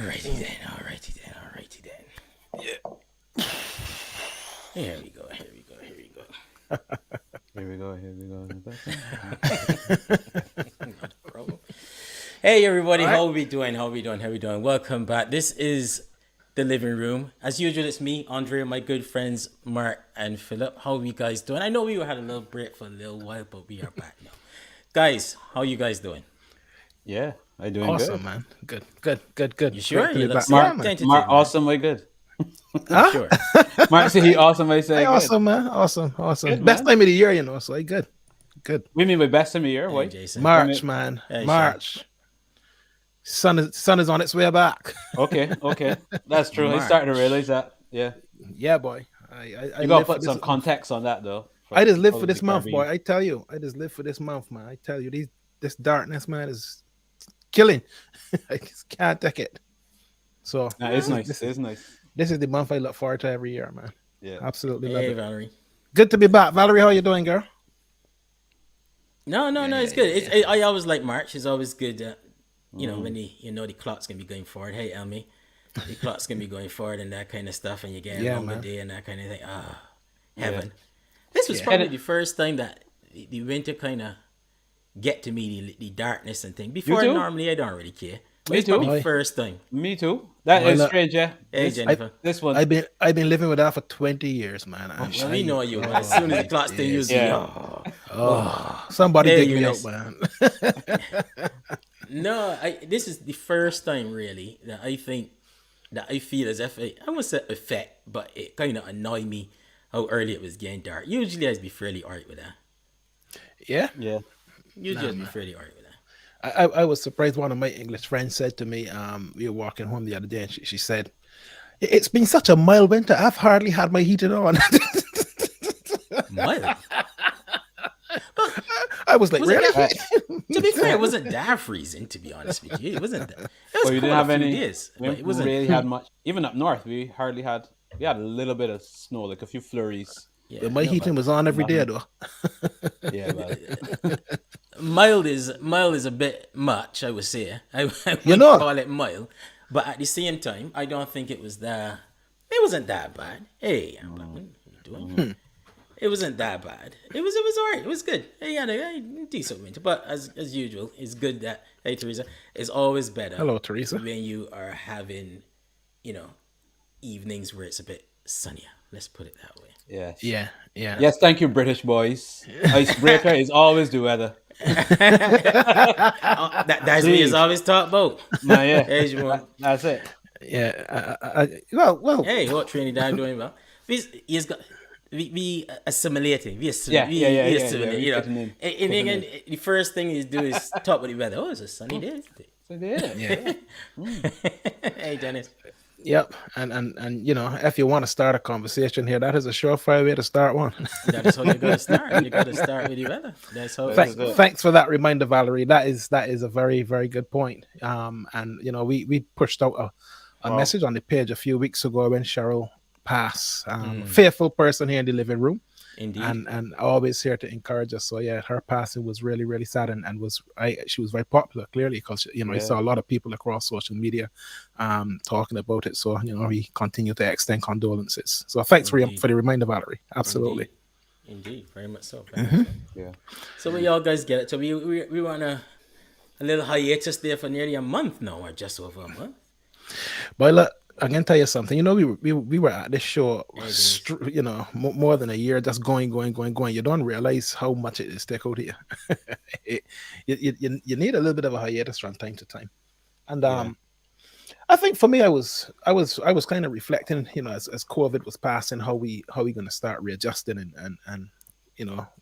Alrighty then. Yeah. Here we go. Not a problem. Hey everybody, how we doing? Welcome back. This is the living room. As usual, it's me, Andre, my good friends Mark and Philip. How are you guys doing? I know we had a little break for a little while, but we are back now. Guys, how you guys doing? Yeah, I doing awesome, good. Man. Good. You sure? You look Mark, tentative, Mark man. awesome, I good. Huh? Sure. Mark say he awesome, I say Hey, good. awesome, man. Awesome. Good, Best man. time of the year, you know. So good. We mean by best time of year, Hey, why? Jason. March, man. Hey, March. Sun is on its way back. Okay, that's true. I March. started to realize that. Yeah, Yeah, boy. I you gotta put some context on that though. I just live for this month, boy. I tell you, I just live for this month, man. I tell you, this darkness, man, is killing. I just can't take it. So it's nice. It's nice. This is the month I look forward to every year, man. Yeah, absolutely love Hey, it. Valerie. Good to be back, Valerie. How you doing, girl? No, it's good. I always like March. It's always good. You know, when the clock's gonna be going forward. Hey, Elmi, the clock's gonna be going forward and that kind of stuff, and you get a longer day and that kind of thing. Heaven. Yeah. This was probably the first time that the winter kind of get to me, the darkness and thing. Before, normally I don't really care. Me too. Probably first time. Me too. That is strange, yeah. Hey, Jennifer. This one. I've been living with that for 20 years, man. Well, we know you, but as soon as the clock still uses somebody dig me out, man. No, this is the first time really that I think that I feel as if I won't say effect, but it kind of annoyed me how early it was getting dark. Usually I'd be fairly alright with that. Yeah. Usually I'd be fairly alright with that. I was surprised. One of my English friends said to me, we were walking home the other day, and she said, "It's been such a mild winter. I've hardly had my heating on." Mild? I was like, really? To be fair, it wasn't that freezing. To be honest with you, it wasn't that. It was you didn't have any days, we but it wasn't really had much. Even up north, we had a little bit of snow, like a few flurries. Yeah, my heating was on every day, though. Yeah, well. Mild is a bit much, I would say. I wouldn't call it mild, but at the same time, I don't think it was that. It wasn't that bad. Hey, what are you doing? It wasn't that bad. It was alright. It was good. Hey, had a decent winter, but as usual, it's good that Teresa, it's always better. Hello, Teresa. When you are having, evenings where it's a bit sunnier. Let's put it that way. Yes. Yeah. Yes, thank you, British boys. Icebreaker is always the weather. That's what he's always talked about. Nah, yeah. That's it. Yeah. Well. Hey, what Trinidad doing well? He's got. We assimilating. We assimilate. And then the first thing you do is talk about the weather. Oh, it's a sunny day. Yeah. Hey, Dennis. Yep, and if you want to start a conversation here, that is a surefire way to start one. That is how you got to start. You got to start with the weather. That's how. Thanks for that reminder, Valerie. That is a very, very good point. And we pushed out a message on the page a few weeks ago when Cheryl passed. Faithful person here in the living room. Indeed. And always here to encourage us. So yeah, her passing was really, really sad, and she was very popular, clearly, because I saw a lot of people across social media talking about it. So we continue to extend condolences. So thanks for the reminder, Valerie. Absolutely. Indeed. Very much so. Yeah. So we all guys get it. So we were on a little hiatus there for nearly a month now, or just over a month. But look, I can tell you something. We were at this show, more than a year, just going. You don't realize how much it is take out of you. You need a little bit of a hiatus from time to time, and I think for me, I was kind of reflecting, as COVID was passing, how we going to start readjusting and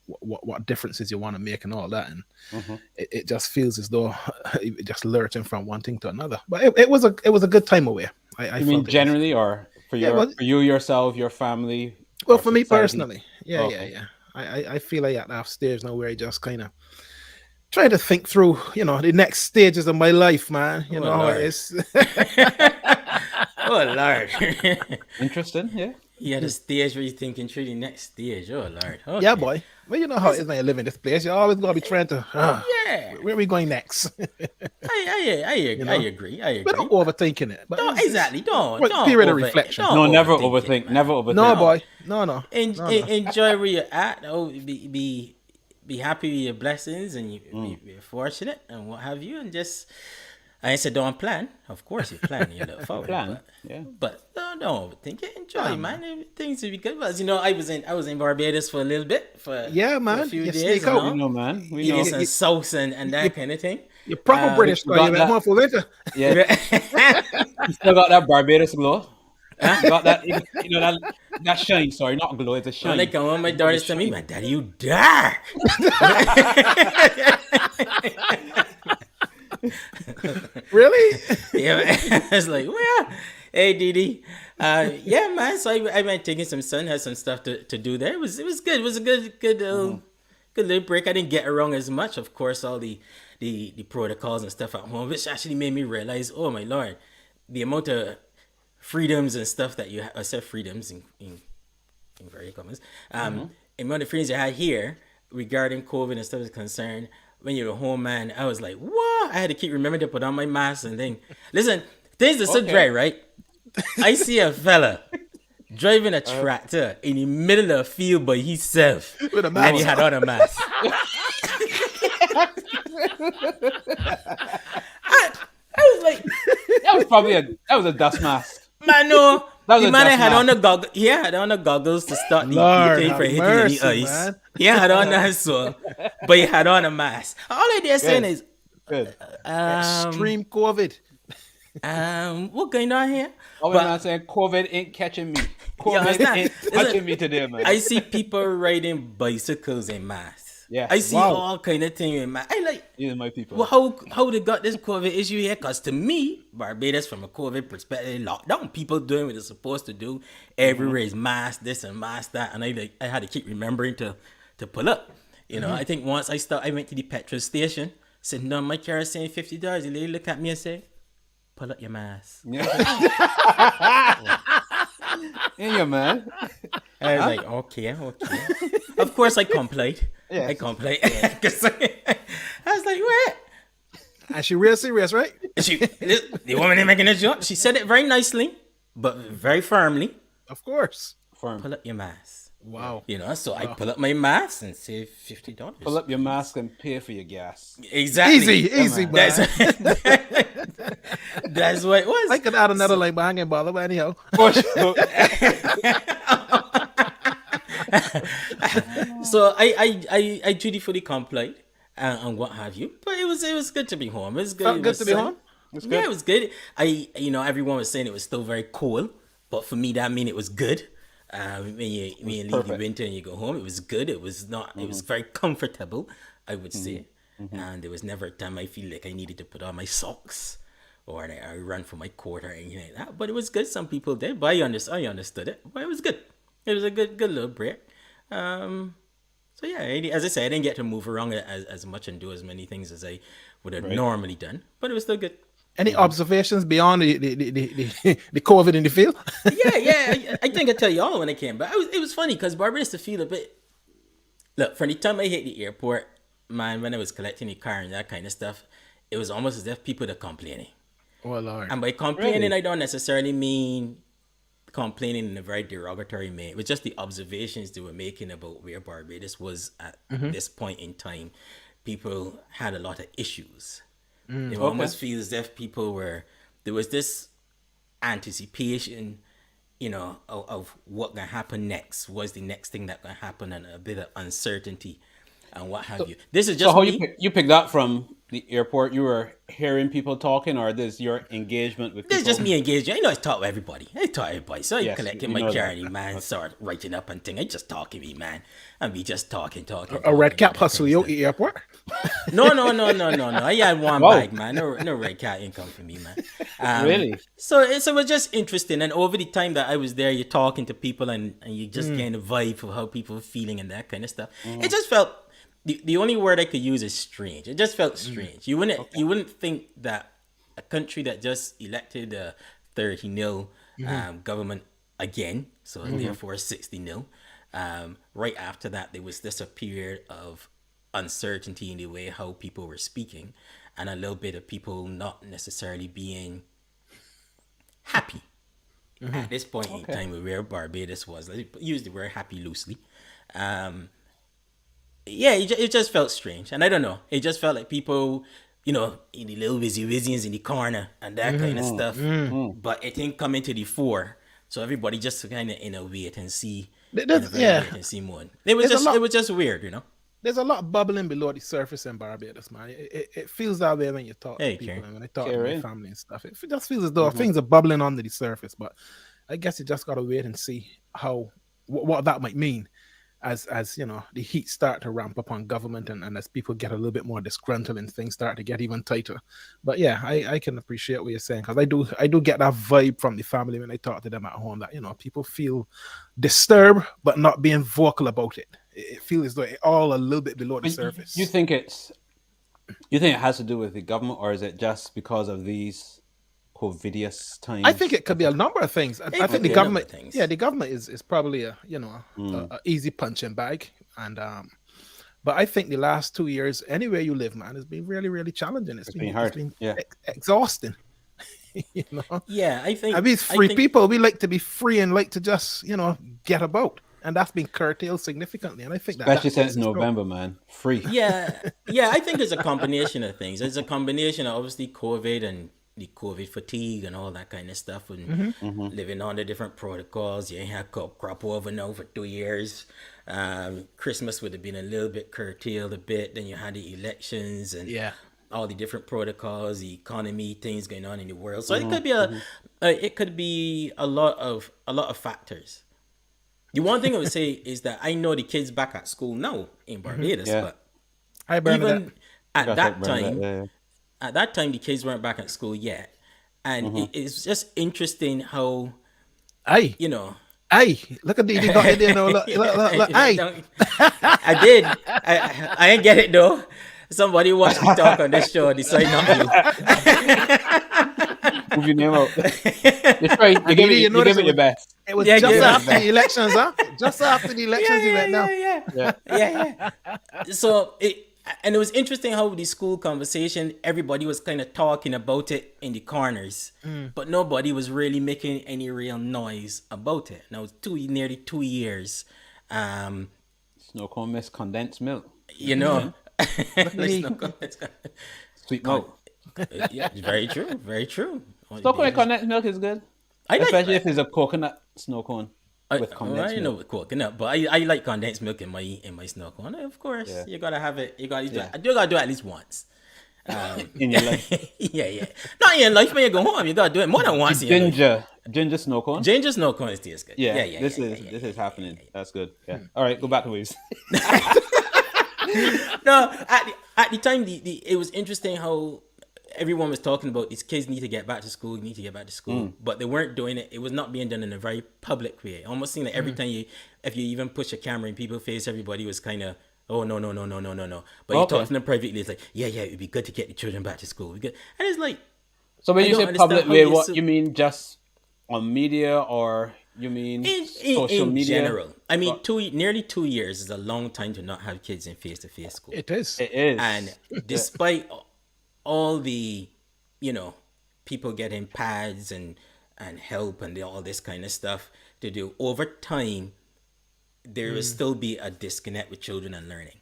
what differences you want to make and all that, and it just feels as though you're just lurching from one thing to another. But it was a good time away. I mean generally, or for you yourself, your family? Well, for me personally, yeah. I feel like at that stage now where I just kind of try to think through, the next stages of my life, man. You know how it is. Oh Lord. Interesting, yeah. Yeah, the stage where you're thinking through the next stage. Oh Lord. Okay. Yeah, boy. Well, you know how it is when you live in this place. You're always gonna be trying to. Yeah. Where are we going next? I agree. I agree. Without overthinking it. But Don't it's exactly. Don't period of over. reflection. Don't No, never overthink it, overthink. man. Never overthink. No, boy. No. Enjoy where you're at. Oh, be happy with your blessings and you're fortunate and what have you, and just I said don't plan. Of course you plan. You look forward. Plan. Yeah. But don't overthink it. Enjoy, man. Things will be good. But I was in Barbados for a little bit for a few You days. sneak out. We know, man. We Eating know. some sauce and that kind of thing. You're proper British. got You that. went for winter. Yeah. You still got that Barbados glow. You got that, that shine. Sorry, not glow. It's a shine. When I come home, my daughters tell me, "My daddy, you dark." Really? Yeah, I was like, well, hey, Didi. Yeah, man. So I went taking some sun, had some stuff to do there. It was good. It was a good little break. I didn't get around as much, of course, all the protocols and stuff at home, which actually made me realize, oh my Lord, the amount of freedoms and stuff that you have. I said freedoms in very comments. The amount of freedoms you had here regarding COVID and stuff is concerned. When you're a home, man, I was like, what? I had to keep remembering to put on my mask and thing. Listen, things are so dry, right? I see a fella driving a tractor in the middle of a field by himself, With a and mask. he had on a mask. I was like, that was a dust mask. man, no. That was The a man dust had on mask. the goggles. He had on the goggles to start the Lord thing have for hitting mercy, the ice. man. He had on that so, but he had on a mask. All I did saying is, Good. Extreme COVID. what going on here? Oh, But- man, saying COVID ain't catching me. Yeah, COVID understand? ain't Listen, touching me today, man. I see people riding bicycles in masks. Yeah. I see Wow. all kind of things in masks. I like, These are my people. well, how they got this COVID issue here? Because to me, Barbados, from a COVID perspective, lockdown, people doing what they're supposed to do. Everywhere is mask this and mask that, and I had to keep remembering to pull up. You know, I think once I went to the petrol station, sitting on my car saying $50. The lady looked at me and said, "Pull up your mask." Yeah, man. I was like, okay. Of course, I complied. Yes. I complied. 'Cause I was like, what? And she real serious, right? The woman ain't making a joke. She said it very nicely, but very firmly. Of course. Firm. Pull up your mask. Wow. You know, so I pull up my mask and save $50. Pull up your mask and pay for your gas. Exactly. Easy, man. That's what it was. I could add another line, but I ain't bother. But anyhow, So I dutifully complied and what have you. But it was good to be home. It was good. Felt It good was to be sun. home? Yeah, it was good. Everyone was saying it was still very cold, but for me that mean it was good. When you leave the perfect. winter and you go home, it was good. It was not. It was very comfortable, I would say. And there was never a time I feel like I needed to put on my socks or I run for my coat or anything like that. But it was good. Some people did, but I understood it. But it was good. It was a good little break. So yeah, as I said, I didn't get to move around as much and do as many things as I would have normally done. But it was still good. any observations beyond the COVID in the field? Yeah. I think I tell you all when I came back. It was funny because Barbados to feel a bit. Look, from the time I hit the airport, man, when I was collecting the car and that kind of stuff, it was almost as if people are complaining. Oh Lord. And by complaining, Really? I don't necessarily mean complaining in a very derogatory way. It was just the observations they were making about where Barbados was at this point in time. People had a lot of issues. It almost feels as if there was this anticipation, of what gonna happen next. Was the next thing that gonna happen, and a bit of uncertainty, and what have you. This is just So how me. you picked that from the airport? You were hearing people talking, or this your engagement with people? This is just me engaging. I know I talk with everybody. So I Yes, collecting you my know journey, that. man. Start writing up and thing. I just talking me, man. And we just talking. A red cap hustle you at the airport? No. I had one Wow. bag, man. No red cat income for me, man. Really? So it was just interesting. And over the time that I was there, you're talking to people and you just getting a vibe of how people were feeling and that kind of stuff. It just felt the only word I could use is strange. It just felt strange. You wouldn't think that a country that just elected a 30-0 government again, so therefore 60-0. Right after that, there was this a period of uncertainty in the way how people were speaking, and a little bit of people not necessarily being happy at this point in Okay. time with where Barbados was. Let's use the word happy loosely. Um, yeah, it just felt strange, and I don't know. It just felt like people, in the little visions in the corner and that kind of stuff. But it didn't come into the fore, so everybody just kind of in a wait and see, in a very Yeah, wait and see mode. there's a lot. It was just weird. There's a lot bubbling below the surface in Barbados, man. It feels that way when you talk to Hey, people Karen. and when I talk to my Karen. family and stuff. It just feels as though things are bubbling under the surface. But I guess you just gotta wait and see what that might mean as the heat start to ramp up on government and as people get a little bit more disgruntled and things start to get even tighter. But yeah, I can appreciate what you're saying, because I do get that vibe from the family when I talk to them at home, that people feel disturbed but not being vocal about it. It feels as though it all a little bit below the surface. You think it has to do with the government, or is it just because of these COVIDious times? I think it could be a number of things. I think could the be a number government, of things. yeah, the government is probably a easy punching bag, and but I think the last 2 years, anywhere you live, man, has been really, really challenging. It's been hard. It's been Yeah. exhausting. Yeah, I think. I mean, free people, we like to be free and like to just get about, and that's been curtailed significantly. And I think Especially since November, man. Free. Yeah, I think it's a combination of things. It's a combination of obviously COVID and the COVID fatigue and all that kind of stuff, and living on the different protocols. You ain't had crop over now for 2 years. Christmas would have been a little bit curtailed a bit. Then you had the elections and all the different protocols, the economy, things going on in the world. So it could be a lot of factors. The one thing I would say is that I know the kids back at school now in Barbados, but Hi, Bernadette. even at that time, the kids weren't back at school yet, and it's just interesting how Hey, hey, look at the got it there now. Look, hey. I did. I ain't get it though. Somebody watched me talk on this show and decide not to. Move your name out. That's right. You give it your best. It was just after the elections, huh? Just after the elections, you went now. Yeah. So it was interesting how the school conversation, everybody was kind of talking about it in the corners, but nobody was really making any real noise about it. Now it's nearly 2 years. Snow cone miss condensed milk. Sweet milk. Yeah, very true. Very true. Snow cone condensed milk is good. Especially if it's a coconut snow cone with condensed I know milk. with coconut, but I like condensed milk in my snow cone. Of course, you gotta have it. You gotta do it at least once. In your life. Yeah. Not in your life when you go home. You gotta do it more than once. Ginger snow cone. Ginger snow cone is tastes good. Yeah. This is happening. That's good. Yeah. All right, go back to waves. No, at the time, it was interesting how everyone was talking about these kids need to get back to school, but they weren't doing it. It was not being done in a very public way. It almost seemed like every time if you even push a camera in people's face, everybody was kind of, oh, no. But you talk to them privately, it's like, yeah, it'd be good to get the children back to school. And it's like, so when you say public way, what you mean, just on media, or you mean social media? In general. I mean, nearly 2 years is a long time to not have kids in face-to-face school. It is. And despite all the, people getting pads and help and all this kind of stuff to do, over time, there will still be a disconnect with children and learning.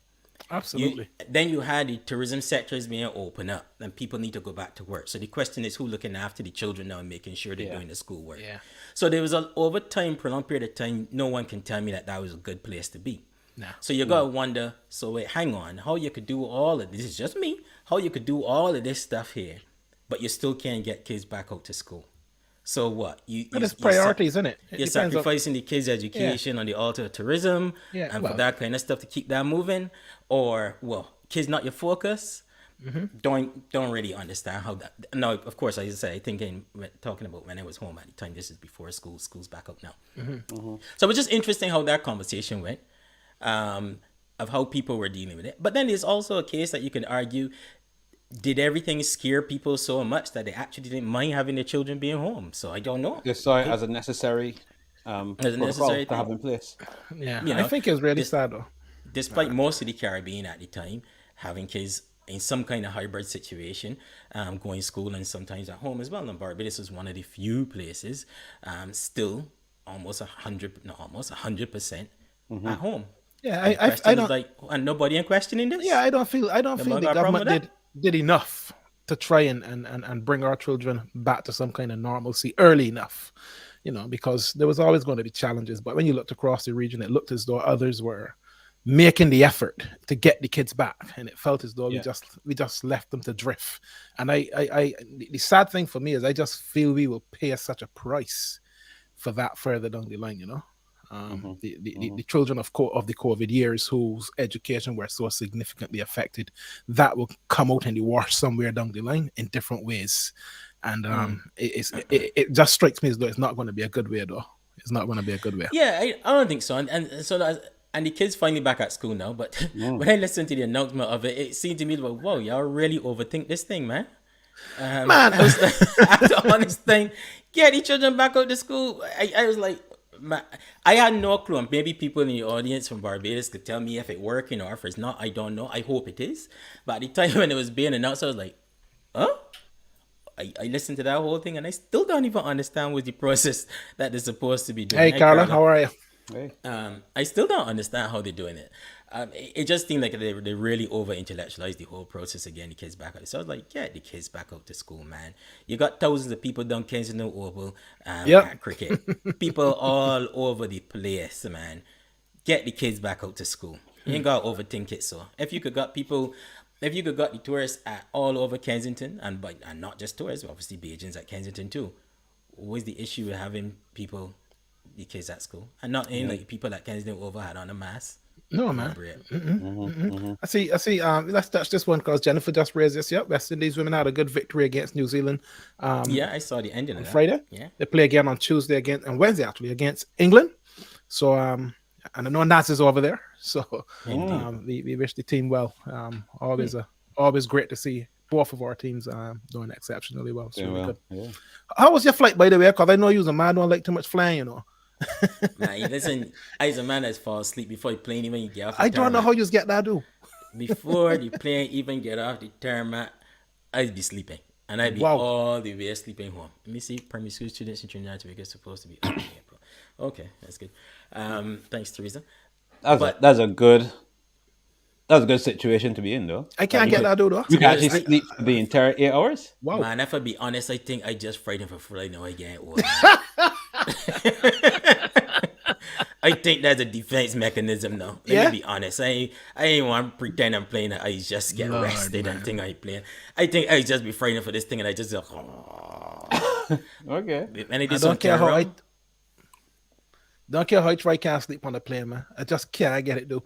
Absolutely. Then you had the tourism sectors being open up, and people need to go back to work. So the question is, who looking after the children now and making sure they're doing the school work? Yeah. So there was over time, prolonged period of time, no one can tell me that was a good place to be. No. So you gotta wonder. So wait, hang on, how you could do all of this? Is just me. How you could do all of this stuff here, but you still can't get kids back out to school. So what? It's priorities, isn't it? You're sacrificing the kids' education on the altar of tourism and for that kind of stuff to keep that moving, or kids not your focus. Don't really understand how that. No, of course, as I said, I think talking about when I was home at the time. This is before school's back up now. So it's just interesting how that conversation went, of how people were dealing with it. But then there's also a case that you can argue. Did everything scare people so much that they actually didn't mind having their children being home? So I don't know. They saw it as a necessary As a protocol necessary to have thing. in place. Yeah, You I know, think it's really this, sad though. despite most of the Caribbean at the time having kids in some kind of hybrid situation, going to school and sometimes at home as well. And Barbados is one of the few places still almost 100, no, almost 100% at home. Yeah, And the I question is don't. like, and nobody in questioning Yeah, this? I don't feel Nobody the got a problem government with that? did enough to try and bring our children back to some kind of normalcy early enough. Because there was always going to be challenges. But when you looked across the region, it looked as though others were making the effort to get the kids back, and it felt as though Yeah. we just left them to drift. And the sad thing for me is I just feel we will pay such a price for that further down the line. The children of the COVID years whose education were so significantly affected, that will come out in the wash somewhere down the line in different ways. And it just strikes me as though it's not going to be a good way, though. It's not going to be a good way. Yeah, I don't think so. And so and the kids finally back at school now. But when I listened to the announcement of it, it seemed to me like, whoa, y'all really overthink this thing, man. Man, I was the honest thing. Get the children back out to school. I was like, man, I had no clue. And maybe people in the audience from Barbados could tell me if it working or if it's not. I don't know. I hope it is. But at the time when it was being announced, I was like, huh? I listened to that whole thing and I still don't even understand what the process that they're supposed to be doing. hey, Carla, how are you? Hey. I still don't understand how they're doing it. It just seemed like they really over intellectualized the whole process again. The kids back out. So I was like, get the kids back out to school, man. You got thousands of people down Kensington Oval Yep. at cricket. People all over the place, man. Get the kids back out to school. You ain't got to overthink it. So if you could got the tourists at all over Kensington, and not just tourists, obviously Beijing's at Kensington too. What's the issue with having the kids at school, and not in like people at Kensington over had on a mask? No, man. I see. Let's touch this one because Jennifer just raised this. Yep, West Indies women had a good victory against New Zealand. Yeah, I saw the ending of that. Friday. Yeah. They play again on Tuesday again and Wednesday actually against England. So and I know Naz is over there. So we wish the team well. Always great to see both of our teams doing exceptionally well. It's really good. Yeah. How was your flight, by the way? Because I know you was a man who don't like too much flying, Man, listen, I was a man that's fall asleep before the plane even get off the I don't know tarmac. how you just get that do. Before the plane even get off the tarmac, I'd be sleeping. And I'd be Wow. all the way sleeping home. Let me see, primary school students in Trinidad and Tobago supposed to be up in April. Okay, that's good. Thanks, Teresa. That's a good situation to be in, though. I can't get that do though. You can actually sleep for the entire 8 hours. Wow. Man, if I be honest, I think I just frightened for flight now again. I think that's a defense mechanism now. Let me be honest. I ain't want to pretend I'm playing it. I just get Lord, rested man. and think I playing. I think I just be frightened for this thing and I just Okay. and it I is don't care how I try can't sleep on the plane, man. I just can't get it do.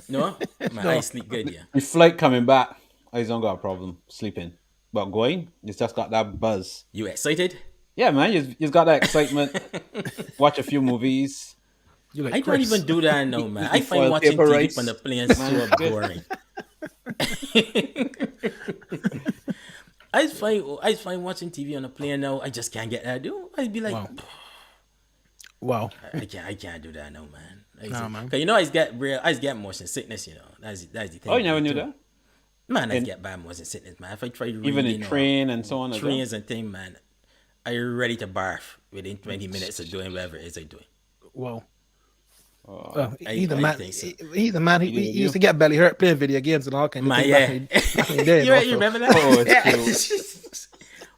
No? Man, I sleep good, yeah. The flight coming back, I don't got a problem sleeping. But going, it's just got that buzz. You excited? Yeah, man, you've got that excitement. Watch a few movies. You like I don't Chris. even do that now, man. I You find foil watching paper TV rice. on the plane so boring. I find watching TV on a plane now. I just can't get that. Do I'd be like, Wow. I can't do that now, man. Nah, man. Cause I get motion sickness. That's the thing. Oh, you never knew that? Man, I get bad motion sickness, man. If I try reading, Even in train and so on as well? trains and thing, man, I'm ready to barf within 20 minutes of doing whatever it is I doing. Wow. I man. think so. He's the man. He used to get belly hurt playing video games and all kinds of Man, things. yeah. Back in the day, you remember that? Oh, it's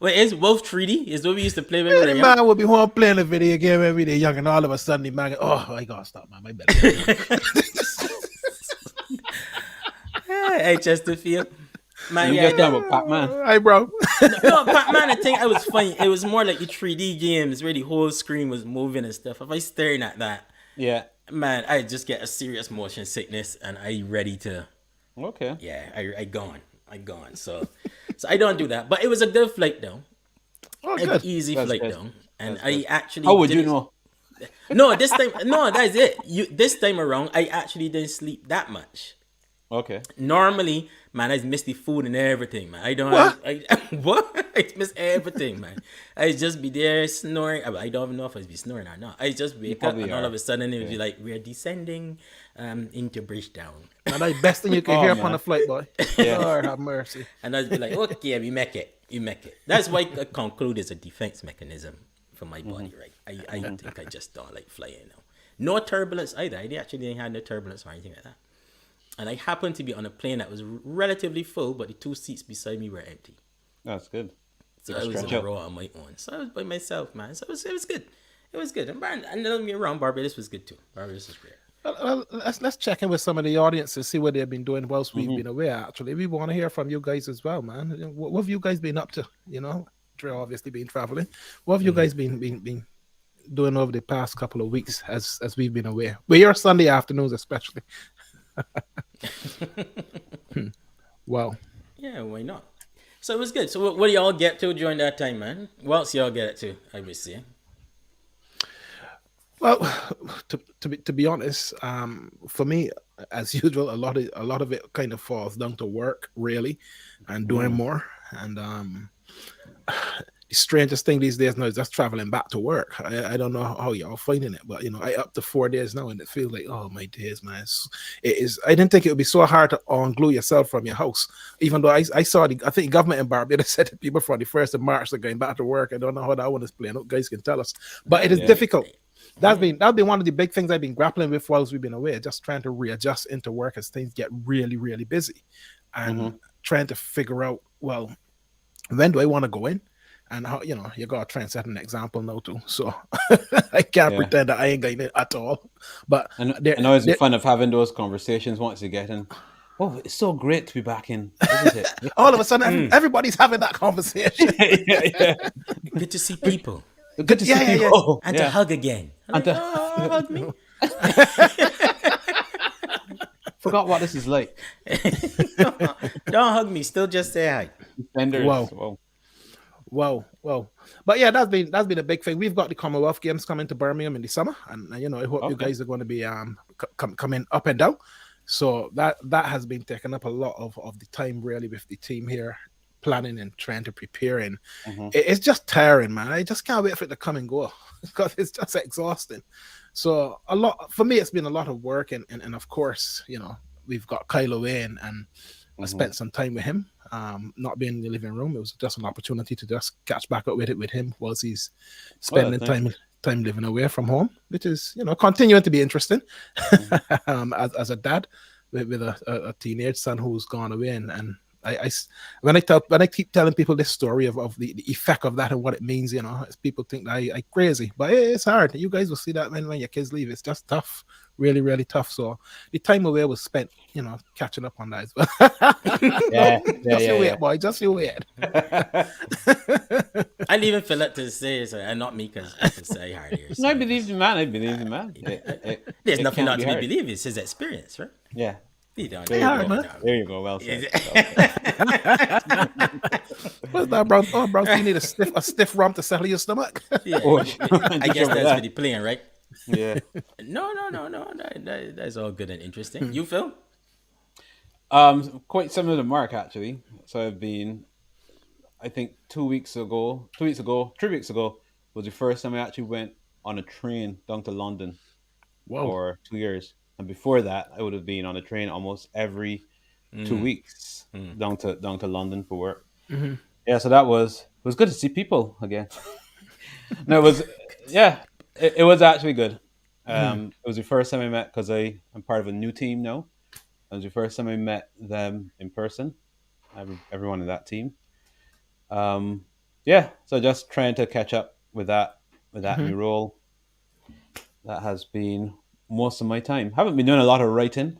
Wait, is Wolf Treaty? Is what we used to play with? The when we were man would be home playing a video game every day young, and all of a sudden the man, I gotta stop, man. My belly. Hey, Chesterfield. Man, You yeah, just talking about Pac-Man. Hi, bro. no, Pac-Man, I think I was funny. It was more like the 3D games where the whole screen was moving and stuff. If I staring at that, Yeah. man, I just get a serious motion sickness and I ready to, Okay. yeah, I gone. So I don't do that. But it was a good flight though. Oh, An good. easy That's flight good. though. And I actually How would you didn't- know? No, this time, no, that's it. This time around, I actually didn't sleep that much. Okay. Normally, Man, I miss the food and everything, man. I don't. What? What? I miss everything, man. I just be there snoring. I don't even know if I be snoring or not. I just You wake up probably and all of are. a sudden it would Yeah. be like we're descending into Bridgetown, Man, that's the best thing you can Oh hear upon a man. flight, boy. Yeah. Lord have mercy. and I'd be like, okay, we make it. We make it. That's why I conclude it's a defense mechanism for my body, right? I think I just don't like flying now. No turbulence either. I actually didn't have no turbulence or anything like that. And I happened to be on a plane that was relatively full, but the two seats beside me were empty. That's good. So Good I was in stretch a out. row on my own. So I was by myself, man. So it was good. It was good. And don't get me wrong, Barbados was good too. Barbados was great. Well, let's check in with some of the audience and see what they've been doing whilst we've Mm-hmm. been away. Actually, we want to hear from you guys as well, man. What have you guys been up to? You know, Dre obviously been traveling. What have you guys been doing over the past couple of weeks as we've been away? Well, your Sunday afternoons, especially. Wow. Yeah, why not? So it was good. So what do y'all get to during that time, man? What else y'all get it to, I would say. Well, to be honest, for me, as usual, a lot of it kind of falls down to work, really, and doing more. And the strangest thing these days now is just traveling back to work. I don't know how y'all finding it, but I up to 4 days now, and it feels like, oh my days, man. It is. I didn't think it would be so hard to unglue yourself from your house, even though I saw I think the government in Barbados said that people from the 1st of March are going back to work. I don't know how that one is playing out. Guys can tell us, but it is difficult. That's been one of the big things I've been grappling with whilst we've been away, just trying to readjust into work as things get really, really busy, and trying to figure out, well, when do I want to go in, and how you gotta try and set an example now too. So I can't Yeah. pretend that I ain't going in at all. But And always the fun of having those conversations once you get in. Oh, it's so great to be back in, isn't it? all of a sudden, everybody's having that conversation. Yeah. Good to see people. Good to see people. And to hug again. And to Hug me. forgot what this is like. Don't hug me. Still just say hi. Defenders. Wow. Wow. But yeah, that's been a big thing. We've got the Commonwealth Games coming to Birmingham in the summer, and I hope you guys are going to be coming up and down. So that has been taking up a lot of the time, really, with the team here, planning and trying to prepare. And it's just tiring, man. I just can't wait for it to come and go because it's just exhausting. So for me, it's been a lot of work, and of course, we've got Kyle away, and I spent some time with him. Not being in the living room, it was just an opportunity to just catch back up with him whilst he's spending time living away from home, which is continuing to be interesting as a dad with a teenage son who's gone away, and when I keep telling people this story of the effect of that and what it means, people think that I crazy, but it's hard. You guys will see that when your kids leave. It's just tough, really, really tough. So the time away was spent, catching up on that as well. Wait, boy, just you wait. I didn't even feel it to say it, and not me, because I can say hard here. No, I believe the man. There's nothing not to be believed. It's his experience, right? Yeah. There you go. Well said. What's that, bro? Oh, bro, you need a stiff rum to settle your stomach. Yeah. I guess that's for the playing, right? Yeah. No. That's all good and interesting. You, Phil? Quite similar to Mark, actually. So I've been, I think 3 weeks ago, was the first time I actually went on a train down to London. Whoa. For 2 years. And before that, I would have been on a train almost every 2 weeks down to London for work. Yeah, so it was good to see people again. No, it was it was actually good. It was the first time I met, because I'm part of a new team now. It was the first time I met them in person. Everyone in that team. So just trying to catch up with that new role. That has been most of my time. Haven't been doing a lot of writing.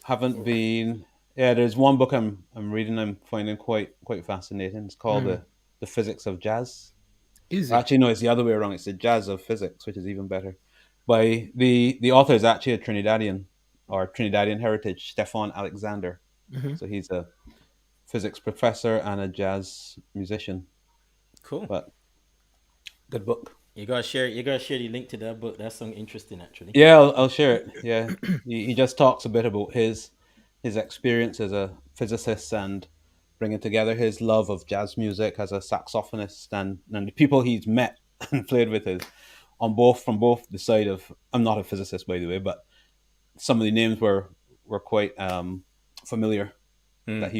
Haven't been. Yeah, there's one book I'm reading. I'm finding quite fascinating. It's called the Physics of Jazz. Actually, no, it's the other way around. It's the Jazz of Physics, which is even better. By the author is actually a Trinidadian heritage, Stefan Alexander. So he's a physics professor and a jazz musician. Cool. But good book. You gotta share the link to that book. That's something interesting, actually. Yeah, I'll share it. Yeah, he just talks a bit about his his experience as a physicist and bringing together his love of jazz music as a saxophonist and the people he's met and played with is on both from both the side of, I'm not a physicist by the way, but some of the names were quite familiar that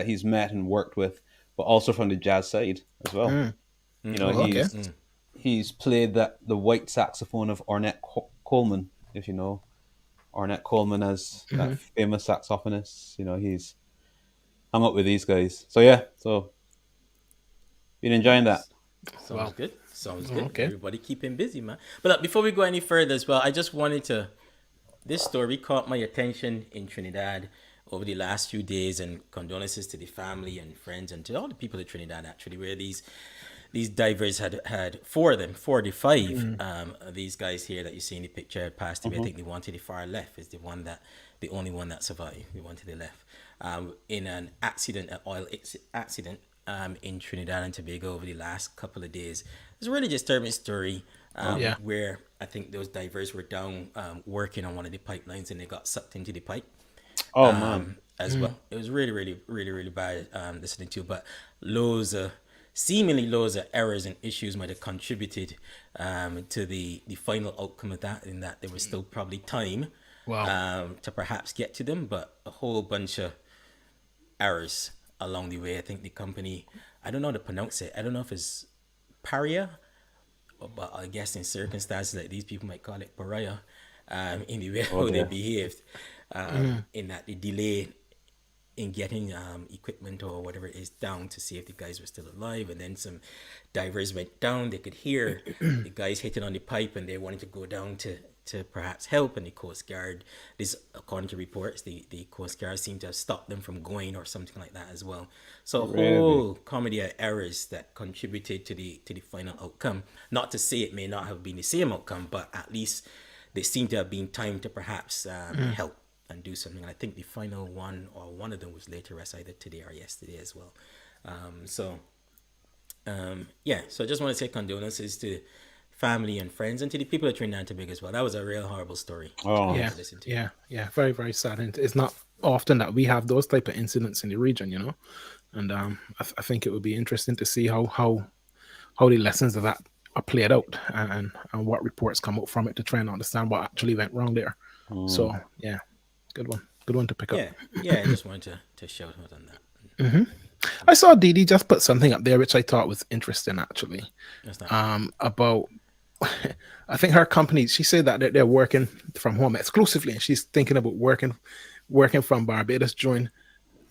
he's met and worked with, but also from the jazz side as well. Mm. You know, Oh, okay. he's played the white saxophone of Ornette Coleman, if you know Ornette Coleman as that famous saxophonist. You know, he's hung up with these guys. So yeah, so been enjoying that. Sounds Wow. good. Sounds Oh, good. okay. Everybody keep him busy, man. But before we go any further as well, I just wanted to. This story caught my attention in Trinidad over the last few days, and condolences to the family and friends and to all the people of Trinidad actually, where these divers had four of them, 45. These guys here that you see in the picture had passed away. I Hmm. think the one to the far left is the only one that survived. The one to the left, in an accident, an oil accident, in Trinidad and Tobago over the last couple of days. It's a really disturbing story. Yeah. Where I think those divers were down working on one of the pipelines and they got sucked into the pipe Oh man, as well. It was really, really, really, really bad listening to, but seemingly loads of errors and issues might have contributed to the final outcome of that, in that there was still probably time Wow. to perhaps get to them, but a whole bunch of errors along the way. I think the company, I don't know how to pronounce it. I don't know if it's Paria, but I guess in circumstances like these, people might call it pariah, in the way oh how they dear. behaved, in that the delay in getting equipment or whatever it is down to see if the guys were still alive. And then some divers went down. They could hear the guys hitting on the pipe and they wanted to go down to perhaps help. And the Coast Guard, this according to reports, the Coast Guard seemed to have stopped them from going or something like that as well. So a Really? whole comedy of errors that contributed to the final outcome. Not to say it may not have been the same outcome, but at least there seemed to have been time to perhaps help and do something. I think the final one or one of them was later arrested either today or yesterday as well. Yeah, so I just want to say condolences to family and friends and to the people of Trinidad and Tobago as well. That was a real horrible story Oh, Yeah. to listen to. Yeah. Yeah. Very, very sad. And it's not often that we have those type of incidents in the region, you know. And I think it would be interesting to see how the lessons of that are played out, and what reports come out from it to try and understand what actually went wrong there. So yeah, good one to pick up. Yeah, yeah, I just wanted to shout out on that. I saw Dee Dee just put something up there which I thought was interesting actually. That's not. About I think her company. She said that they're working from home exclusively, and she's thinking about working from Barbados during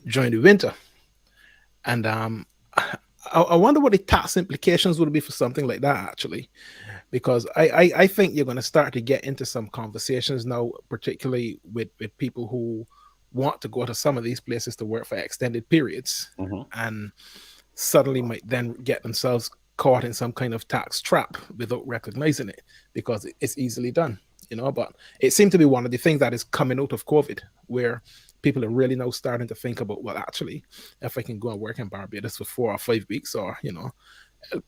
the winter. And I wonder what the tax implications would be for something like that actually, because I think you're going to start to get into some conversations now, particularly with people who want to go to some of these places to work for extended periods, hmm. and suddenly might then get themselves caught in some kind of tax trap without recognizing it, because it's easily done, you know. But it seemed to be one of the things that is coming out of COVID, where people are really now starting to think about, well, actually, if I can go and work in Barbados for 4 or 5 weeks, or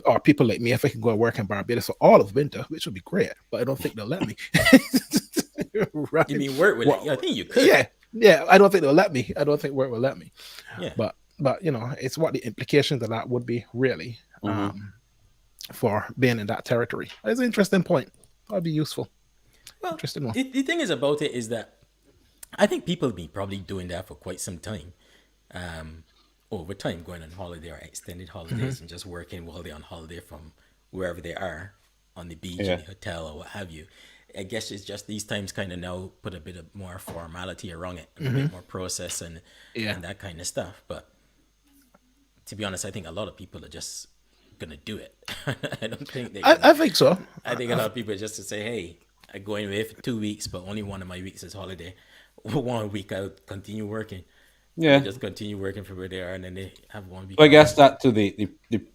or people like me, if I can go and work in Barbados for all of winter, which would be great, but I don't think they'll let me. Right? You mean work with it? Well, Yeah, I think you could. yeah, yeah. I don't think they'll let me. I don't think work will let me. Yeah. But it's what the implications of that would be really, Hmm. for being in that territory. It's an interesting point. That'd be useful. Well, Interesting one. the thing is about it is that I think people have been probably doing that for quite some time. Over time, going on holiday or extended holidays and just working while they're on holiday from wherever they are, on the beach, in Yeah. the hotel, or what have you. I guess it's just these times kind of now put a bit of more formality around it, and a bit more process Yeah. and that kind of stuff. But to be honest, I think a lot of people are just gonna do it. I don't think they're gonna. I think so. I think a lot of people just to say, "Hey, I'm going away for 2 weeks, but only one of my weeks is holiday. 1 week I'll continue working." And they Yeah. just continue working from where they are, and then they have 1 week So I off. guess that to the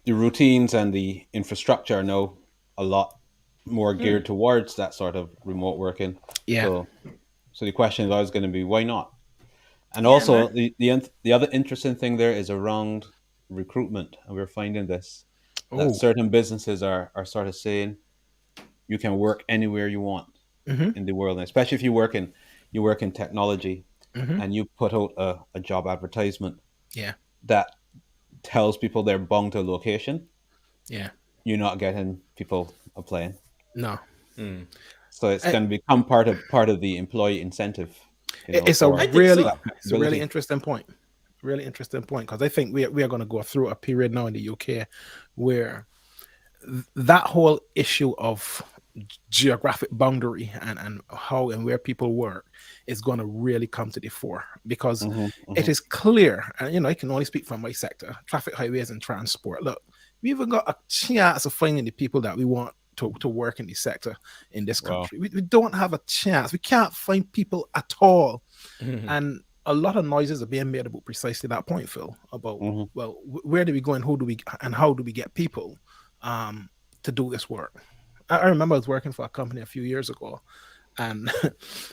routines and the infrastructure are now a lot more geared towards that sort of remote working. Yeah. So so the question is always going to be why not? And Yeah, also man. the other interesting thing there is around recruitment, and we're finding this that Oh. certain businesses are sort of saying you can work anywhere you want Hmm. in the world, and especially if you work in technology. Mm-hmm. and you put out a job advertisement Yeah. that tells people they're bound to a location, Yeah. you're not getting people applying. No. So it's I, going to become part of the employee incentive, it's a for I think really so. that it's a really flexibility. interesting point. Really interesting point, because I think we are going to go through a period now in the UK where that whole issue of geographic boundary and how and where people work is going to really come to the fore, because Hmm. it Hmm. is clear, and I can only speak from my sector, traffic, highways, and transport. Look, we even got a chance of finding the people that we want to work in the sector in this Wow. country. We don't have a chance. We can't find people at all. And a lot of noises are being made about precisely that point, Phil, about, Hmm. well, where do we go and who do we and how do we get people um, to do this work? I remember I was working for a company a few years ago, and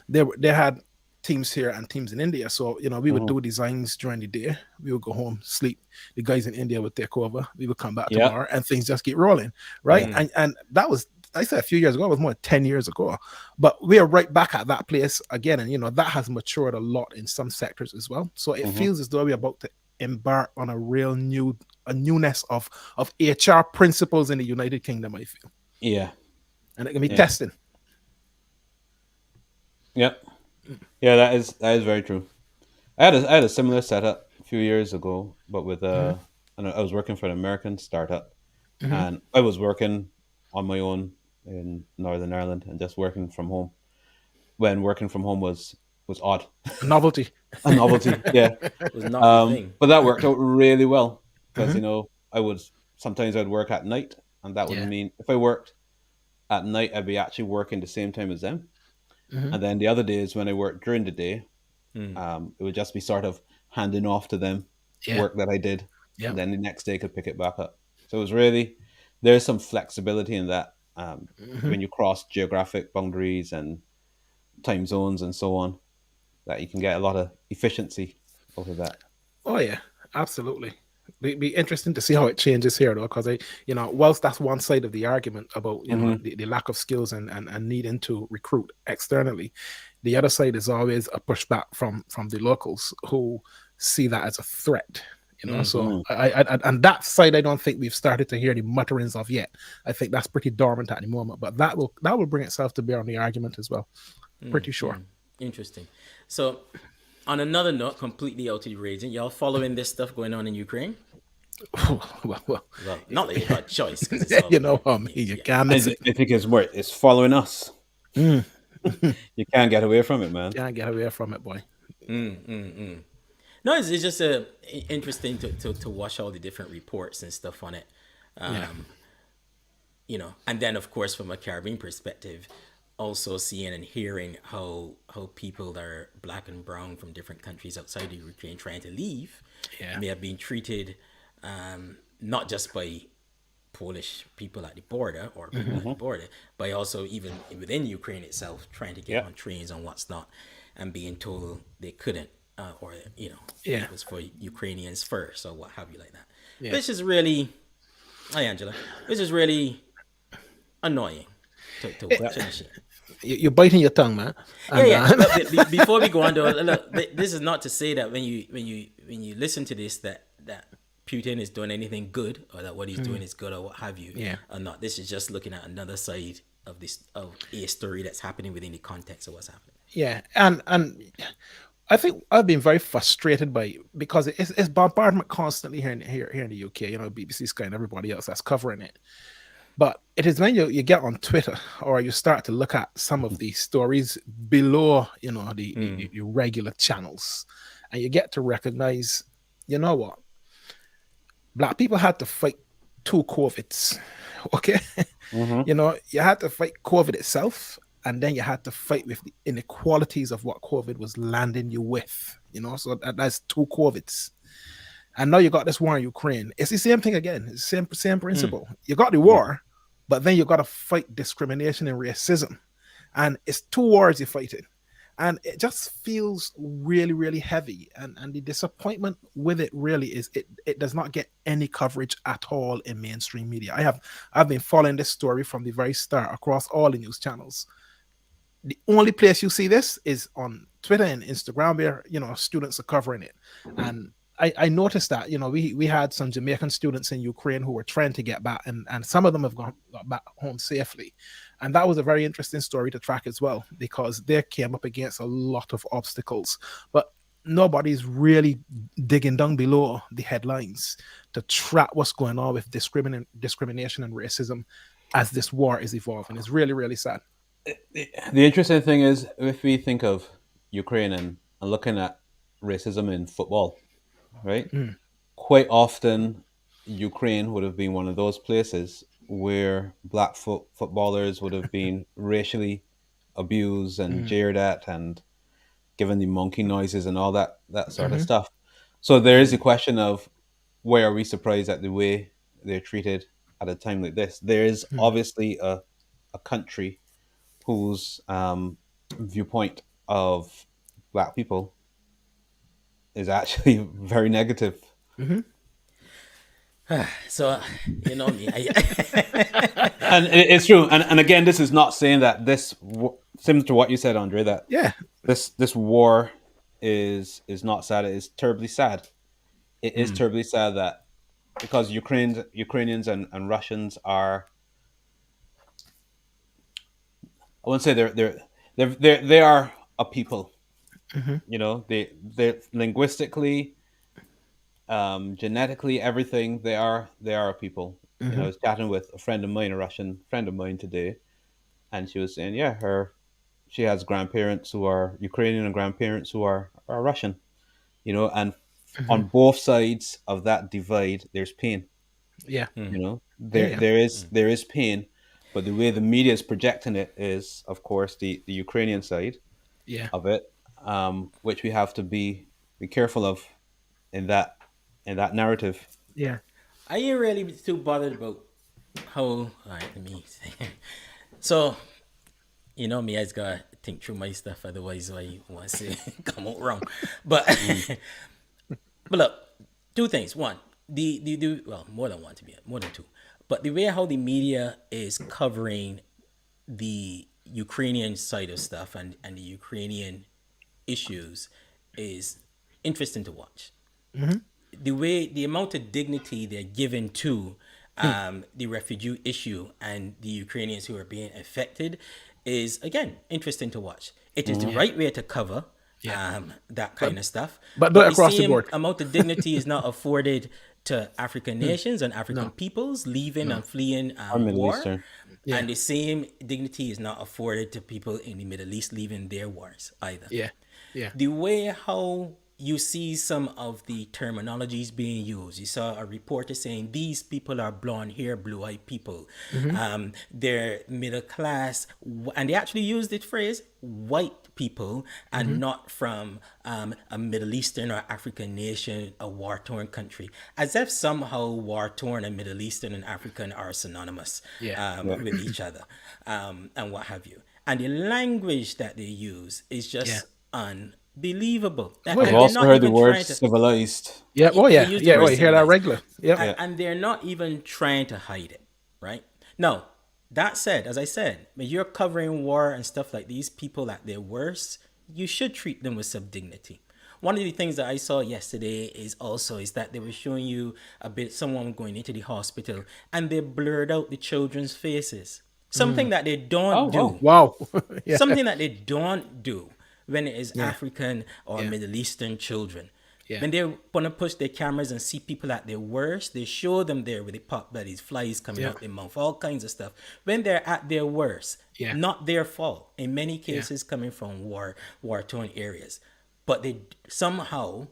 they had teams here and teams in India. So we would Hmm. do designs during the day. We would go home, sleep. The guys in India would take over. We would come back Yeah. tomorrow, and things just keep rolling, right? Yeah. And that was, I said, a few years ago. It was more than 10 years ago, but we are right back at that place again. And that has matured a lot in some sectors as well. So it Hmm. feels as though we're about to embark on a newness of HR principles in the United Kingdom, I feel, Yeah. and it can be Yeah. testing. Yeah. Yeah. That is very true. I had a similar setup a few years ago, but with Hmm. I was working for an American startup, Hmm. and I was working on my own in Northern Ireland and just working from home. When working from home was odd, A novelty. a novelty. Yeah. Was not your thing. But that worked out really well because Hmm. I would sometimes I'd work at night, and that would Yeah. mean if I worked at night, I'd be actually working the same time as them. Hmm. And then the other days when I worked during the day, it would just be sort of handing off to them Yeah. work that I did, Yeah. and then the next day could pick it back up. So it was really there's some flexibility in that Hmm. when you cross geographic boundaries and time zones and so on, that you can get a lot of efficiency out of that. Oh yeah, absolutely. Be interesting to see how it changes here, though, because whilst that's one side of the argument about Hmm. the lack of skills and needing to recruit externally, the other side is always a pushback from the locals who see that as a threat. So Mm. and that side, I don't think we've started to hear the mutterings of yet. I think that's pretty dormant at the moment, but that will bring itself to bear on the argument as well. Pretty sure. Interesting. So, on another note, completely out of the region, y'all following this stuff going on in Ukraine? Well, Well, not that you got a choice because it's all you over know the what I mean. news. You Yeah. can't I, miss th- it. I think it's following us. Mm. You can't get away from it, man. Can't get away from it, boy. No, it's just interesting to watch all the different reports and stuff on it. Yeah. And then of course from a Caribbean perspective, also seeing and hearing how people that are black and brown from different countries outside of Ukraine trying to leave Yeah. may have been treated not just by Polish people at the border or people at the border, but also even within Ukraine itself, trying to get Yeah. on trains and what's not, and being told they couldn't, or Yeah. it was for Ukrainians first, or what have you like that. Yeah. Which is really, hi Angela, which is really annoying to watch and shit. You're biting your tongue, man. Yeah, And yeah. Look, before we go on, though, look, this is not to say that when you listen to this that Putin is doing anything good or that what he's doing is good or what have you, Yeah. or not. This is just looking at another side of a story that's happening within the context of what's happening. yeah, and I think I've been very frustrated by, because it's bombardment constantly here in the UK. BBC, Sky, and everybody else that's covering it. But it is when you get on Twitter, or you start to look at some of the stories below, the regular channels, and you get to recognize, you know what, black people had to fight two COVIDs. Okay. Hmm. You had to fight COVID itself, and then you had to fight with the inequalities of what COVID was landing you with. So that's two COVIDs. And now you got this war in Ukraine. It's the same thing again. It's the same principle. You got the Yeah. war, but then you got to fight discrimination and racism. And it's two wars you're fighting. And it just feels really, really heavy. And the disappointment with it really is it does not get any coverage at all in mainstream media. I've been following this story from the very start across all the news channels. The only place you see this is on Twitter and Instagram where students are covering it, and I noticed that we had some Jamaican students in Ukraine who were trying to get back, and some of them have got back home safely, and that was a very interesting story to track as well because they came up against a lot of obstacles, but nobody's really digging down below the headlines to track what's going on with discrimination and racism as this war is evolving. It's really, really sad. The interesting thing is, if we think of Ukraine and looking at racism in football, right? Mm. Quite often, Ukraine would have been one of those places where black footballers would have been racially abused and Mm. jeered at and given the monkey noises and all that sort of Hmm. stuff. So there is a question of why are we surprised at the way they're treated at a time like this? There is Mm. obviously a country whose viewpoint of black people is actually very negative. Hmm. So you know me, I And it's true. And again, this is not saying that similar to what you said, Andre, that Yeah. this war is not sad. It is terribly sad. It is Mm. terribly sad that because Ukrainians and Russians are, I wouldn't say they are a people. Hmm. You know, they linguistically, genetically, everything, they are a people. You know, I Hmm. was chatting with a friend of mine, a Russian friend of mine today, and she was saying, yeah, she has grandparents who are Ukrainian and grandparents who are Russian. You know, and Hmm. on both sides of that divide, there's pain. Yeah. You know, Yeah. there Yeah. there is there is pain, but the way the media is projecting it is, of course, the Ukrainian side Yeah. of it, which we have to be careful of in that narrative. Yeah. I ain't really too bothered about how. All right, let me. So you know me, I just gotta think through my stuff. Otherwise, I want to say come out wrong. But Mm. but look, two things. One, the well, more than one to be more than two. But the way how the media is covering the Ukrainian side of stuff and the Ukrainian issues is interesting to watch. Hmm. The way the amount of dignity they're given to the refugee issue and the Ukrainians who are being affected is again interesting to watch. It is the Mhm. Yeah. right way to cover Yeah. that But kind of stuff, do but it the across the same board. amount of dignity is not afforded to African nations and African No. peoples leaving No. and fleeing Or Middle war, Eastern. Yeah. and the same dignity is not afforded to people in the Middle East leaving their wars either. Yeah. Yeah. The way how you see some of the terminologies being used. You saw a reporter saying these people are blonde hair, blue eyed people. Hmm. They're middle class, and they actually used the phrase white people Hmm. and not from a Middle Eastern or African nation, a war torn country, as if somehow war torn and Middle Eastern and African are synonymous Yeah. Yeah. with each other and what have you. And the language that they use is Yeah. just unbelievable. Oh I've yeah. They're also not heard the even word trying to. civilized. Yeah. Oh They yeah. use the Yeah. Oh, word you hear that civilized, regular? Yep. Yeah. and they're not even trying to hide it, right? Now, that said, as I said, when you're covering war and stuff like these people at their worst, you should treat them with some dignity. One of the things that I saw yesterday is that they were showing you a bit someone going into the hospital and they blurred out the children's faces. Something Mm. that they don't Oh, do. wow. Wow. Yeah. Something that they don't do when it is Yeah. African or Yeah. Middle Eastern children. Yeah. When they want to push their cameras and see people at their worst, they show them there with the pot bellies, flies coming Yeah. out their mouth, all kinds of stuff. When they're at their worst, Yeah. not their fault. In many Yeah. cases, coming from war-torn areas, but they somehow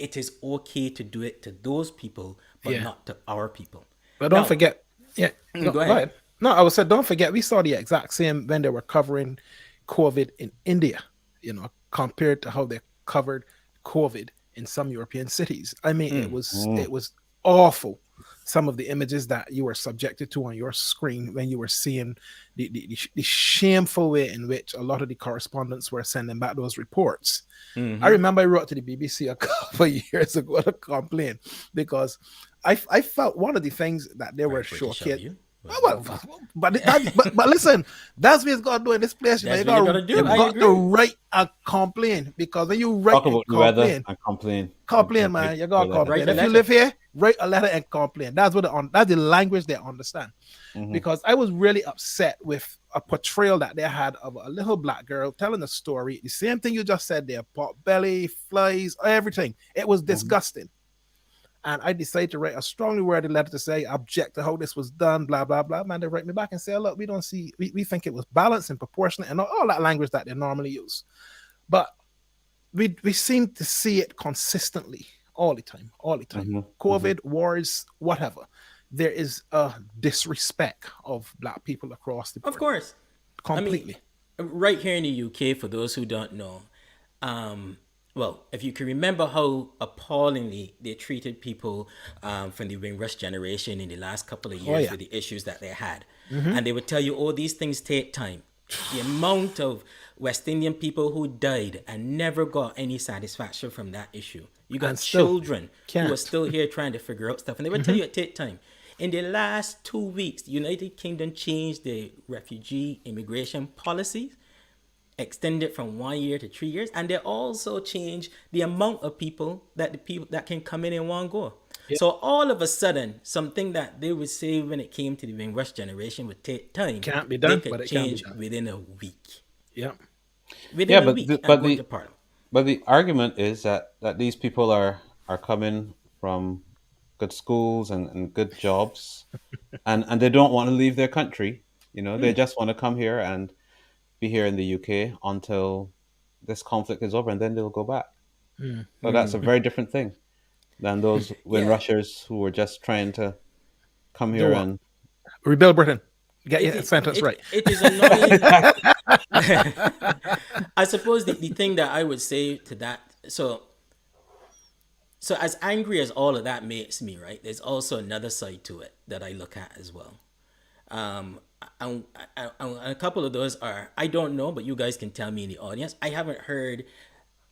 it is okay to do it to those people, but Yeah. not to our people. But don't Now, forget, yeah, no, go go ahead. ahead. No, I was said, don't forget, we saw the exact same when they were covering COVID in India, compared to how they covered COVID in some European cities. I mean, it was Mm. it was awful. Some of the images that you were subjected to on your screen when you were seeing the shameful way in which a lot of the correspondents were sending back those reports. I remember I wrote to the BBC a couple of years ago to complain because I felt one of the things that they were Very British of showcasing. you. Well, but listen, that's what you got to do in this place. You know, That's what you gotta you do. I got to agree. write a complaint, because when you write Talk and about the weather complain, and complain. complain, Write man, you got to a letter. Write complain. a If you letter. live here, write a letter and complain. That's that's the language they understand. Mm-hmm. Because I was really upset with a portrayal that they had of a little black girl telling a story. The same thing you just said there: pot belly, flies, everything. It was Mm-hmm. disgusting. And I decided to write a strongly worded letter to say object to how this was done, blah blah blah. Man, they write me back and say, look, we don't see, we think it was balanced and proportionate and all that language that they normally use. But we seem to see it consistently all the time, all the time. Mm-hmm. Mm-hmm. COVID, wars, whatever. There is a disrespect of black people across the Of board, course. I mean, completely. right here in the UK, for those who don't know, um, well, if you can remember how appallingly they treated people from the Windrush generation in the last couple of Oh years yeah. with the issues that they had. And they would tell you, oh, these things take time. The amount of West Indian people who died and never got any satisfaction from that issue. You got And still children who are can't. still here trying to figure out stuff, and they would tell you it take time. In the last 2 weeks, the United Kingdom changed the refugee immigration policies, extended from 1 year to 3 years, and they also changed the amount of people that can come in one go. Yeah. So all of a sudden, something that they would say when it came to the Windrush generation would take time, Can't be they done, but could it can be change done. within a week. Yeah. Within Yeah, a week, and but going to Parliament. the argument is that these people are coming from good schools and good jobs, and they don't want to leave their country. You know, they just want to come here and be here in the UK until this conflict is over, and then they'll go back. So that's a very different thing than those Yeah, Windrushers who were just trying to come Do here what? and Rebuild Britain. Get it your it, sentence it, right. it is annoying. I suppose the thing that I would say to that, so as angry as all of that makes me, right? There's also another side to it that I look at as well. Um, and a couple of those are I don't know, but you guys can tell me in the audience. I haven't heard.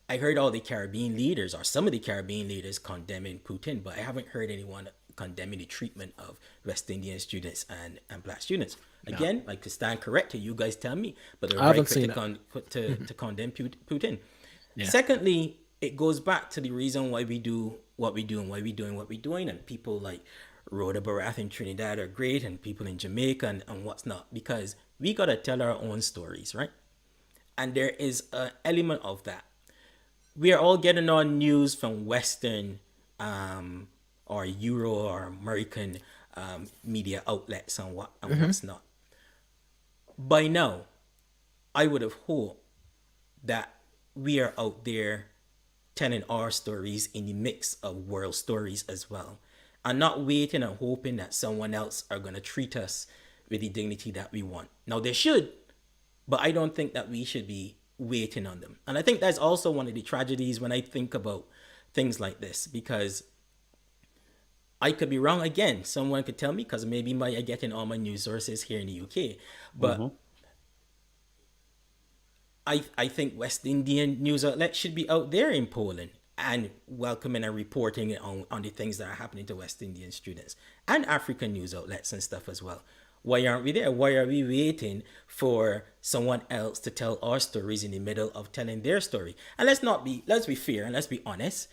I heard all the Caribbean leaders or some of the Caribbean leaders condemning Putin, but I haven't heard anyone condemning the treatment of West Indian students and black students. Again, I could stand corrected. You guys tell me, but they're I very haven't quick seen to, it. to condemn Putin. Yeah. Secondly, it goes back to the reason why we do what we do and why we doing what we're doing, and people like Rhoda Barath in Trinidad are great, and people in Jamaica and what's not, because we gotta tell our own stories, right? And there is an element of that. We are all getting our news from Western or Euro or American media outlets and what's not. By now, I would have hoped that we are out there telling our stories in the mix of world stories as well, and not waiting and hoping that someone else are going to treat us with the dignity that we want. Now they should, but I don't think that we should be waiting on them. And I think that's also one of the tragedies when I think about things like this, because I could be wrong again. Someone could tell me, because maybe I getting all my news sources here in the UK, but I think West Indian news outlets should be out there in Poland and welcoming and reporting on the things that are happening to West Indian students, and African news outlets and stuff as well. Why aren't we there? Why are we waiting for someone else to tell our stories in the middle of telling their story? And let's be fair and let's be honest.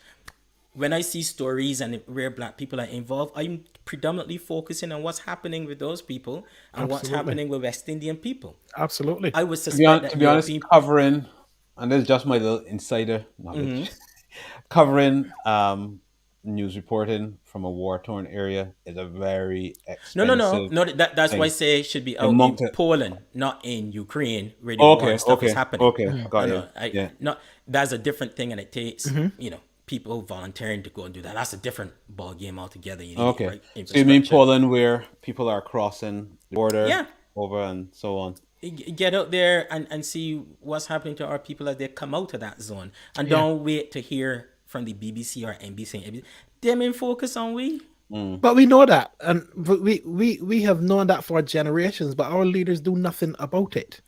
When I see stories and where black people are involved, I'm predominantly focusing on what's happening with those people and what's Absolutely. happening with West Indian people. Absolutely. I would suspect to that be honest, European. covering, and this is just my little insider knowledge, covering news reporting from a war torn area is a very expensive No. That's why I thing. say it should be The out in amount of Poland, not in Ukraine, where the war and stuff is happening. okay, got you. I Yeah. not that's a different thing, and it takes people volunteering to go and do that. That's a different ball game altogether. You need the Okay. right So you mean infrastructure. Poland, where people are crossing the border Yeah, over and so on? get out there and see what's happening to our people as they come out of that zone, and Yeah. don't wait to hear from the BBC or NBC. Them in focus on we. But we know that, and we have known that for generations. But our leaders do nothing about it.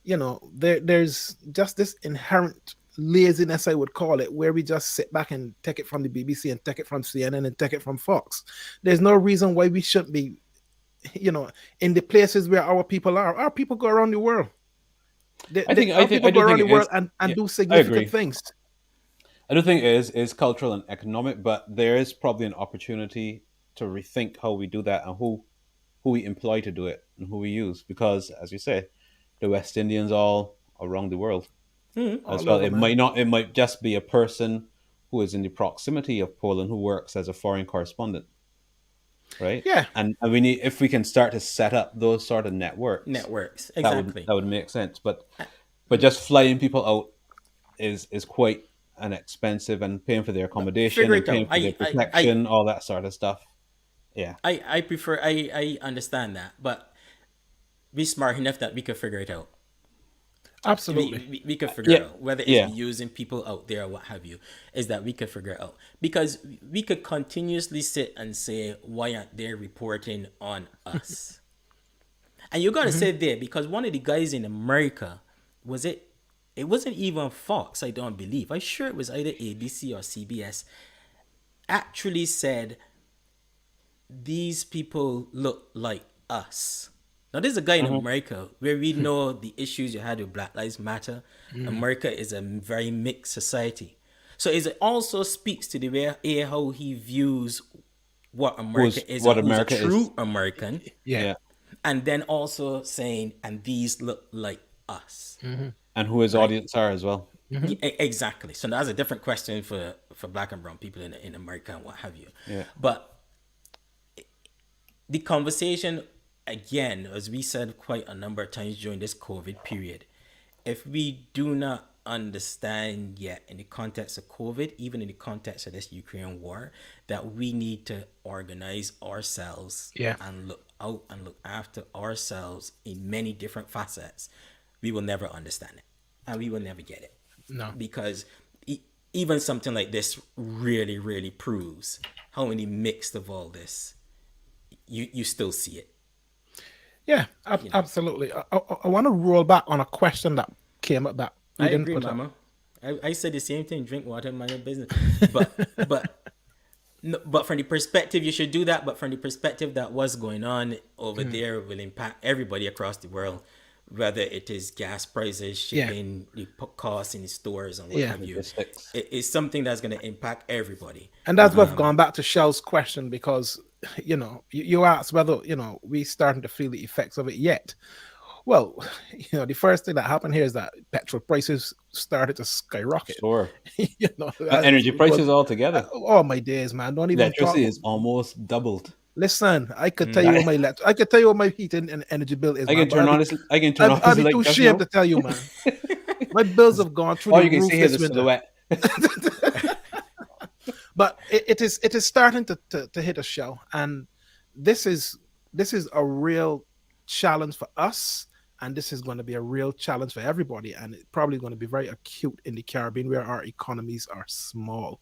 You know, there's just this inherent laziness, I would call it, where we just sit back and take it from the BBC and take it from CNN and take it from Fox. There's no reason why we shouldn't be in the places where our people go around the world. I think I Our think people I go do around think the it world is. and Yeah, do I significant agree. things. I do think it is cultural and economic, but there is probably an opportunity to rethink how we do that and who we employ to do it and who we use. Because, as you say, the West Indians all around the world as All well. over, It man. might not. It might just be a person who is in the proximity of Poland who works as a foreign correspondent, right? Yeah, And we need, if we can start to set up those sort of networks, Networks, that would exactly. that would make sense. But just flying people out is quite an expensive, and paying for their No, accommodation figure and it out. paying for their protection, all that sort of stuff. Yeah, I prefer. I understand that, but be smart enough that we could figure it out. absolutely. We could figure yeah, it out whether it's yeah. be using people out there or what have you, is that we could figure it out, because we could continuously sit and say, why aren't they reporting on us? And you gotta Hmm. say there, because one of the guys in America, was it wasn't even Fox, I don't believe, I sure it was either ABC or CBS, actually said these people look like us. Now, there's a guy in Hmm. America where we know the issues you had with Black Lives Matter. America is a very mixed society. So it also speaks to the way how he views what Who's America is and what who's a America is? true American. Yeah. Yeah, And then also saying, and these look like us, and who his right? audience are as well. Hmm. Exactly. So that's a different question for black and brown people in America and what have you. Yeah, But the conversation, again, as we said quite a number of times during this COVID period, if we do not understand yet in the context of COVID, even in the context of this Ukraine war, that we need to organize ourselves Yeah. and look out and look after ourselves in many different facets, we will never understand it and we will never get it. No. Because even something like this really, really proves how in the mix of all this, you still see it, Yeah, you know. absolutely. I want to roll back on a question that came up that we I didn't agree, put up. Mama. I said the same thing. Drink water, mind your business. But no, but from the perspective, you should do that. But from the perspective that what's going on over there will impact everybody across the world, whether it is gas prices, Yeah, shipping, the costs in the stores, and what yeah. have you. logistics. It is something that's going to impact everybody. And that's what's gone back to Shell's question because, you asked whether, we starting to feel the effects of it yet. Well, the first thing that happened here is that petrol prices started to skyrocket. Sure. It Energy was, prices altogether. oh my days, man! Don't even Electricity talk. is almost doubled. Listen, I could tell you what That- I could tell you what my heating and energy bill is, I man. can But turn on this. I can turn off I'll this be light too just ashamed now. to tell you, man. My bills have gone through All the you can see roof here is this the winter. silhouette. But it is starting to hit a show, and this is this is a real challenge for us, and this is going to be a real challenge for everybody, and it's probably going to be very acute in the Caribbean where our economies are small,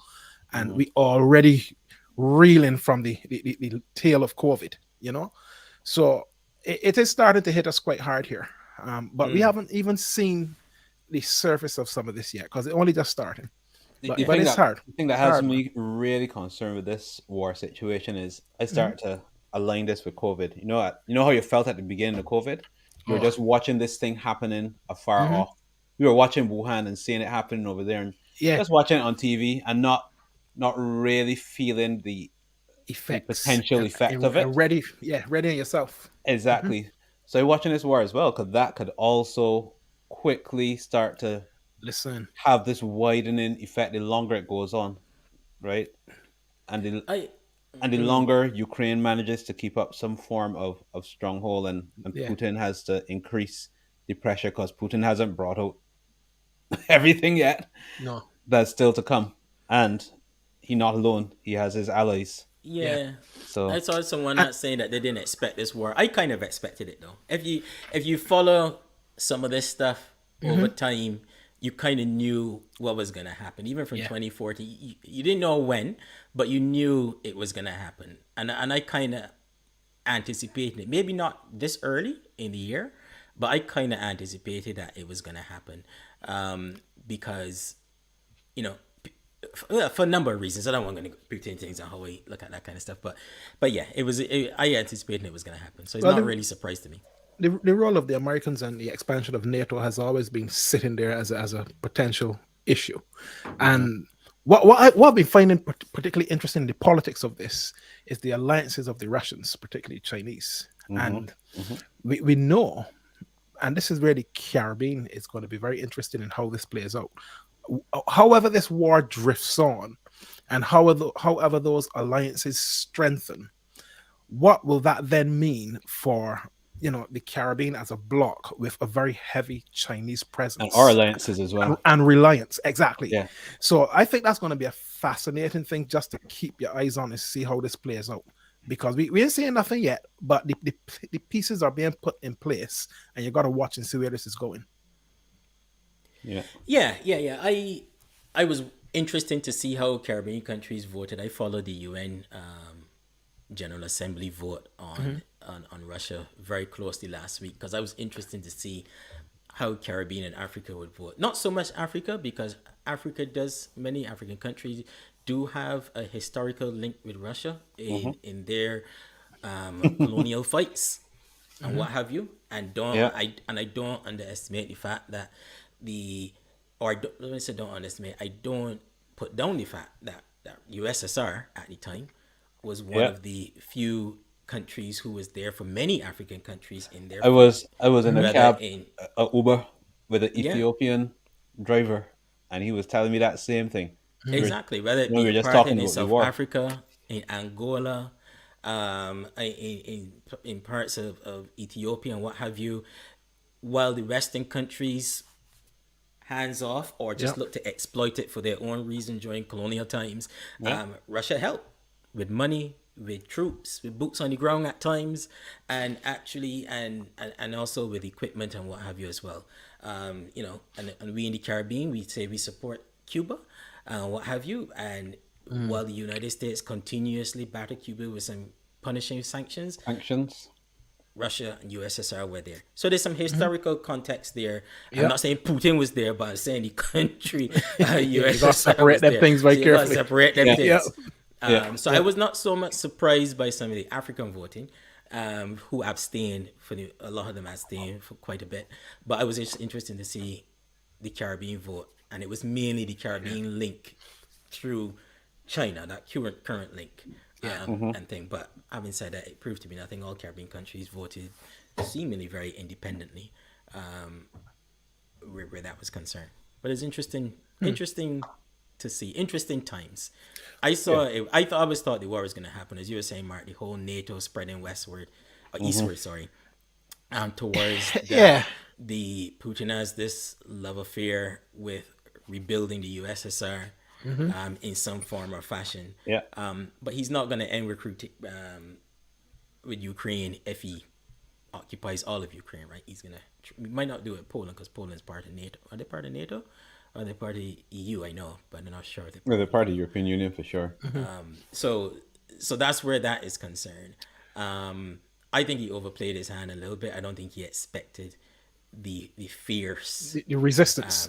and Mhm. we already reeling from the tail of COVID. So it is starting to hit us quite hard here, but we haven't even seen the surface of some of this yet because it only just starting. The, But the but thing it's that hard. the thing that It's has hard, man. me really concerned with this war situation is I Mhm. start to align this with COVID. You know how you felt at the beginning of COVID. You were Oh. just watching this thing happening afar Mhm. off. We were watching Wuhan and seeing it happening over there, and Yeah, just watching it on TV and not really feeling the effects potential effect of it. and ready. Yeah, ready on yourself. Mhm. Exactly. So you're watching this war as well, because that could also quickly start to Listen, have this widening effect the longer it goes on, right? And I the longer Ukraine manages to keep up some form of stronghold, and yeah, Putin has to increase the pressure because Putin hasn't brought out everything yet. no, That's still to come. And he not alone. He has his allies. yeah, Yeah, I So saw someone and not saying that they didn't expect this war. I kind of expected it though. If you follow some of this stuff over mhm, time, you kind of knew what was gonna happen. Even from yeah, 2014, you didn't know when, but you knew it was gonna happen. And I kind of anticipated it. Maybe not this early in the year, but I kind of anticipated that it was gonna happen, because you know for a number of reasons. I don't want to pretend things on how we look at that kind of stuff, but yeah, I anticipated it was going to happen, so it's Well, not really a surprise to me. the role of the Americans and the expansion of NATO has always been sitting there as a potential issue. And what I've been finding particularly interesting in the politics of this is the alliances of the Russians, particularly Chinese. And we know, and this is where the Caribbean is going to be very interesting in how this plays out. However, this war drifts on, and however those alliances strengthen, what will that then mean for the Caribbean as a bloc with a very heavy Chinese And our presence alliances as well. and reliance? Exactly. Yeah. So I think that's going to be a fascinating thing just to keep your eyes on and see how this plays out. Because we ain't seeing nothing yet, but the pieces are being put in place, and you got to watch and see where this is going. Yeah. Yeah. I was interesting to see how Caribbean countries voted. I followed the UN General Assembly vote on Russia very closely last week, because I was interested to see how Caribbean and Africa would vote. Not so much Africa, because many African countries do have a historical link with Russia in their colonial fights and what have you. And I don't underestimate the fact that let me say don't underestimate. I don't put down the fact that USSR at the time was one of the few countries who was there for many African countries in their I was in a whether cab, in a Uber with an Ethiopian driver, and he was telling me that same thing. exactly, whether it We be were just apartheid talking in about the South war. Africa, in Angola, in parts of Ethiopia and what have you, while the Western countries hands off or just look to exploit it for their own reason during colonial times, Russia helped with money, with troops, with boots on the ground at times, and actually and also with equipment and what have you as well. And we in the Caribbean, we say we support Cuba and what have you. And while the United States continuously batter Cuba with some punishing sanctions, Russia and USSR were there. So there's some historical context there. I'm not saying Putin was there, but I'm saying the country USSR separate was them there. things very So you gotta carefully. separate them things. Yeah. I was not so much surprised by some of the African voting, who abstained a lot of them abstained for quite a bit. But I was just interested to see the Caribbean vote, and it was mainly the Caribbean link through China, that current link, and thing. But having said that, it proved to be nothing. All Caribbean countries voted seemingly very independently, where that was concerned. But it's interesting to see. Interesting times. I always thought the war was going to happen, as you were saying, Mark. The whole NATO spreading westward, or eastward, sorry, towards the Putin has this love affair with rebuilding the USSR in some form or fashion. Yeah. But he's not going to end recruiting with Ukraine if he occupies all of Ukraine, right? We might not do it Poland, because Poland's part of NATO. Are they part of NATO? Or they're part of the EU, I know, but I'm not sure. They're part of the European Union for sure. So that's where that is concerned. I think he overplayed his hand a little bit. I don't think he expected the fierce The resistance.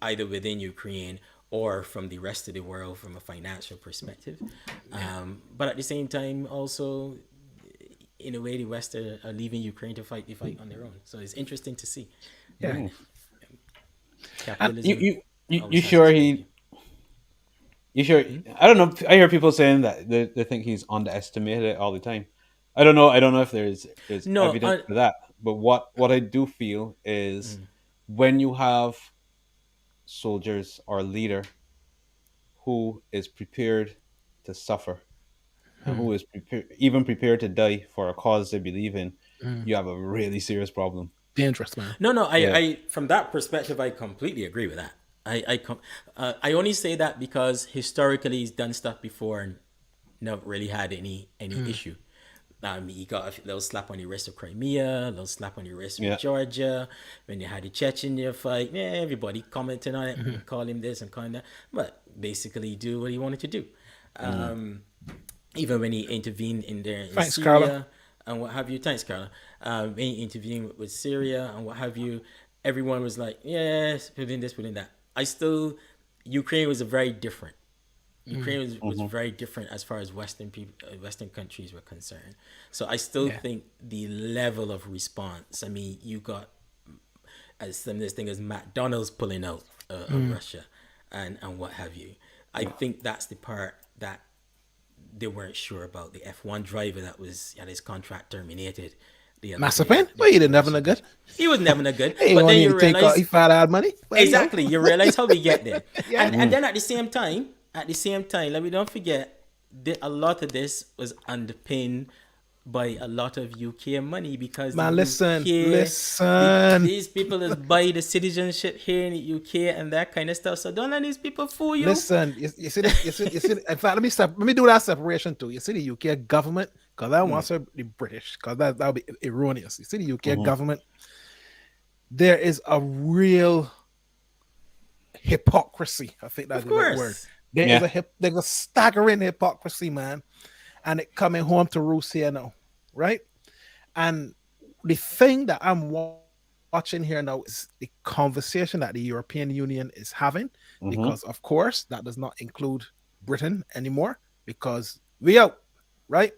either within Ukraine or from the rest of the world from a financial perspective. But at the same time, also, in a way, the West are leaving Ukraine to fight the fight on their own. So it's interesting to see. Yeah. You sure he? You sure? I don't know. I hear people saying that they think he's underestimated it all the time. I don't know. I don't know if there's evidence for that. But what I do feel is when you have soldiers or a leader who is prepared to suffer and who is prepared to die for a cause they believe in, you have a really serious problem. Dangerous, man. No. I from that perspective, I completely agree with that. I only say that because historically he's done stuff before and never really had any issue. He got a little slap on the wrist of Crimea, a little slap on the wrist with Georgia. When they had the Chechnya fight, everybody commenting on it, and call him this and call him that. But basically, do what he wanted to do. Even when he intervened in Thanks, Syria Carla. and what have you. Thanks, Carla. When he intervened with Syria and what have you, everyone was like, yes, put in this, put in that. Ukraine was a very different. Ukraine was Mm-hmm. very different as far as Western people, Western countries were concerned. So I still Yeah. think the level of response. I mean, you got as some of this thing as McDonald's pulling out of Russia, and what have you. I think that's the part that they weren't sure about. The F1 driver that was had his contract terminated the other day. Massive well, he didn't have no Russian good. he was never no good. He But then wanted you to take out, realize he found out money. Well, yo. exactly you realize how we get there, Yeah. and then at the same time, let me don't forget that a lot of this was underpinned by a lot of UK money because the Man, listen, UK, listen, these people that buy the citizenship here in the UK and that kind of stuff. So don't let these people fool you. listen. You see, you see. In fact, let me do that separation too. You see the UK government, because I want to the British, because that would be erroneous. You see the UK Mm-hmm. government, there is a real hypocrisy. I think that's Of the right word. course. There is Yeah. there's a staggering hypocrisy, man, and it coming home to roost here now, right? And the thing that I'm watching here now is the conversation that the European Union is having, Mm-hmm. because of course that does not include Britain anymore because we out, right?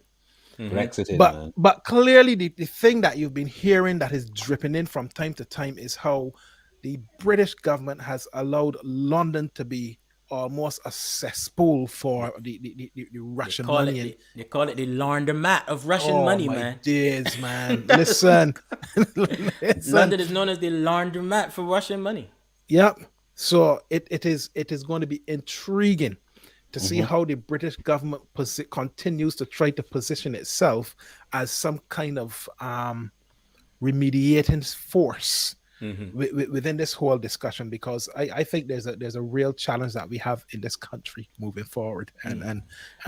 Brexiting, But man. clearly the thing that you've been hearing that is dripping in from time to time is how the British government has allowed London to be almost a cesspool for the Russian money. And They call it the laundromat of Russian oh money, my man. days, man. Listen. Listen. London is known as the laundromat for Russian money. Yep. So it is going to be intriguing to see Mm-hmm. how the British government continues to try to position itself as some kind of remediating force within this whole discussion, because I think there's a real challenge that we have in this country moving forward, and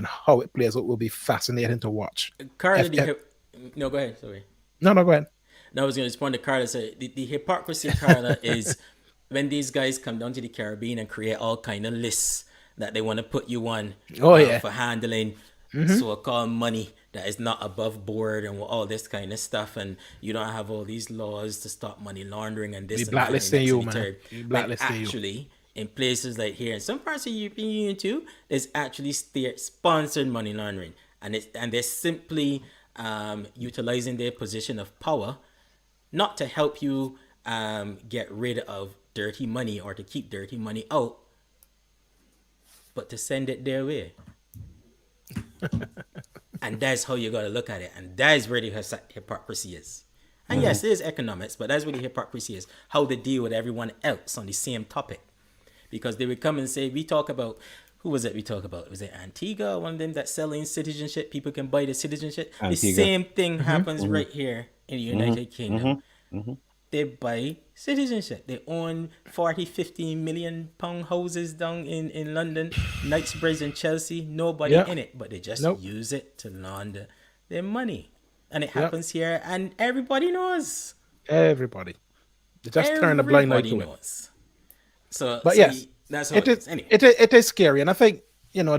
how it plays out will be fascinating to watch. Carla, F- no, go ahead. Sorry. no, go ahead. No, I was going to respond to Carla. So the hypocrisy, Carla, is when these guys come down to the Caribbean and create all kind of lists that they want to put you on Oh, yeah. for handling so-called money that is not above board and all this kind of stuff, and you don't have all these laws to stop money laundering and this They and that. blacklisting and you, the man. third. They When blacklisting you. actually, in places like here, in some parts of the European Union too, there's actually state-sponsored money laundering, and they're simply utilizing their position of power not to help you get rid of dirty money or to keep dirty money out, but to send it their way. And that's how you got to look at it. And that is where the hypocrisy is. And yes, it is economics, but that's where the hypocrisy is. How they deal with everyone else on the same topic. Because they would come and say, we talk about, who was it we talk about? Was it Antigua, one of them that's selling citizenship? People can buy the citizenship. The Antigua. same thing happens right here in the United Kingdom. They buy citizenship. They own 40, 15 million pound houses down in London, Knightsbridge and Chelsea. Nobody Yeah. in it, but they just Nope. use it to launder their money. And it happens here, and everybody knows. Everybody. They just turn a blind eye Everybody to it. knows. So, But so yes, that's how it is. Anyway. it is scary, and I think,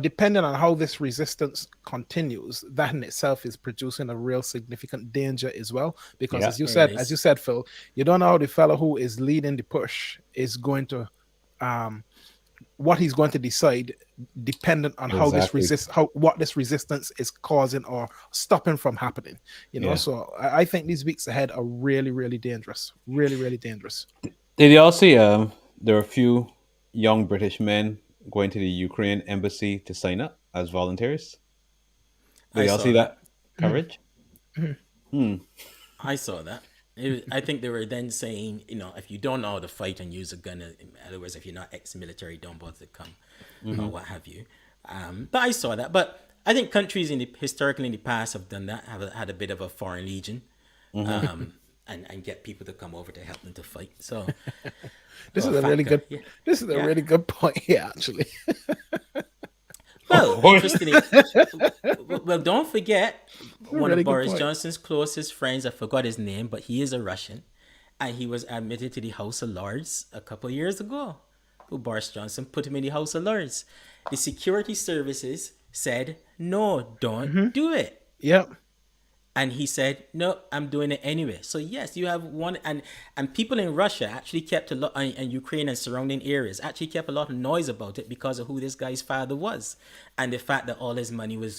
depending on how this resistance continues, that in itself is producing a real significant danger as well. Because Yeah. as you It is. said, Phil, you don't know how the fellow who is leading the push is going to, what he's going to decide, dependent on how this Exactly. what this resistance is causing or stopping from happening. Yeah. So I think these weeks ahead are really, really dangerous. Really, really dangerous. Did you all see? There are a few young British men going to the Ukraine embassy to sign up as volunteers. Did I y'all saw see that. that coverage? I saw that. I think they were then saying, if you don't know how to fight and use a gun, in other words, if you're not ex-military, don't bother to come or what have you. But I saw that. But I think countries historically in the past have done that, have had a bit of a foreign legion, and get people to come over to help them to fight. So This Oh, is a really factor, good. yeah. This is a Yeah. really good point here, actually. Well, Oh. interestingly, well, don't forget one Really of good Boris point. Johnson's closest friends. I forgot his name, but he is a Russian, and he was admitted to the House of Lords a couple of years ago. Who Boris Johnson put him in the House of Lords. The security services said, "No, don't do it." Yep. And he said, "No, I'm doing it anyway." So yes, you have one, and people in Russia actually kept a lot, and Ukraine and surrounding areas actually kept a lot of noise about it because of who this guy's father was, and the fact that all his money was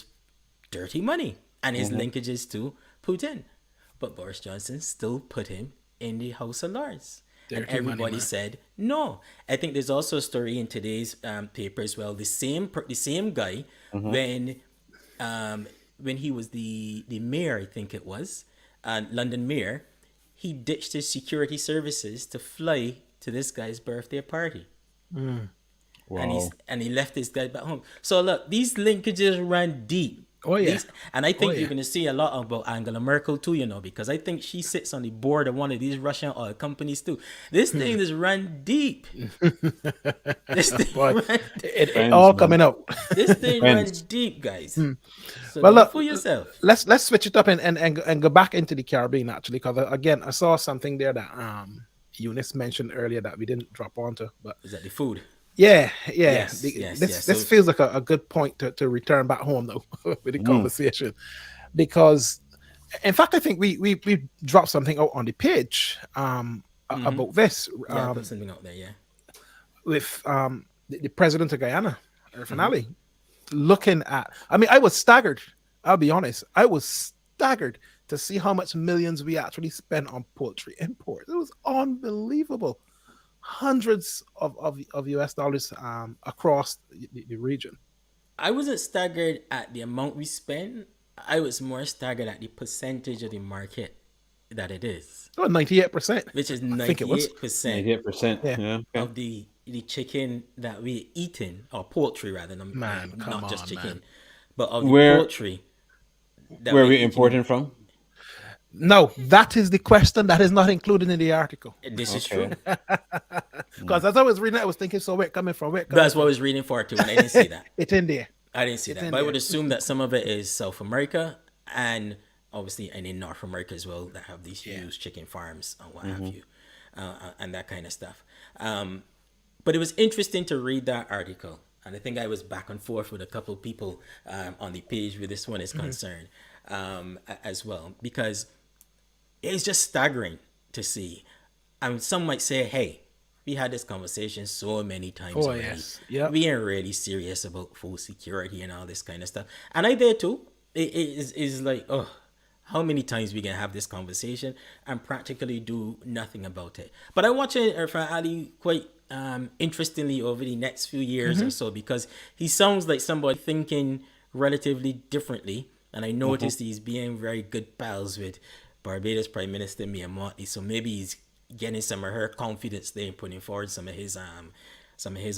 dirty money and his linkages to Putin. But Boris Johnson still put him in the House of Lords. And Dirty money, everybody man. said no. I think there's also a story in today's paper as well. The same guy, when when he was the mayor, I think it was, London mayor, he ditched his security services to fly to this guy's birthday party. Wow. And he left his guy back home. So look, these linkages run deep. Oh yeah. And I think yeah. you're going to see a lot about Angela Merkel too, because I think she sits on the board of one of these Russian oil companies too. This thing is run deep. This thing Boy, run, it all coming out. this thing run Friends. deep, guys. So Well, don't look, fool yourself. let's switch it up and go back into the Caribbean actually, because again, I saw something there that Eunice mentioned earlier that we didn't drop onto, but Is that the food? yeah, Yes, the- yes, this yes. this So feels like a good point to return back home though with the Mm. conversation, because in fact I think we dropped something out on the page about this yeah, I put something out there. Yeah. with the president of Guyana, Irfan Ali, looking at. I mean, I was staggered. I'll be honest. I was staggered to see how much millions we actually spent on poultry imports. It was unbelievable. Hundreds of US dollars across the region. I wasn't staggered at the amount we spend. I was more staggered at the percentage of the market that it is, Oh, 98%. which is I think it was. 98% 98%. Yeah. Yeah. Okay. of the chicken that we're eating, or poultry rather, Man, come not just on, chicken, man. but of the Where poultry that where we're we eating. importing from? No, that is the question that is not included in the article. This is Okay. true. Because as I was reading it, I was thinking, so where it coming from? Where it coming That's what I from? was reading for too, and I didn't see that. It's in there. I didn't see It's that, in but I there. would assume that some of it is South America and obviously and in North America as well that have these huge chicken farms and what have you, and that kind of stuff. But it was interesting to read that article, and I think I was back and forth with a couple of people on the page where this one is concerned as well, because it's just staggering to see. And some might say, "Hey, we had this conversation so many times Oh, already. yes. Yep. We ain't really serious about food security and all this kind of stuff." And I did too. It is like, oh, how many times we can have this conversation and practically do nothing about it. But I'm watching Irfan Ali quite interestingly over the next few years or so, because he sounds like somebody thinking relatively differently. And I noticed he's being very good pals with Barbados Prime Minister Mia Mottley. So maybe he's getting some of her confidence there and putting forward some of his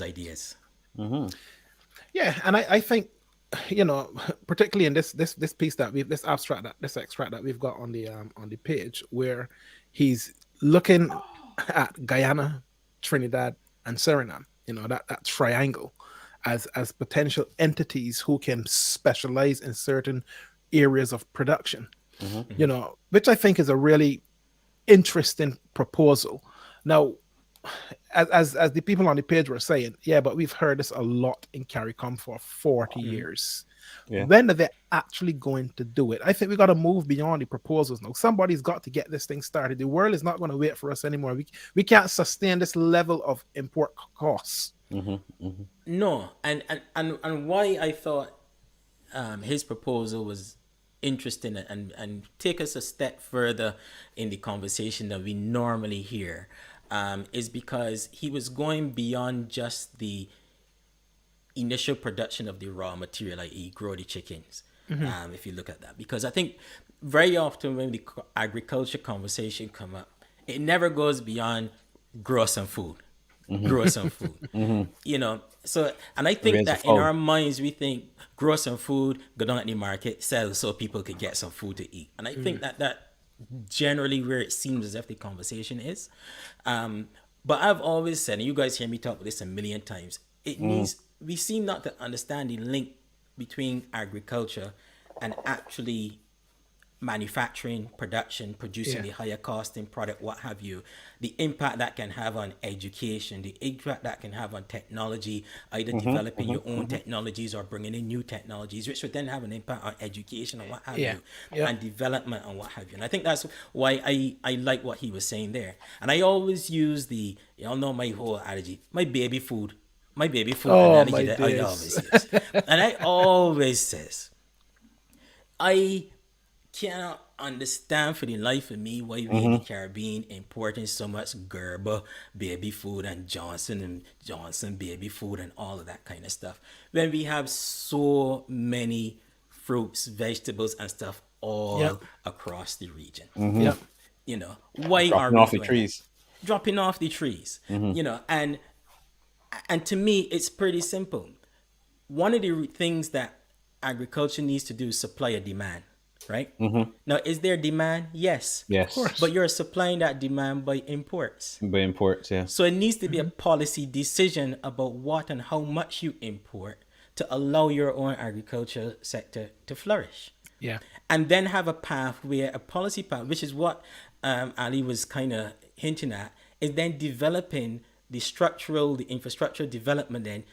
ideas. Yeah, and I think, particularly in this piece that we this extract that we've got on the page, where he's looking at Guyana, Trinidad, and Suriname, that triangle as potential entities who can specialize in certain areas of production, which I think is a really interesting proposal. Now, as the people on the page were saying, yeah, but we've heard this a lot in CARICOM for 40 years. Yeah. When are they actually going to do it? I think we got to move beyond the proposals now. Somebody's got to get this thing started. The world is not going to wait for us anymore. We can't sustain this level of import costs. No, and why I thought his proposal was interesting and take us a step further in the conversation that we normally hear is because he was going beyond just the initial production of the raw material, i.e. grow the chickens. If you look at that, because I think very often when the agriculture conversation come up, it never goes beyond grow some food. Grow some food. So, and I think Raise that a in fowl. our minds we think grow some food, go down at the market, sell so people could get some food to eat. And I think that generally where it seems as if the conversation is. But I've always said, and you guys hear me talk about this a million times, it needs, we seem not to understand the link between agriculture and actually manufacturing, production, producing Yeah. the higher costing product, what have you, the impact that can have on education, the impact that can have on technology, either developing your own technologies or bringing in new technologies, which would then have an impact on education and what have Yeah. you, Yep. and development and what have you. And I think that's why I like what he was saying there. And I always use y'all know my whole strategy, my baby food Oh analogy my that I days. always use. And I always says, I cannot understand for the life of me why we in the Caribbean importing so much Gerber baby food and Johnson baby food and all of that kind of stuff when we have so many fruits, vegetables, and stuff Yep. all across the region. Yep. Why are Dropping we off the doing that? trees. Dropping off the trees, and to me, it's pretty simple. One of the things that agriculture needs to do is supply a demand, right? Now, is there demand? Yes. Of Yes. course. But you're supplying that demand by imports. By imports, yeah. So it needs to be a policy decision about what and how much you import to allow your own agriculture sector to flourish. Yeah. And then have a path where a policy path, which is what Ali was kind of hinting at, is then developing the infrastructural development then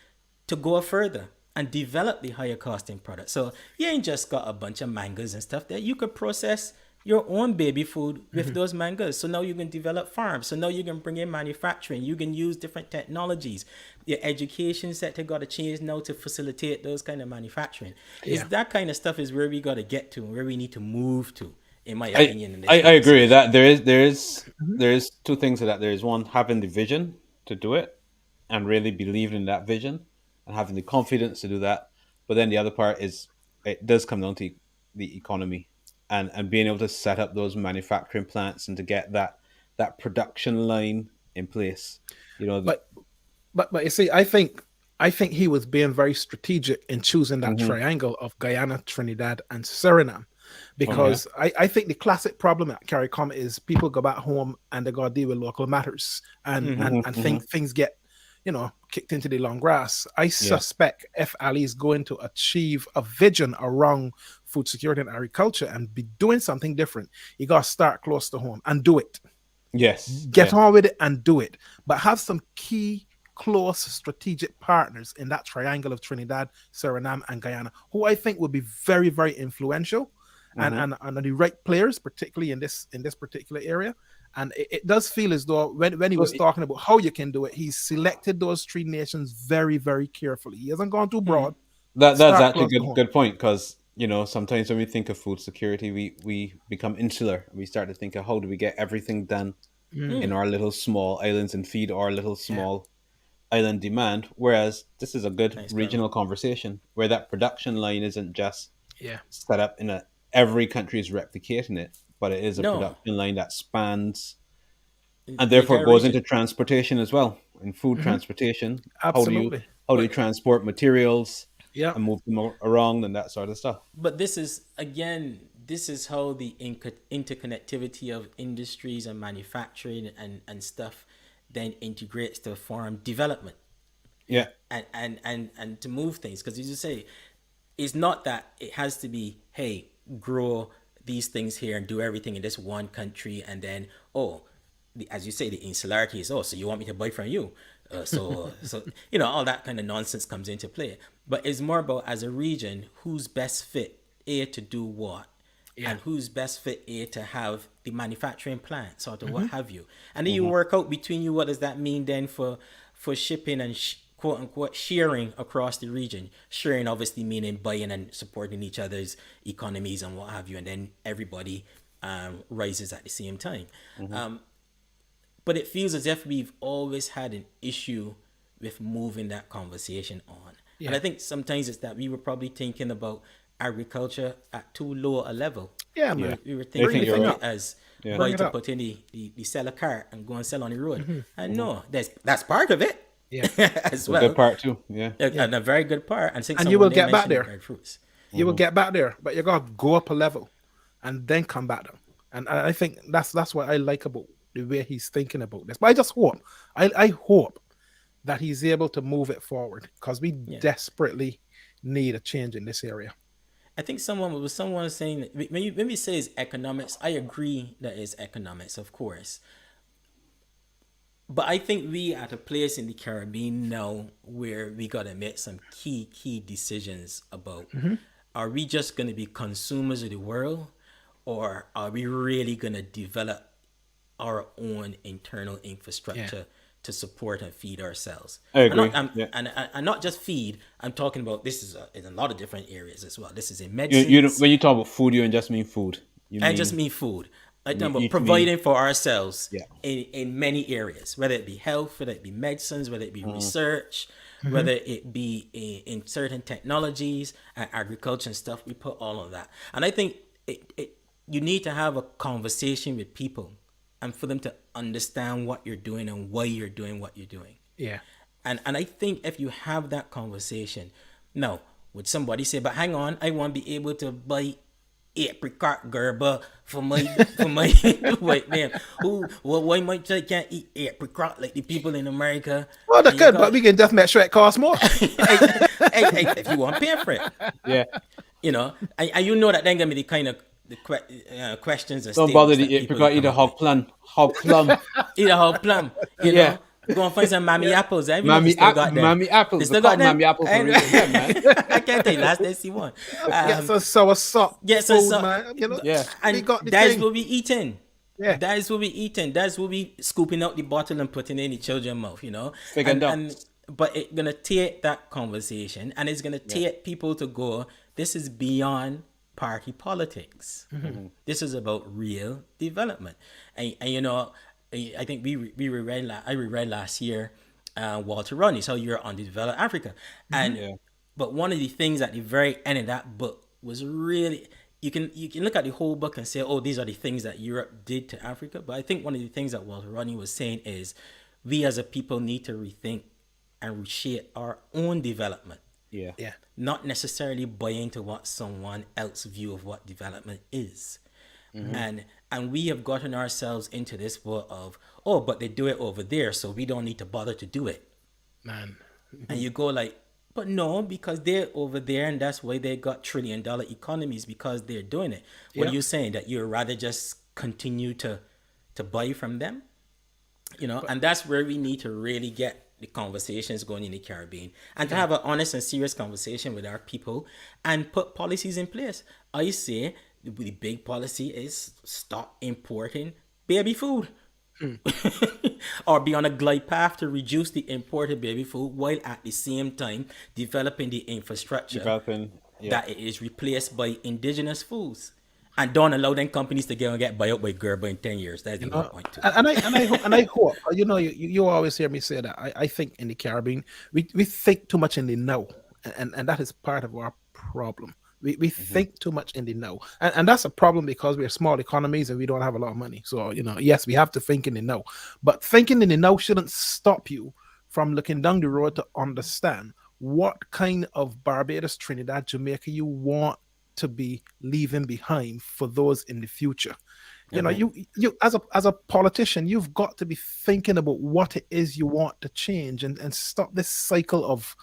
to go further and develop the higher costing product. So you ain't just got a bunch of mangoes and stuff there. You could process your own baby food with those mangoes. So now you can develop farms. So now you can bring in manufacturing. You can use different technologies. Your education sector got to change now to facilitate those kind of manufacturing. Is Yeah. that kind of stuff is where we got to get to and where we need to move to, in my I, opinion, in this I agree conversation. that there is two things to that. There is one, having the vision to do it and really believing in that vision and having the confidence to do that. But then the other part is it does come down to the economy and being able to set up those manufacturing plants and to get that production line in place. You know, But but you see, I think he was being very strategic in choosing that triangle of Guyana, Trinidad, and Suriname, okay. because I think the classic problem at CARICOM is people go back home and they got to deal with local matters, and things get kicked into the long grass. I Yeah. suspect if Ali is going to achieve a vision around food security and agriculture and be doing something different, you got to start close to home and do it. Yes. Get Yeah. on with it and do it. But have some key, close strategic partners in that triangle of Trinidad, Suriname, and Guyana, who I think will be very, very influential and are the right players, particularly in this particular area. And it does feel as though when he So was talking about how you can do it, he's selected those three nations very, very carefully. He hasn't gone too broad. that's Start actually close to good home. good point, because sometimes when we think of food security, we become insular. We start to think of how do we get everything done in our little small islands and feed our little Yeah, small island demand. Whereas this is a good Nice point. regional conversation where that production line isn't just yeah, set up in every country is replicating it, but it is a No, production line that spans and the therefore entire goes region. into transportation as well. In food transportation, how do you absolutely. how do you But transport materials Yeah, and move them around and that sort of stuff? this is again, this is how the interconnectivity of industries and manufacturing and stuff then integrates to form development Yeah. and to move things, because as you say, it's not that it has to be, hey, grow these things here and do everything in this one country, and then, oh, as you say, the insularity is, oh, so you want me to buy from you, so all that kind of nonsense comes into play. But it's more about, as a region, who's best fit to do what, yeah. and who's best fit to have the manufacturing plants or to what have you, and then you work out between you what does that mean then for shipping and quote unquote sharing across the region. Sharing obviously meaning buying and supporting each other's economies and what have you, and then everybody rises at the same time. But it feels as if we've always had an issue with moving that conversation on. And I Yeah. think sometimes it's that we were probably thinking about agriculture at too low a level. Yeah, Yeah. man. We were I Bring thinking think the you're thing about right. it up. as Yeah. Bring buy it to up. put in the sell a cart and go and sell on the road. And no, that's part of it Yeah. as A good well. part too. Yeah. Yeah. And a very good part. And I think And you will someone there get back mentioned the there. dried fruits. You will get back there, but you gotta go up a level and then come back down. And I think that's what I like about the way he's thinking about this. But I just hope, I hope that he's able to move it forward because we Yeah. desperately need a change in this area. I think someone was saying that when we say it's economics, I agree that it's economics, of course. But I think we at a place in the Caribbean now where we gotta make some key decisions about, are we just gonna be consumers of the world, or are we really gonna develop our own internal Yeah. infrastructure to support and feed ourselves? I And not, agree. Yeah. and not just feed. I'm talking about this is in a lot of different areas as well. This is in You medicines, when you talk about food, you don't just mean food. You and just mean mean food. I you talk mean about you mean providing for ourselves yeah. in many areas, whether it be health, whether it be medicines, whether it be research, whether it be in certain technologies and agriculture and stuff. We put all of that, and I think you need to have a conversation with people, and for them to understand what you're doing and why you're doing what you're doing. Yeah. And I think if you have that conversation, now would somebody say, but hang on, I want to be able to buy apricot gerber for my wait man, why my child can't eat apricot like the people in America? Well, they And you could, but got we can just make sure it costs more. if you want pay for it, Yeah. and you know that then gonna be the kind of questions and Don't bother statements that the people apricot, will eat a come up with. hog plum. Eat a whole plum, Yeah. Go and find some mammy apples. I even know if they still got them. Mammy apples. They They still call got them. mammy apples for a reason. Yeah, man. I can't tell you. Last day see one. Get some sour sop Get some food, sour- man. You know, Yeah. we And got the that's thing. what we eating. Yeah. That is what we eating. That's what we scooping out the bottle and putting it in the children's mouth, Fig and ducks. but it's gonna take that conversation, and it's gonna take people to go, this is beyond party politics. This is about real development. And I think I reread last year Walter Rodney's How You're on the Develop Africa. And but one of the things at the very end of that book was really, you can look at the whole book and say, oh, these are the things that Europe did to Africa. But I think one of the things that Walter Rodney was saying is we as a people need to rethink and reshape our own development. Yeah. Yeah. Not necessarily buy into what someone else's view of what development is. And we have gotten ourselves into this world of, oh, but they do it over there, so we don't need to bother to do it. Man. And you go like, but no, because they're over there, and that's why they got trillion-dollar economies, because they're doing it. What Yeah. are you saying? That you'd rather just continue to buy from them? And that's where we need to really get the conversations going in the Caribbean, and to have an honest and serious conversation with our people and put policies in place. I say the big policy is stop importing baby food. Or be on a glide path to reduce the imported baby food, while at the same time developing the infrastructure that it is replaced by indigenous foods. And don't allow them companies to get buy out by Gerber in 10 years. That's the whole point too. And I hope, you always hear me say that. I think in the Caribbean we think too much in the now, and that is part of our problem. We think too much in the now, and that's a problem because we're small economies and we don't have a lot of money. So yes, we have to think in the now, but thinking in the now shouldn't stop you from looking down the road to understand what kind of Barbados, Trinidad, Jamaica you want to be leaving behind for those in the future. You as a politician, you've got to be thinking about what it is you want to change, and stop this cycle of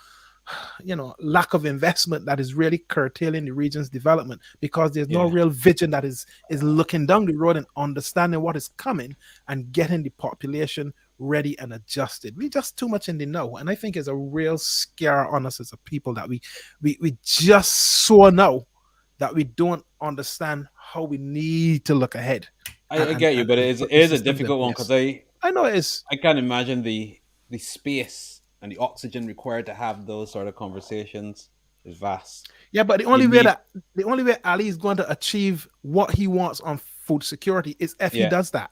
lack of investment that is really curtailing the region's development, because there's no real vision that is looking down the road and understanding what is coming and getting the population ready and adjusted. We just too much in the know, and I think it's a real scare on us as a people that we just so know that we don't understand how we need to look ahead. I get you, but it is a difficult one, because I know it is. I can't imagine the space and the oxygen required to have those sort of conversations is vast. Yeah, but the only way Ali is going to achieve what he wants on food security is if he does that.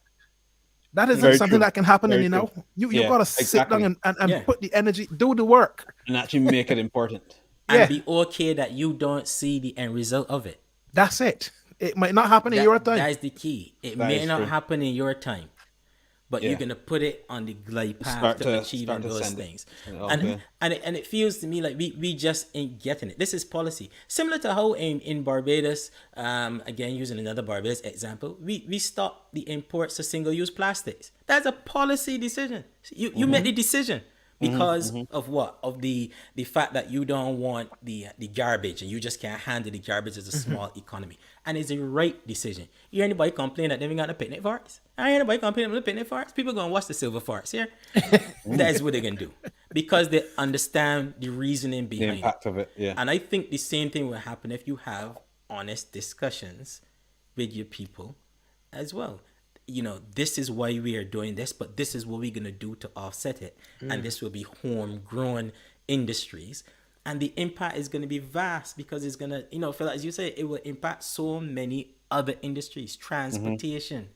That isn't Very something true. that can happen, Very and you true. got to sit Exactly. down and put the energy, do the work, and actually make it important. And be okay that you don't see the end result of it. That's it. It might not happen in your time. That's the key. It may not happen in your time, but you're gonna put it on the glide path to achieving those things. And it feels to me like we just ain't getting it. This is policy, similar to how in Barbados, again using another Barbados example, we stopped the imports of single-use plastics. That's a policy decision. You make the decision. because of what? Of the fact that you don't want the garbage and you just can't handle the garbage as a small economy. And it's a right decision. You hear anybody complain that they ain't got no picnic forest? I hear anybody complain about the picnic forest. People gonna watch the silver forest here. That's what they're gonna do. Because they understand the reasoning The behind impact it. of it. Yeah. And I think the same thing will happen if you have honest discussions with your people as well. This is why we are doing this, but this is what we're going to do to offset it. And this will be homegrown industries. And the impact is going to be vast because it's going to, feel as you say, it will impact so many other industries: transportation,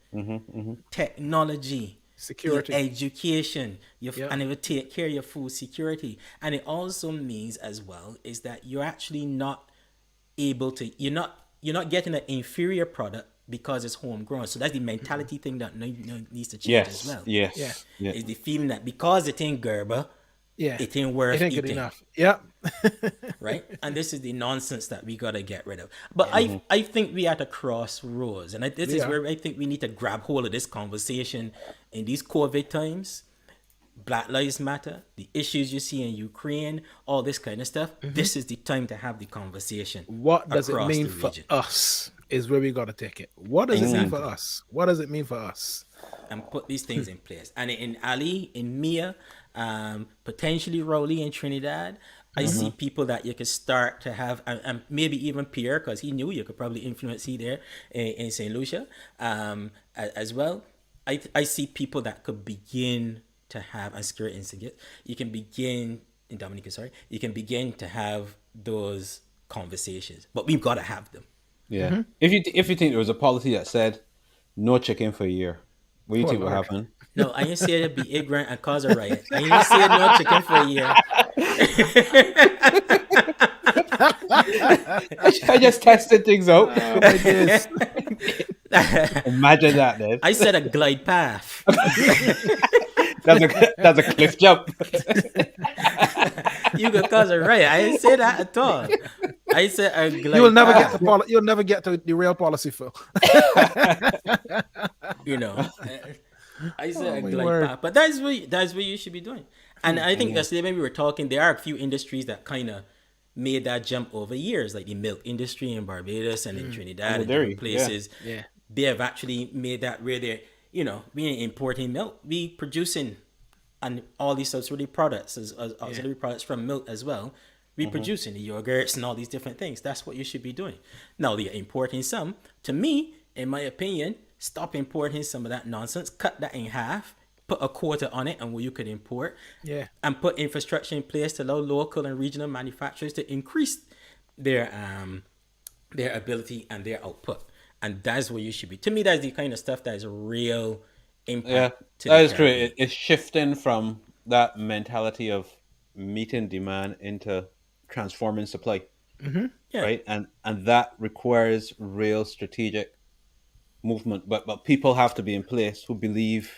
technology, Security. your education, and it will take care of your food security. And it also means as well is that you're actually not able to, you're not getting an inferior product because it's homegrown. So that's the mentality thing that needs to change as well. Yes. Yeah. Is the feeling that because it ain't Gerber, it ain't worth it ain't good eating. enough. Yeah. Right? And this is the nonsense that we gotta get rid of. But I think we at a crossroads, and this is where I think we need to grab hold of this conversation in these COVID times. Black Lives Matter, the issues you see in Ukraine, all this kind of stuff. This is the time to have the conversation. What does it across mean the for region. us is where we got to take it. What does it mean for us? What does it mean for us? And put these things in place. And in Ali, in Mia, potentially Rowley in Trinidad, I see people that you could start to have, and maybe even Pierre, because he knew you could probably influence he there in St. Lucia as well. I see people that could begin to have, and Spirit Institute, you can begin, in Dominica, sorry, you can begin to have those conversations. But we've got to have them. Yeah. If you think there was a policy that said no chicken for a year, what do you think would happen? No, I didn't say it'd be ignorant and cause a riot. I didn't say no chicken for a year. I just tested things out. Oh my goodness. Imagine that, then. I said a glide path. That's a cliff jump. You could cause a riot. I didn't say that at all. I said a glide You'll never path. get you'll never get to the real policy, Phil. I said a my glide word. path. But that's what you should be doing. And I think yesterday when we were talking, there are a few industries that kind of made that jump over years, like the milk industry in Barbados and in Trinidad and dairy, different places. Yeah. They have actually made that where they're, we ain't importing milk, we producing and all these auxiliary products as auxiliary products from milk as well. We producing the yogurts and all these different things. That's what you should be doing. Now they're importing some. To me, in my opinion, stop importing some of that nonsense. Cut that in half. Put a quota on it and what you could import. Yeah. And put infrastructure in place to allow local and regional manufacturers to increase their ability and their output. And that's what you should be. To me, that's the kind of stuff that is real impact. Yeah, to that the is true. Caribbean. It's shifting from that mentality of meeting demand into transforming supply, Yeah. right? And that requires real strategic movement. But people have to be in place who believe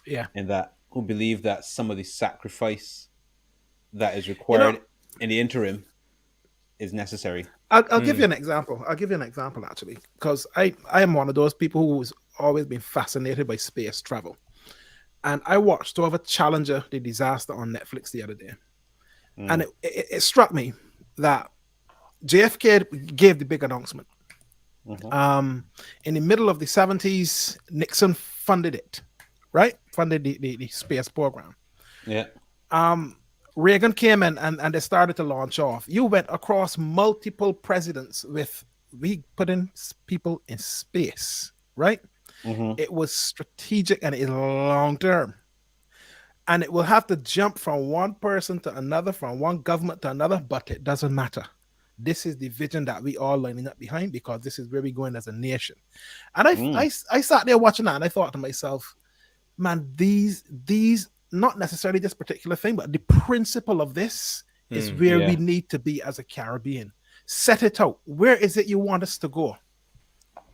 Yeah. in that, who believe that some of the sacrifice that is required in the interim is necessary. I'll give you an example. I'll give you an example actually, because I am one of those people who's always been fascinated by space travel, and I watched over Challenger, the disaster on Netflix the other day, and it struck me that JFK gave the big announcement. In the middle of the 70s, Nixon funded it, right? Funded the space program. Yeah. Reagan came in and they started to launch off. You went across multiple presidents with we putting people in space, right? It was strategic and it's long term. And it will have to jump from one person to another, from one government to another, but it doesn't matter. This is the vision that we all lining up behind because this is where we're going as a nation. And I sat there watching that and I thought to myself, man, these not necessarily this particular thing, but the principle of this is where we need to be as a Caribbean. Set it out. Where is it you want us to go?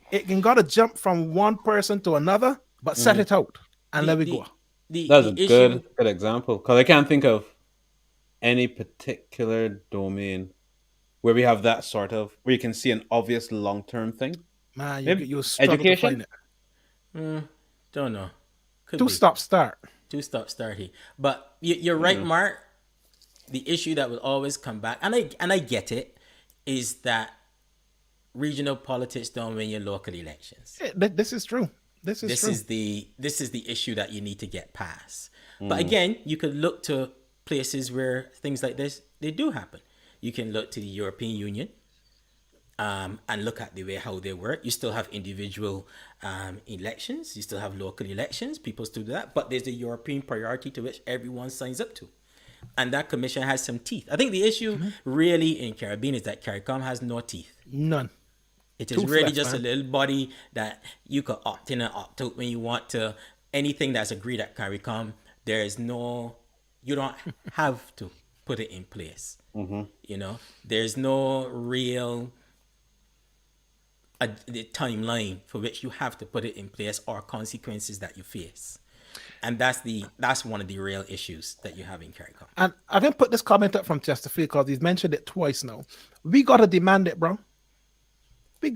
It can gotta jump from one person to another, but set it out and let me go. That's a good example, because I can't think of any particular domain where we have that sort of, where you can see an obvious long-term thing. Man, you struggle to find it. Don't know. Could Do be. stop start. Two-stop starty. But you're right, Mark. The issue that will always come back, and I get it, is that regional politics don't win your local elections. This is true. This is the issue that you need to get past. But again, you could look to places where things like this they do happen. You can look to the European Union, and look at the way how they work. You still have individual elections. You still have local elections. People still do that. But there's a European priority to which everyone signs up to. And that commission has some teeth. I think the issue really in Caribbean is that CARICOM has no teeth. None. It is really just a little body that you could opt in and opt out when you want to. Anything that's agreed at CARICOM, there is no, you don't have to put it in place. You know, there's no real the timeline for which you have to put it in place or consequences that you face. And that's one of the real issues that you have in CARICOM. And I can put this comment up from Chesterfield because he's mentioned it twice now. We got to demand it, bro. We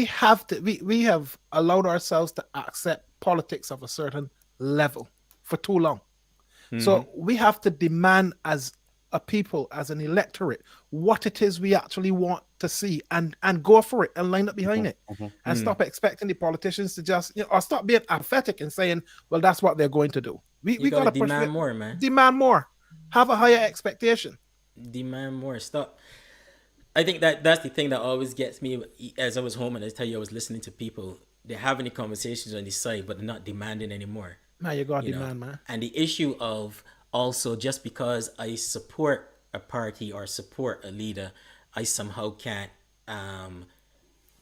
have allowed ourselves to accept politics of a certain level for too long. So we have to demand as a people, as an electorate, what it is we actually want to see and go for it and line up behind it and stop expecting the politicians to just, or stop being apathetic and saying, well, that's what they're going to do. We got to demand more, man. Demand more. Have a higher expectation. Demand more. Stop. I think that's the thing that always gets me as I was home, and I tell you, I was listening to people. They're having the conversations on the side, but they're not demanding anymore. Man, you got to demand, man. And the issue of also just because I support a party or support a leader, I somehow can't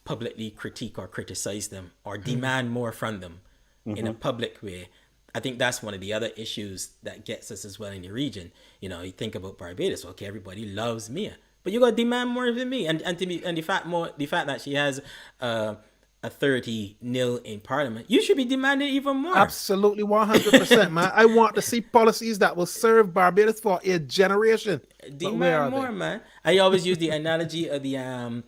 publicly critique or criticize them or demand more from them in a public way. I think that's one of the other issues that gets us as well in the region. You know, you think about Barbados. Okay, everybody loves Mia, but you got to demand more than me. And the fact that she has a 30-0 in Parliament, you should be demanding even more. Absolutely, 100%, man. I want to see policies that will serve Barbados for a generation. Demand more, man. I always use the analogy of the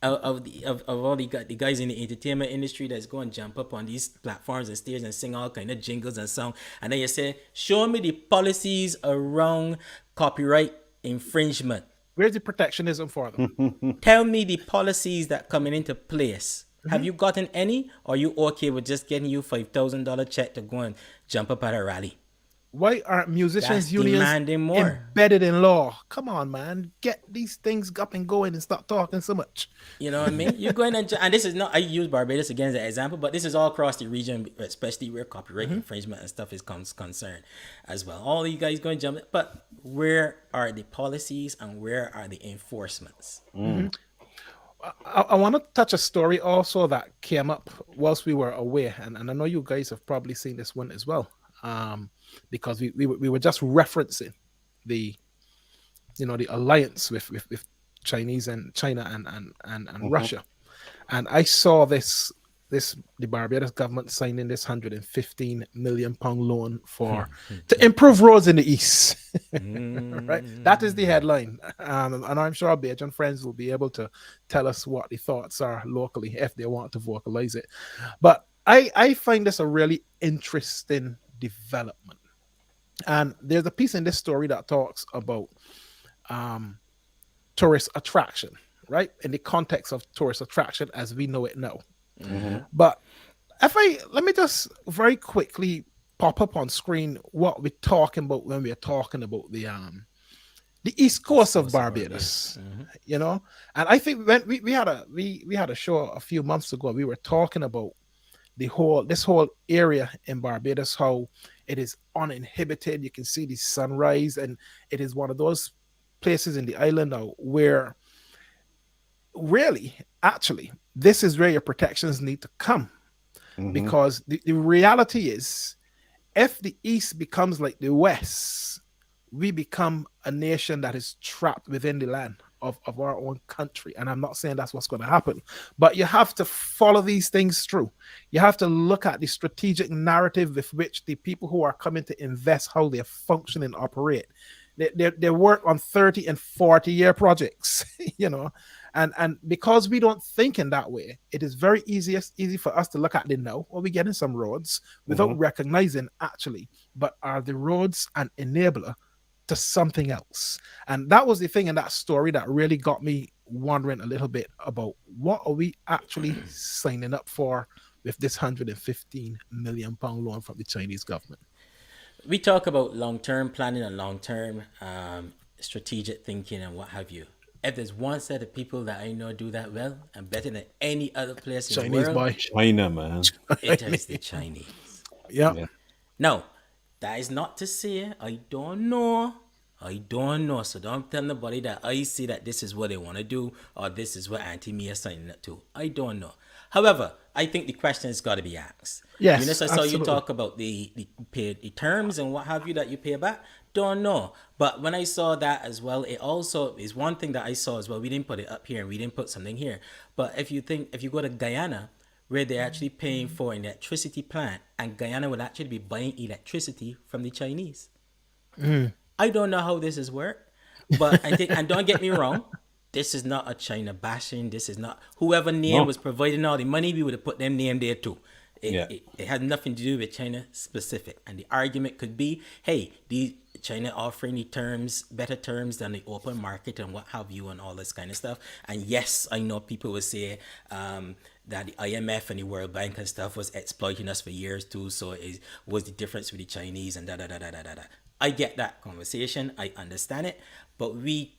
of all the guys in the entertainment industry that's going to jump up on these platforms and stage and sing all kind of jingles and song, and then you say, show me the policies around copyright infringement. Where's the protectionism for them? Tell me the policies that coming into place. Have you gotten any? Or are you okay with just getting you $5,000 check to go and jump up at a rally? Why aren't musicians' unions demanding more? Embedded in law? Come on, man. Get these things up and going and stop talking so much. You know what I mean? You're going and this is not, I use Barbados again as an example, but this is all across the region, especially where copyright infringement and stuff is concerned as well. All you guys going to jump, but where are the policies and where are the enforcements? I want to touch a story also that came up whilst we were away, and I know you guys have probably seen this one as well, because we were just referencing the alliance with China and Russia, and I saw the Barbados government signing this £115 million loan to improve roads in the east. Right, that is the headline, and I'm sure our Bajan friends will be able to tell us what the thoughts are locally if they want to vocalize it. But I find this a really interesting development, and there's a piece in this story that talks about tourist attraction, right, in the context of tourist attraction as we know it now. But let me just very quickly pop up on screen what we're talking about when we're talking about the east coast of Barbados. You know, and I think when we had a show a few months ago, we were talking about this whole area in Barbados, how it is uninhibited. You can see the sunrise, and it is one of those places in the island now where really, actually, this is where your protections need to come, because the reality is, if the East becomes like the West, we become a nation that is trapped within the land of our own country. And I'm not saying that's what's going to happen, but you have to follow these things through. You have to look at the strategic narrative with which the people who are coming to invest, how they function and operate. They work on 30 and 40 year projects, you know, And because we don't think in that way, it is very easy for us to look at the now, or we get in some roads without Mm-hmm. recognizing actually, but are the roads an enabler to something else? And that was the thing in that story that really got me wondering a little bit about what are we actually signing up for with this 115 million pound loan from the Chinese government. We talk about long term planning and long term strategic thinking and what have you. If there's one set of people that I know do that well and better than any other place in the Chinese world, boy. China, man. it is the Chinese. Yeah. Yeah. Now, that is not to say I don't know. I don't know. So don't tell nobody that I see that this is what they want to do or this is what Auntie Mia is signing up to. I don't know. However, I think the question has got to be asked. Eunice, Yes, I saw you absolutely. talk about the terms and what have you that you pay back. Don't know. But when I saw that as well, it also is one thing that I saw as well. We didn't put it up here and we didn't put something here. But if you go to Guyana, where they're actually paying for an electricity plant, and Guyana would actually be buying electricity from the Chinese. I don't know how this is work, but I think, and don't get me wrong, this is not a China bashing. This is not whoever name No. was providing all the money. We would have put them name there too. It, Yeah. it, it has nothing to do with China specific. And the argument could be, hey, the China offering the terms, better terms than the open market and what have you and all this kind of stuff. And yes, I know people will say that the IMF and the World Bank and stuff was exploiting us for years too. So it was the difference with the Chinese and da da da da da da da. I get that conversation. I understand it. But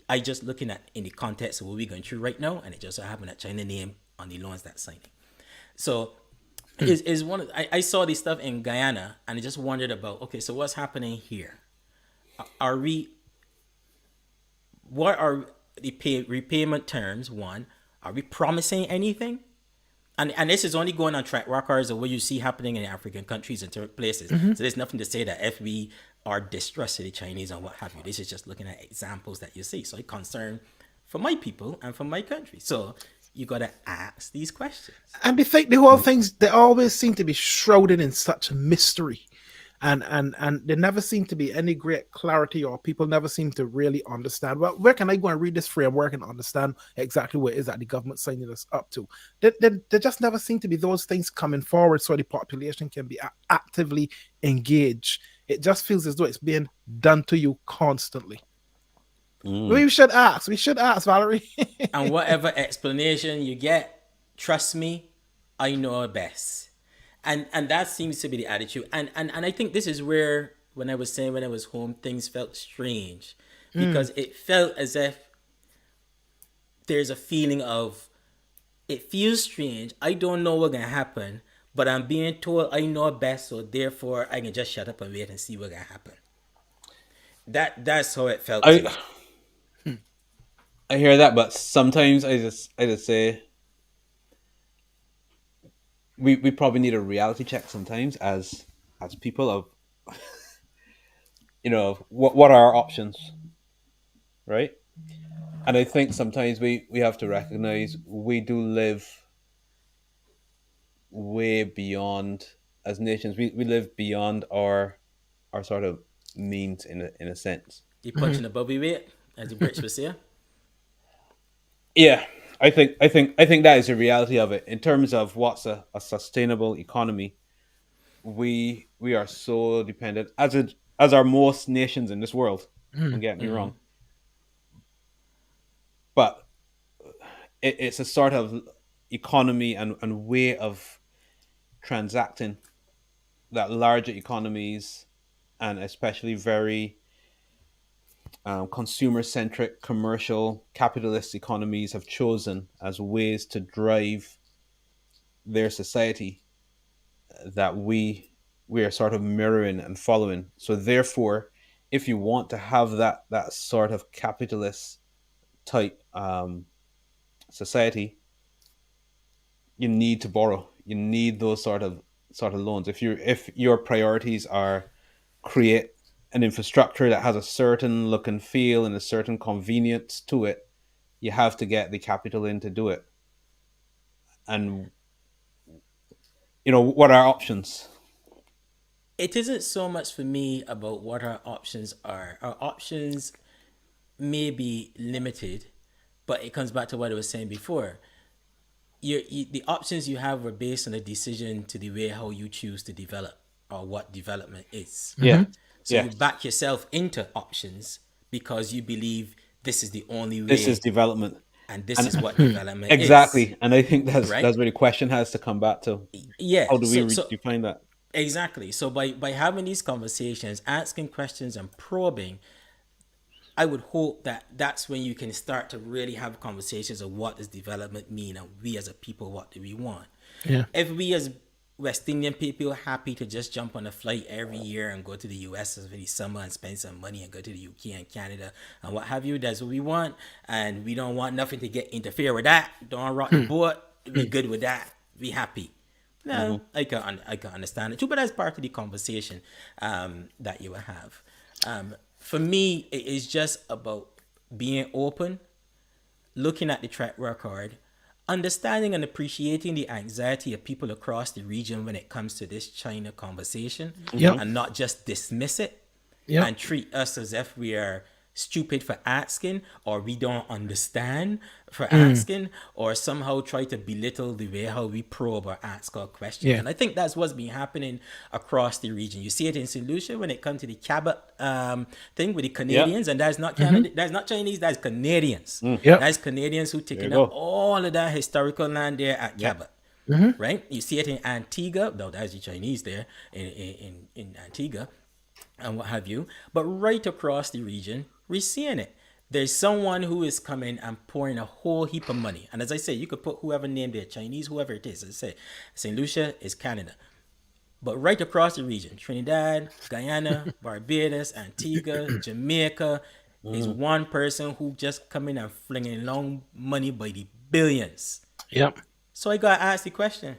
I just looking at in the context of what we're going through right now, and it just so happened that China name on the loans that's signing. So is one of, I saw this stuff in Guyana and I just wondered about, okay, so what's happening here? Are we what are the repayment terms? One, are we promising anything? And this is only going on track records of what you see happening in African countries and places. Mm-hmm. So there's nothing to say that if we are distrusted the Chinese and what have you. This is just looking at examples that you see. So it concern for my people and for my country. So you gotta ask these questions. And they think the whole things they always seem to be shrouded in such mystery. And there never seem to be any great clarity, or people never seem to really understand. Well, where can I go and read this framework and understand exactly what it is that the government signing us up to? There just never seem to be those things coming forward so the population can be actively engaged. It just feels as though it's being done to you constantly. Mm. We should ask, Valerie. And whatever explanation you get, trust me, I know best. And that seems to be the attitude. And I think this is where when I was saying when I was home, things felt strange. Because it felt as if there's a feeling of it feels strange. I don't know what's gonna happen, but I'm being told I know best, so therefore I can just shut up and wait and see what's gonna happen. That's how it felt to I me. I hear that, but sometimes I just say we probably need a reality check sometimes as people of what are our options, right? And I think sometimes we have to recognize we do live way beyond as nations. We live beyond our sort of means in a sense. You punching above your weight, as the Brits would say. Yeah, I think that is the reality of it in terms of what's a sustainable economy. We are so dependent as are most nations in this world. Don't get me wrong, but it's a sort of economy and way of transacting that larger economies and especially very consumer centric commercial capitalist economies have chosen as ways to drive their society that we are sort of mirroring and following. So therefore, if you want to have that sort of capitalist type society, you need to borrow. You need those sort of loans. If your priorities are create an infrastructure that has a certain look and feel and a certain convenience to it, you have to get the capital in to do it. And what are options? It isn't so much for me about what our options are. Our options may be limited, But it comes back to what I was saying before. The options you have were based on a decision to the way how you choose to develop or what development is, Yeah. right? So you Yes. back yourself into options because you believe this is the only This is way development. and this And is what development is, exactly. And I think right? that's where the question has to come back to. Yeah. How do we So define that? exactly. So by having these conversations, asking questions and probing, I would hope that that's when you can start to really have conversations of what does development mean and we as a people, what do we want? Yeah. If we as West Indian people are happy to just jump on a flight every year and go to the US for the summer and spend some money and go to the UK and Canada and what have you, that's what we want. And we don't want nothing to get interfere with that. Don't rock the boat. We good with that. We happy. No, I can understand it too, but that's part of the conversation that you will have. For me, it is just about being open, looking at the track record, understanding and appreciating the anxiety of people across the region when it comes to this China conversation, Yep. and not just dismiss it Yep. and treat us as if we are stupid for asking or we don't understand for asking or somehow try to belittle the way how we probe or ask our questions. Yeah. And I think that's what's been happening across the region. You see it in St. Lucia when it comes to the Cabot thing with the Canadians, and that's not Canada, that's not Chinese, that's Canadians. Yep. That's Canadians who There you taking up go. all of that historical land there at Yeah. Cabot. Right? You see it in Antigua, though that's the Chinese there in Antigua and what have you. But right across the region, we're seeing it. There's someone who is coming and pouring a whole heap of money. And as I say, you could put whoever name there, Chinese, whoever it is. As I say, St. Lucia is Canada. But right across the region, Trinidad, Guyana, Barbados, Antigua, Jamaica, is one person who just coming and flinging long money by the billions. Yep. So I got to ask the question,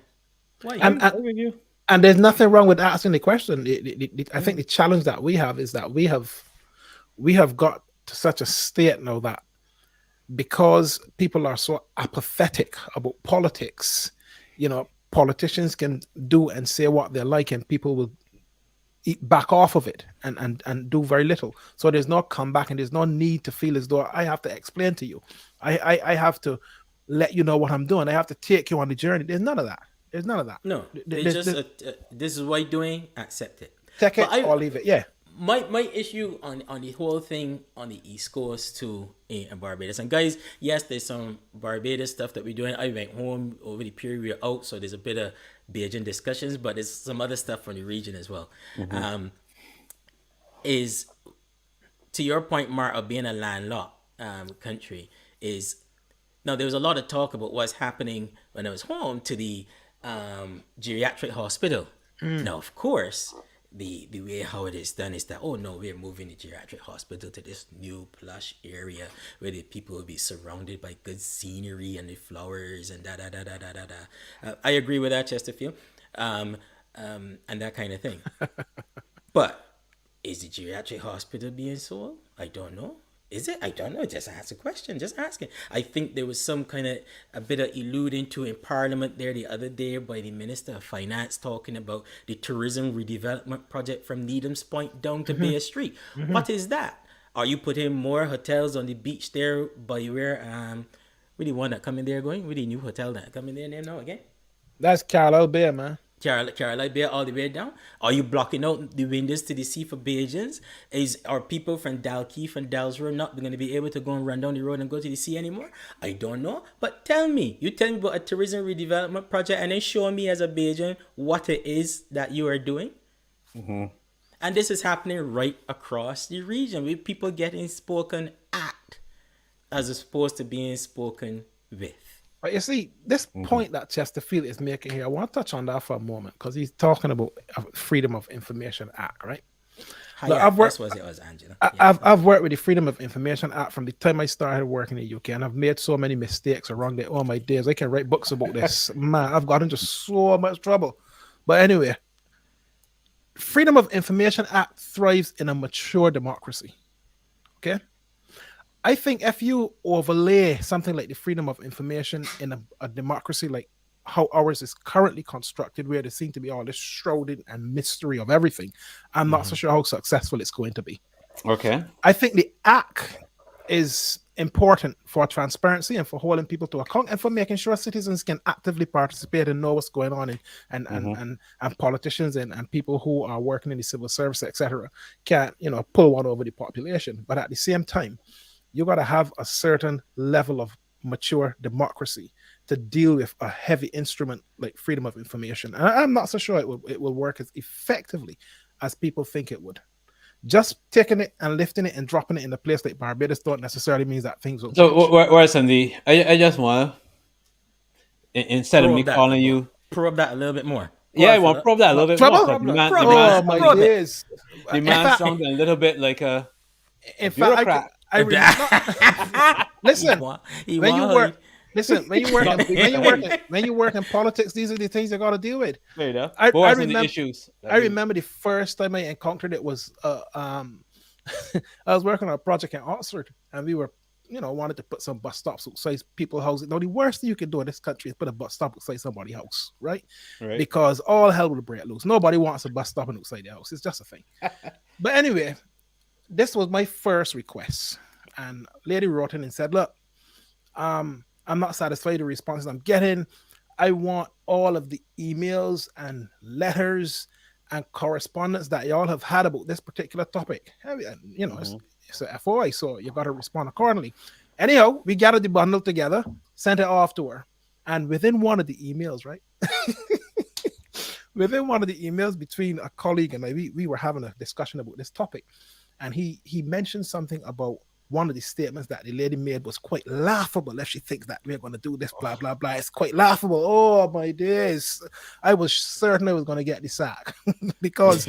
why? And, I'm with you. and there's nothing wrong with asking the question. I think the challenge that we have is that we have got to such a state now that because people are so apathetic about politics, politicians can do and say what they like, and people will back off of it and do very little. So there's no comeback, and there's no need to feel as though I have to explain to you. I have to let you know what I'm doing. I have to take you on the journey. There's none of that. There's none of that. No, they There's- just there's- this is what you're doing. Accept it. take it But or leave it. Yeah. my issue on the whole thing on the East Coast too in Barbados, and guys, yes, there's some Barbados stuff that we're doing. I went home over the period we were out, so there's a bit of Beijing discussions, but there's some other stuff from the region as well. Is to your point, Mark, of being a landlocked country, is now there was a lot of talk about what's happening when I was home to the geriatric hospital. Now, of course, the way how it is done is that, oh no, we're moving the geriatric hospital to this new plush area where the people will be surrounded by good scenery and the flowers and da da da da da da da. I agree with that, Chesterfield, and that kind of thing. But is the geriatric hospital being sold? I don't know. Is it? I don't know. Just ask a question. Just asking. I think there was some kind of a bit of alluding to in Parliament there the other day by the Minister of Finance talking about the tourism redevelopment project from Needham's Point down to Bay Street. What is that? Are you putting more hotels on the beach there by where with the one that come in there going? With the new hotel that come in there now again? That's Carlisle Bay, man. Carolina Bay all the way down? Are you blocking out the windows to the sea for Bajans? Are people from Dalkeith and Dalsroad not going to be able to go and run down the road and go to the sea anymore? I don't know. But tell me about a tourism redevelopment project and then show me as a Bajan what it is that you are doing. And this is happening right across the region with people getting spoken at as opposed to being spoken with. But you see, this point that Chesterfield is making here, I want to touch on that for a moment because he's talking about Freedom of Information Act, right? Look, Yeah, that's what it was, Angela. I've worked with the Freedom of Information Act from the time I started working in the UK, and I've made so many mistakes around it all my days. I can write books about this. Man, I've got into so much trouble. But anyway, Freedom of Information Act thrives in a mature democracy. Okay? I think if you overlay something like the freedom of information in a democracy like how ours is currently constructed, where there seems to be all this shrouded and mystery of everything, I'm not so sure how successful it's going to be. Okay. I think the act is important for transparency and for holding people to account and for making sure citizens can actively participate and know what's going on, and politicians and people who are working in the civil service, etc., can pull one over the population. But at the same time, you got to have a certain level of mature democracy to deal with a heavy instrument like freedom of information. And I'm not so sure it will work as effectively as people think it would. Just taking it and lifting it and dropping it in a place like Barbados don't necessarily mean that things will change. So, where's Sandy? I just want to, instead of me calling you, probe that a little bit more. I want to probe that a little bit more. Oh my days! The man sounded a little bit like a bureaucrat. I listen. When you work in politics, these are the things you got to deal with. There you go. I remember the first time I encountered it was I was working on a project in Oxford, and we were wanted to put some bus stops outside people's houses. Now the worst thing you can do in this country is put a bus stop outside somebody's house, right? Because all hell will break loose. Nobody wants a bus stopping outside their house. It's just a thing. But anyway, this was my first request, and lady wrote in and said, "Look, I'm not satisfied with the responses I'm getting. I want all of the emails and letters and correspondence that y'all have had about this particular topic. It's a FOI, so you got to respond accordingly." Anyhow, we gathered the bundle together, sent it off to her, and within one of the emails, right? Within one of the emails between a colleague and I, we were having a discussion about this topic, and he mentioned something about one of the statements that the lady made was quite laughable. If she thinks that we're going to do this, blah, blah, blah, it's quite laughable. Oh, my days. I was certain I was going to get the sack because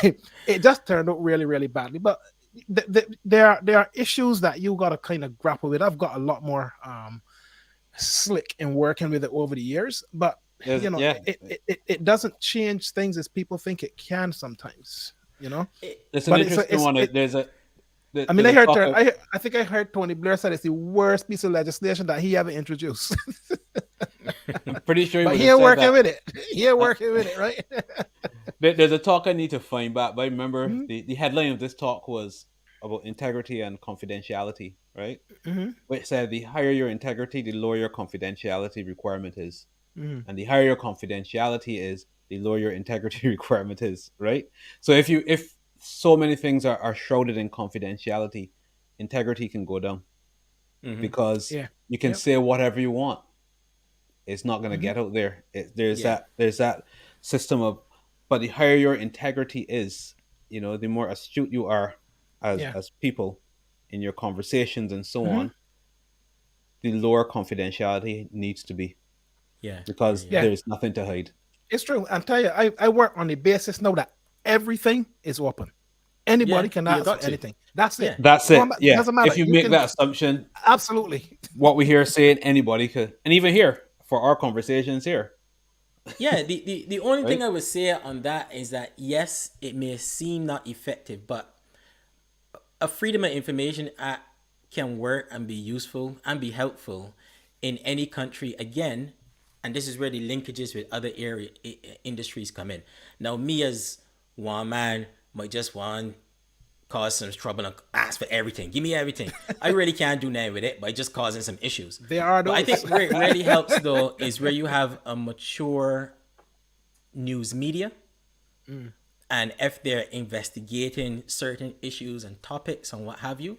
it just turned out really, really badly. But there are issues that you got to kind of grapple with. I've got a lot more slick in working with it over the years, but it doesn't change things as people think it can sometimes. It's an interesting one. I think I heard Tony Blair said it's the worst piece of legislation that he ever introduced. I'm pretty sure but he ain't working with it. He ain't working with it, right? There's a talk I need to find back, but I remember the headline of this talk was about integrity and confidentiality, right? Which said the higher your integrity, the lower your confidentiality requirement is. And the higher your confidentiality is, the lower your integrity requirement is, right? So if so many things are shrouded in confidentiality, integrity can go down because you can say whatever you want. It's not going to get out there. There's that system of, but the higher your integrity is, the more astute you are as people in your conversations and so on, the lower confidentiality needs to be. Because there's nothing to hide. It's true. I'll tell you, I work on the basis now that everything is open. Anybody can ask for anything. That's it. That's it. Yeah. Doesn't matter. If you make that assumption, absolutely. What we hear saying, anybody could, and even here for our conversations here. Yeah. The only thing I would say on that is that yes, it may seem not effective, but a Freedom of Information Act can work and be useful and be helpful in any country again. And this is where the linkages with other industries come in. Now, me as one man might just want to cause some trouble and ask for everything. Give me everything. I really can't do nothing with it, but just causing some issues. There are those. But I think where it really helps, though, is where you have a mature news media. And if they're investigating certain issues and topics and what have you,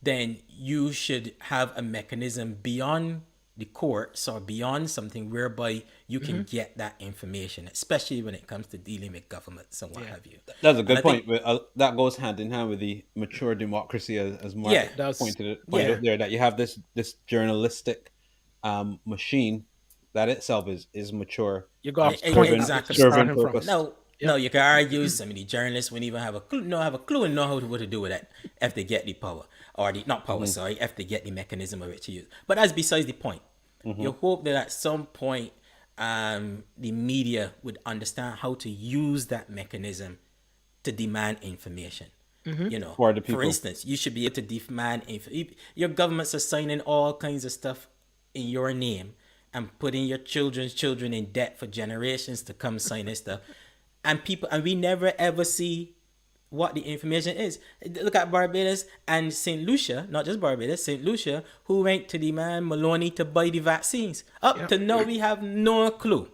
then you should have a mechanism beyond the courts or beyond something whereby you can get that information, especially when it comes to dealing with governments and what have you. That's a good point. That goes hand in hand with the mature democracy, as Mark pointed out there, that you have this journalistic machine that itself is mature. You got exactly serving purpose. No, you can argue some of the journalists wouldn't even have a clue and know what to do with that if they get the power. Or if they get the mechanism of it to use. But that's besides the point. You hope that at some point the media would understand how to use that mechanism to demand information. For the people. For instance, you should be able to demand your governments are signing all kinds of stuff in your name and putting your children's children in debt for generations to come sign this stuff. And we never ever see what the information is. Look at Barbados and St. Lucia, not just Barbados, St. Lucia, who went to the man Maloney to buy the vaccines. Up Yeah. to now, we have no clue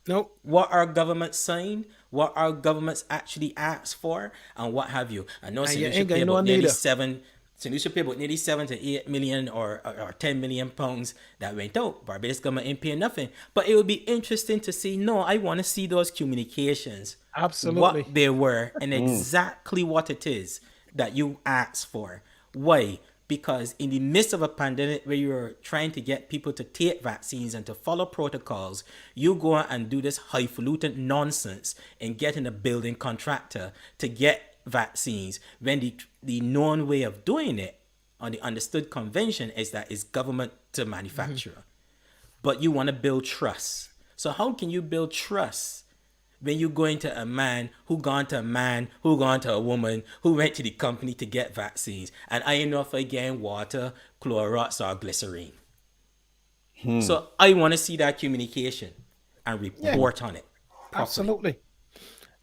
Nope. what our government signed, what our governments actually asked for, and what have you. I know And St. you Lucia ain't pay got no about nearly neither. seven. St. Lucia pay about nearly 7 to 8 million or 10 million pounds that went out. Barbados government ain't paying nothing. But it would be interesting to see. No, I want to see those communications, what Absolutely. they were, and Mm. exactly what it is that you asked for. Why? Because in the midst of a pandemic where you're trying to get people to take vaccines and to follow protocols, you go out and do this highfalutin nonsense and getting a building contractor to get vaccines when the known way of doing it on the understood convention is that it's government to manufacturer. But you want to build trust. So how can you build trust when you go into a man who gone to a man who gone to a woman who went to the company to get vaccines and I ain't know if I get water, Clorox or glycerine. Hmm. So I want to see that communication and Yeah. report on it properly. Absolutely.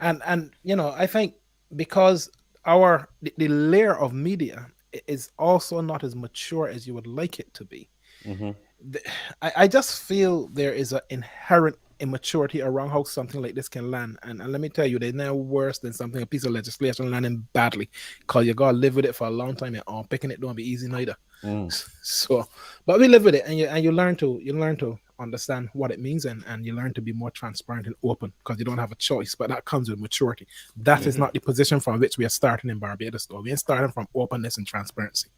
And I think because the layer of media is also not as mature as you would like it to be. Mm-hmm. th- I just feel there is an inherent immaturity around how something like this can land. And let me tell you, there's no worse than something, a piece of legislation landing badly, because you got to live with it for a long time. And picking it don't be easy neither. Mm. So, but we live with it, and you learn to understand what it means, and you learn to be more transparent and open because you don't have a choice. But that comes with maturity. That is not the position from which we are starting in Barbados. Though we ain't starting from openness and transparency.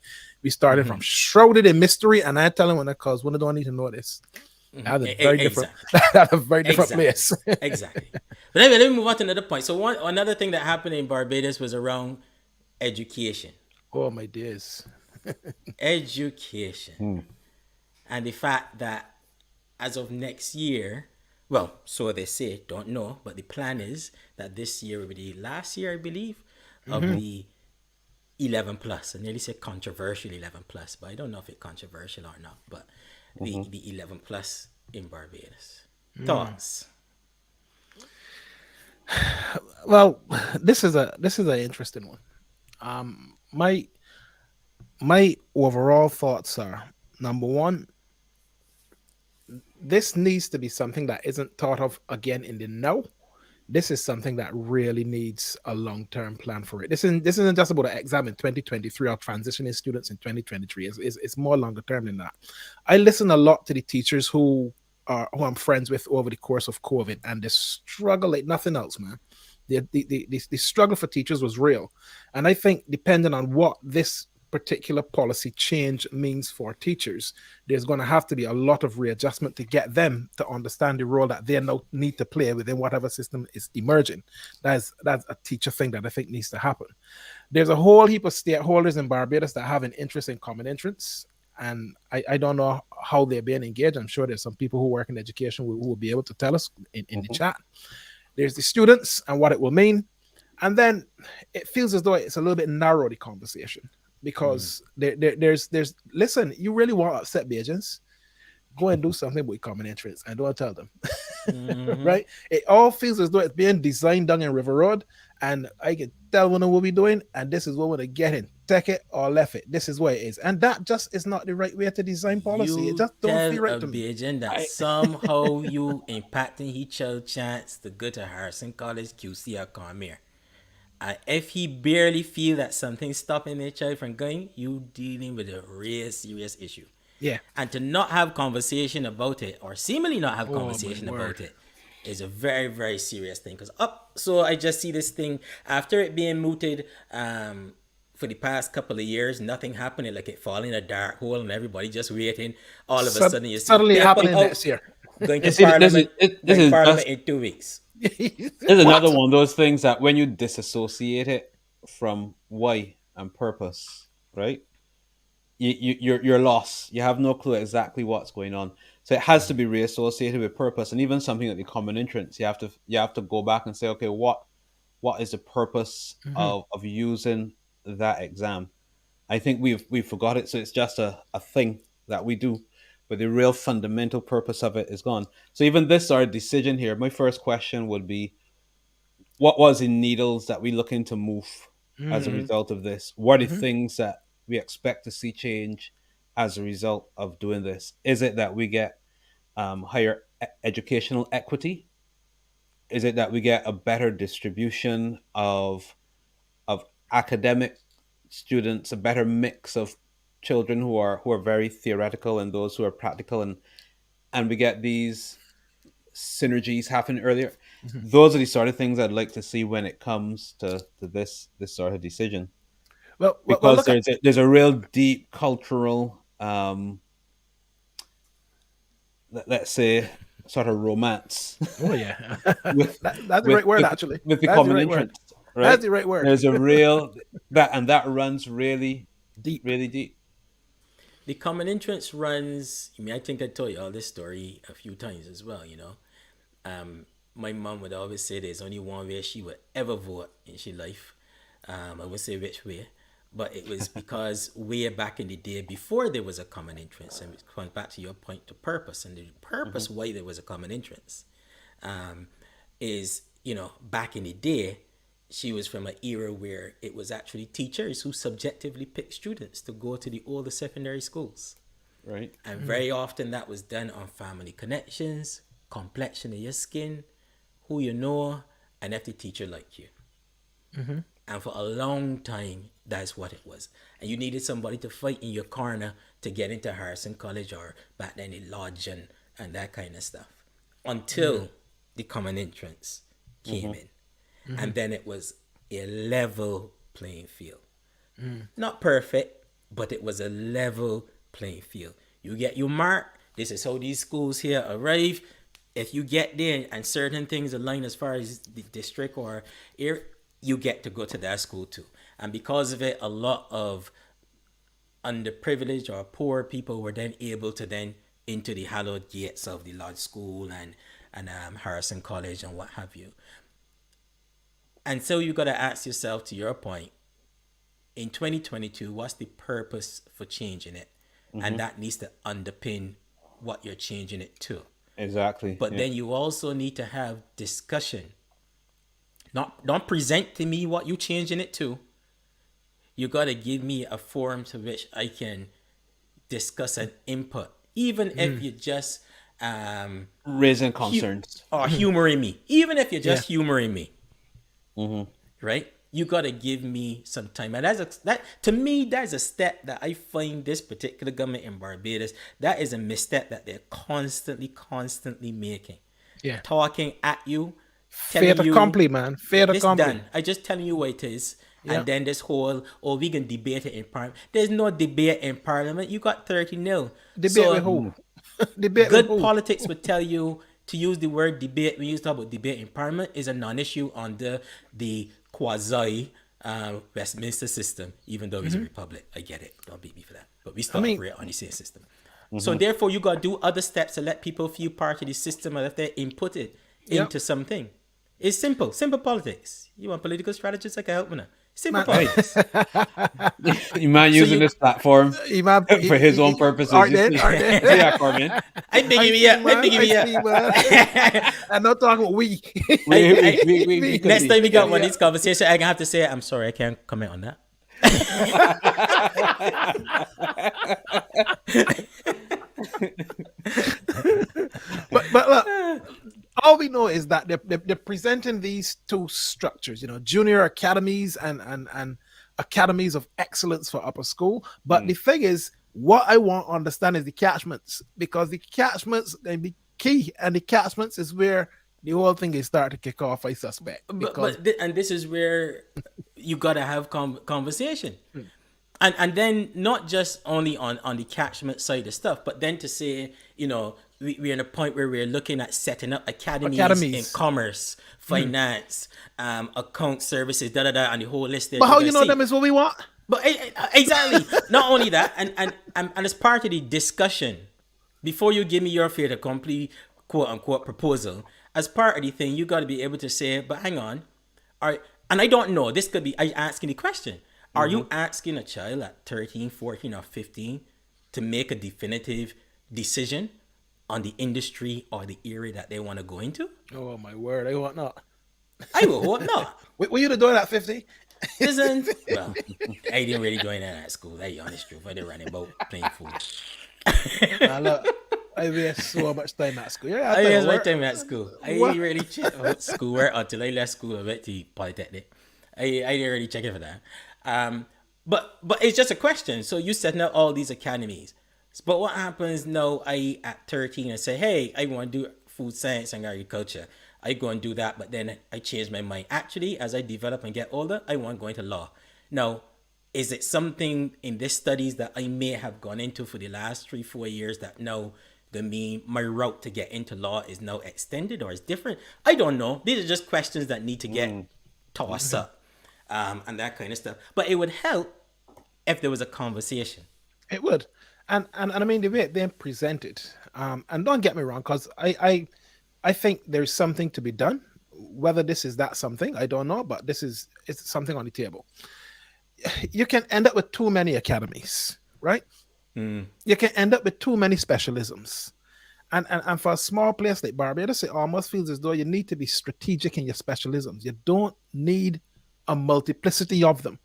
We started from shrouded in mystery, and I tell them when because when they don't need to know this. That's a very different. Exactly. That's a very different Exactly. place. Exactly. But anyway, let me move on to another point. So another thing that happened in Barbados was around education. Oh my days. Education. Hmm. And the fact that as of next year, well, so they say, don't know, but the plan is that this year will be the last year, I believe, of Mm-hmm. the 11 plus. I nearly said controversial 11 plus, but I don't know if it's controversial or not. But Mm-hmm. the 11 plus in Barbados. Thoughts? Well, this is an interesting one. My overall thoughts are number one, this needs to be something that isn't thought of again in the now. This is something that really needs a long-term plan for it. This isn't just about an exam in 2023 or transitioning students in 2023. It's more longer term than that. I listen a lot to the teachers who I'm friends with over the course of COVID, and they struggle like nothing else, man. The struggle for teachers was real. And I think depending on what this particular policy change means for teachers, there's going to have to be a lot of readjustment to get them to understand the role that they now need to play within whatever system is emerging. That's a teacher thing that I think needs to happen. There's a whole heap of stakeholders in Barbados that have an interest in common entrance. And I don't know how they're being engaged. I'm sure there's some people who work in education who will be able to tell us in the Mm-hmm. chat. There's the students and what it will mean. And then it feels as though it's a little bit narrow, the conversation, because there's listen, you really want to upset Bajans, go and do something with common entrance and don't tell them. Right? It all feels as though it's being designed down in River Road, and I can tell when we'll be doing, and this is what we're getting. Take it or left it. This is what it is. And that just is not the right way to design policy. It You just don't tell feel right a to me. Bajan that I. somehow you impacting his child chance to go to Harrison College QC or come here. And if he barely feel that something's stopping the child from going, you dealing with a real serious issue. Yeah. And to not have conversation about it, or seemingly not have Oh my conversation about word. it, is a very, very serious thing. Because so I just see this thing after it being mooted for the past couple of years, nothing happening, like it falling in a dark hole and everybody just waiting. All of a sudden, you see Suddenly people happening out next year. going You to see, this is parliament, this is just in 2 weeks. there's another What? one of those things that when you disassociate it from why and purpose, right? You're lost. You have no clue exactly what's going on. So it has to be reassociated with purpose, and even something like the common entrance. You have to go back and say, okay, what is the purpose Mhm. of using that exam? I think we've forgot it, so it's just a thing that we do, but the real fundamental purpose of it is gone. So even this our decision here. My first question would be, what was in needles that we looking to move? as a result of this? What are the things that we expect to see change as a result of doing this? Is it that we get higher educational equity? Is it that we get a better distribution of academic students, a better mix of children who are very theoretical and those who are practical, and we get these synergies happen earlier? Those are the sort of things I'd like to see when it comes to this sort of decision, Well, because look at. there's a real deep cultural let's say sort of romance Oh yeah, with that's the right word actually. with the That's the common right word. interest, right? That's the right word. There's a real that runs really Deep. really deep. The common entrance runs. I mean, I think I told you all this story a few times as well. My mom would always say there's only one way she would ever vote in she life. I would say which way, but it was because way back in the day before there was a common entrance, and it comes back to your point to purpose, and the purpose why there was a common entrance is, back in the day, she was from an era where it was actually teachers who subjectively picked students to go to the older secondary schools. Right. And very often that was done on family connections, complexion of your skin, who you know, and if the teacher liked you. And for a long time, that's what it was. And you needed somebody to fight in your corner to get into Harrison College or back then the Lodge and that kind of stuff. Until the common entrance came in. And then it was a level playing field. Not perfect, but it was a level playing field. You get your mark. This is how these schools here arrive. If you get there and certain things align as far as the district or area, you get to go to that school too. And because of it, a lot of underprivileged or poor people were then able to then into the hallowed gates of the Lodge School and Harrison College and what have you. And so you got to ask yourself, to your point, in 2022, what's the purpose for changing it? And that needs to underpin what you're changing it to. Exactly. But then you also need to have discussion. Don't present to me what you're changing it to. You got to give me a forum to which I can discuss an input, even if you just raising concerns or humoring me. Even if you're just humoring me, right? You got to give me some time, and that to me, that's a step that I find this particular government in Barbados, that is a misstep that they're constantly making. Yeah, Talking at you. Fait accompli, man. Fait accompli. Done. I just telling you what it is. And then this whole, we can debate it in Parliament. There's no debate in Parliament. You got 30-0. Debate with who? Debate Good with who? politics would tell you to use the word debate when you talk about debate in Parliament is a non-issue under the quasi Westminster system, even though it's a republic. I get it. Don't beat me for that. But we still operate on the same system. So therefore, you got to do other steps to let people feel part of the system and if they're inputted into something. It's simple politics. You want political strategists? I can help with that. Simple politics. You mind using this platform for his own purposes? Yeah, Corbin. I think you I'm not talking about we. Next time we got one of these conversations, I'm gonna have to say, I'm sorry, I can't comment on that. but look, all we know is that they're presenting these two structures, junior academies and academies of excellence for upper school. But the thing is, what I want to understand is the catchments, because the catchments can be key, and the catchments is where the whole thing is starting to kick off, I suspect. And this is where you gotta have conversation. And then not just only on the catchment side of stuff, but then to say, we're in a point where we're looking at setting up academies. In commerce, finance, account services, and the whole list there. But how you know them is what we want? But exactly. Not only that, and as part of the discussion, before you give me your fait accompli, quote unquote, proposal, as part of the thing, you got to be able to say, but hang on, and I don't know, this could be I asking the question. Are you asking a child at 13, 14, or 15 to make a definitive decision on the industry or the area that they want to go into? Oh my word, I hope not. I will hope not. Were you doing that 50? Listen, well, I didn't really join that school. That's the honest truth. I didn't run about playing fool. Now look, I waste so much time at school. Yeah, I I tell you was my what. time at school. I didn't really check about schoolwork until I left school. I went to Polytechnic. I didn't really check it for that. But it's just a question. So you setting up all these academies. But what happens now? I at 13 and say, hey, I want to do food science and agriculture. I go and do that, but then I change my mind. Actually, as I develop and get older, I want to go into law. Now, is it something in this studies that I may have gone into for the last 3-4 years that now the mean my route to get into law is now extended or is different? I don't know. These are just questions that need to get tossed up, and that kind of stuff. But it would help if there was a conversation. It would. And I mean the way it then presented, and don't get me wrong, because I think there's something to be done. Whether this is that something, I don't know, but it's something on the table. You can end up with too many academies, right? You can end up with too many specialisms. And for a small place like Barbados, it almost feels as though you need to be strategic in your specialisms. You don't need a multiplicity of them.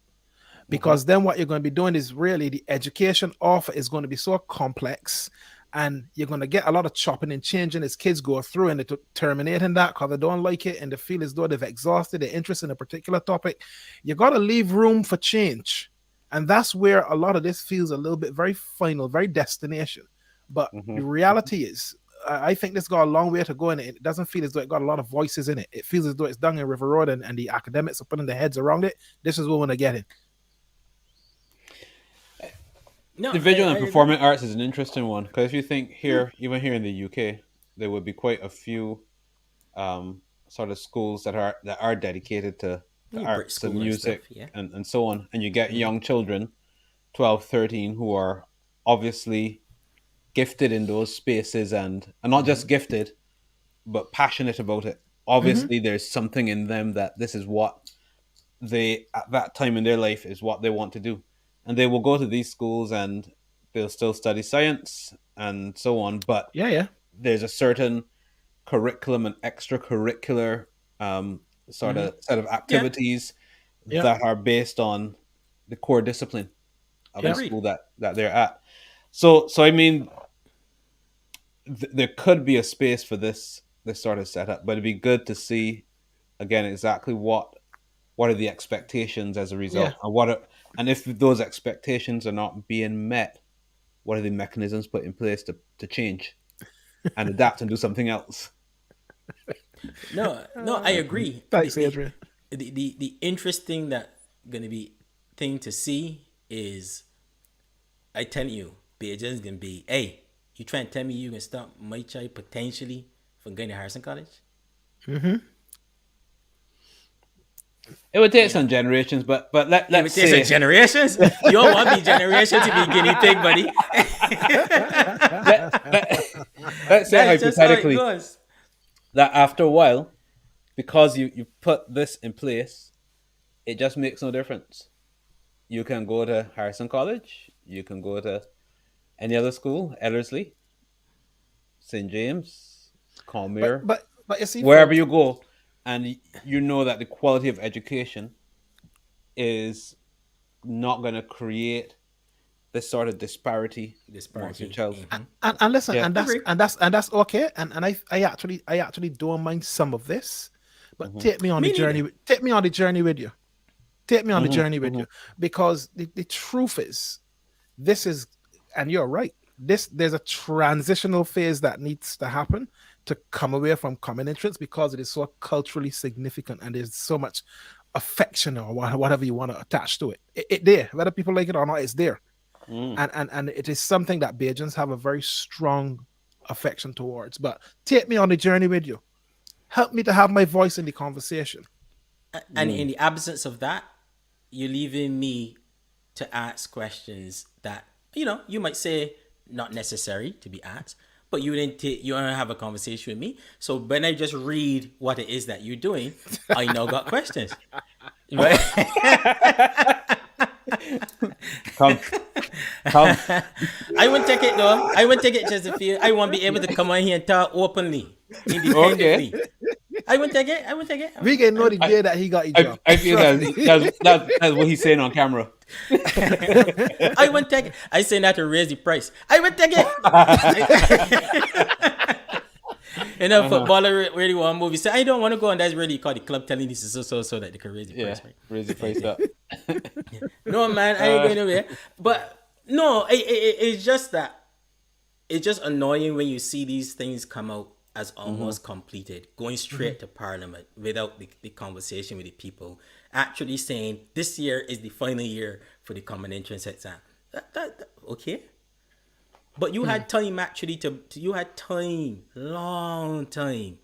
Because then what you're going to be doing is really the education offer is going to be so complex, and you're going to get a lot of chopping and changing as kids go through, and they're terminating that because they don't like it and they feel as though they've exhausted their interest in a particular topic. You got to leave room for change. And that's where a lot of this feels a little bit very final, very destination. But the reality is, I think this got a long way to go, and it doesn't feel as though it got a lot of voices in it. It feels as though it's done in River Road, and the academics are putting their heads around it. This is what we're going to get in. No, the visual and performing arts is an interesting one, because if you think here, even here in the UK, there would be quite a few sort of schools that are dedicated to arts and music and so on. And you get young children, 12, 13, who are obviously gifted in those spaces, and not just gifted, but passionate about it. Obviously, there's something in them that this is what they, at that time in their life, is what they want to do. And they will go to these schools and they'll still study science and so on. But there's a certain curriculum and extracurricular sort of set of activities that are based on the core discipline of the school that they're at. So I mean, there could be a space for this sort of setup, but it'd be good to see again exactly what are the expectations as a result, and if those expectations are not being met, what are the mechanisms put in place to change and adapt and do something else? No, I agree. Thanks, Adrian. The interesting that gonna be thing to see is, I tell you, Beijing's gonna be, hey, you trying to tell me you can stop my child potentially from going to Harrison College? It would take some generations, but let's say some generations. You don't want to be generations to be guinea pig, buddy. Let's say hypothetically that after a while, because you put this in place, it just makes no difference. You can go to Harrison College, you can go to any other school, Ellerslie, St. James, Cormier, but you see, wherever you go. And you know that the quality of education is not going to create this sort of disparity amongst your child. And listen, and that's okay. And I actually don't mind some of this, but take me on the journey. Take me on the journey with you. Take me on the journey with you, because the truth is, this is, and you're right. There's a transitional phase that needs to happen to come away from common entrance, because it is so culturally significant and there's so much affection or whatever you want to attach to it. It there, whether people like it or not, it's there. And it is something that Bajans have a very strong affection towards. But take me on the journey with you. Help me to have my voice in the conversation. And in the absence of that, you're leaving me to ask questions that, you might say not necessary to be asked, but you don't have a conversation with me. So when I just read what it is that you're doing, I now got questions. Right? Come. I won't take it though. I won't take it, Chesterfield. I want to be able to come on here and talk openly, independently. I won't take it. I won't take it. We can know the day that he got a job. I feel that's what he's saying on camera. I won't take it. I say that to raise the price. I won't take it. You know, footballer really want movie. Say, I don't want to go, and that's really called the club telling this is so that they can raise the price. Right? Raise the price up. No, man, I ain't going nowhere. But no, it's just that it's just annoying when you see these things come out as almost completed, going straight to Parliament without the conversation with the people, actually saying this year is the final year for the common entrance exam. Okay. But you had time actually you had time, long time,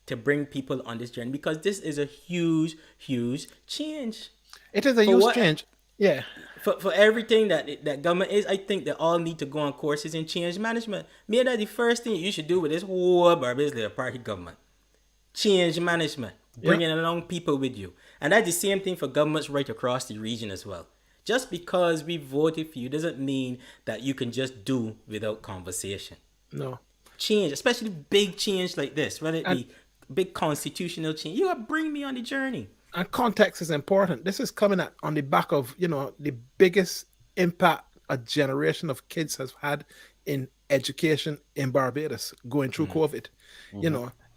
to bring people on this journey, because this is a huge, huge change. It is a huge change. Yeah. For everything that government is, I think they all need to go on courses in change management. Maybe that's the first thing you should do with this whole Barbados Labour Party government. Change management. Bringing along people with you. And that's the same thing for governments right across the region as well. Just because we voted for you doesn't mean that you can just do without conversation. No. Change, especially big change like this, whether it be big constitutional change, you gotta bring me on the journey. And context is important. This is coming on the back of, the biggest impact a generation of kids has had in education in Barbados going through COVID.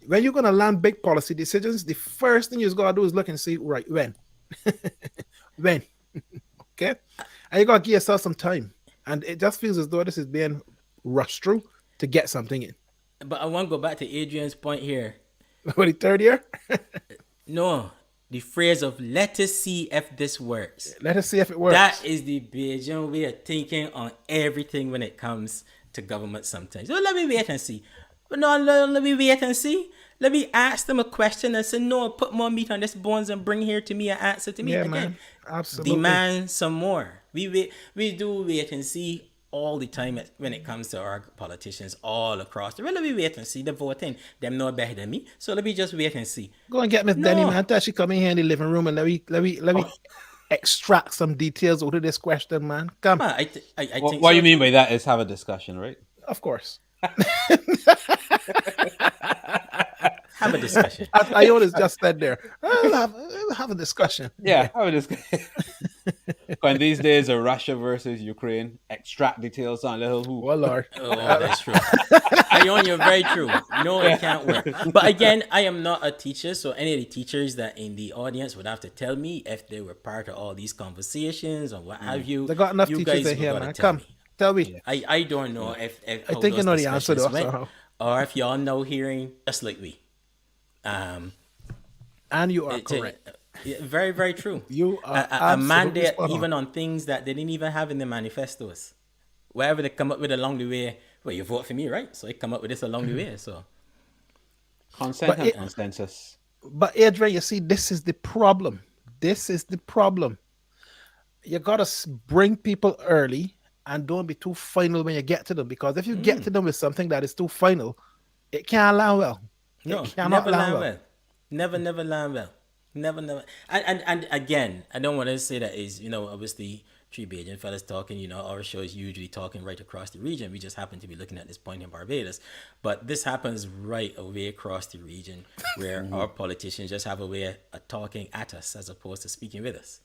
When you're going to land big policy decisions, the first thing you got to do is look and see, right, when? When? Okay? And you got to give yourself some time. And it just feels as though this is being rushed through to get something in. But I want to go back to Adrian's point here. For the third year? No. The phrase of let us see if this works. Let us see if it works. That is the Bajan way of thinking on everything when it comes to government sometimes. So let me wait and see. But no, let me wait and see. Let me ask them a question and say, no, put more meat on this bones and bring here to me an answer to me. Yeah, again. Man. Absolutely. Demand some more. We do wait and see all the time when it comes to our politicians all across the world. Let me wait and see the voting. Them know better than me. So let me just wait and see. Go and get Miss Denny, man. Tell she come in here in the living room and let me extract some details out of this question, man. Come. I think what you mean by that is have a discussion, right? Of course. Have a discussion. I always just said there. Have a discussion. Yeah, have a discussion. When these days are Russia versus Ukraine, extract details on little who. Well, Lord. Oh, that's true. You're very true. No, it can't work. But again, I am not a teacher, so any of the teachers that in the audience would have to tell me if they were part of all these conversations or what have you. They got enough teachers in here, man. Come, tell me. I don't know if I think you know the answer though, somehow. Or if y'all know hearing just like we. And you are correct. Very, very true. You are a mandate even on things that they didn't even have in the manifestos. Wherever they come up with along the way, well, you vote for me, right? So they come up with this along the way. So consensus. But Adrian, you see, this is the problem. You gotta bring people early and don't be too final when you get to them, because if you get to them with something that is too final, it can't land well. No, never land well. Never land well. Never. And again, I don't want to say that is, obviously, three Bajan fellas talking, our show is usually talking right across the region. We just happen to be looking at this point in Barbados. But this happens right away across the region where our politicians just have a way of talking at us as opposed to speaking with us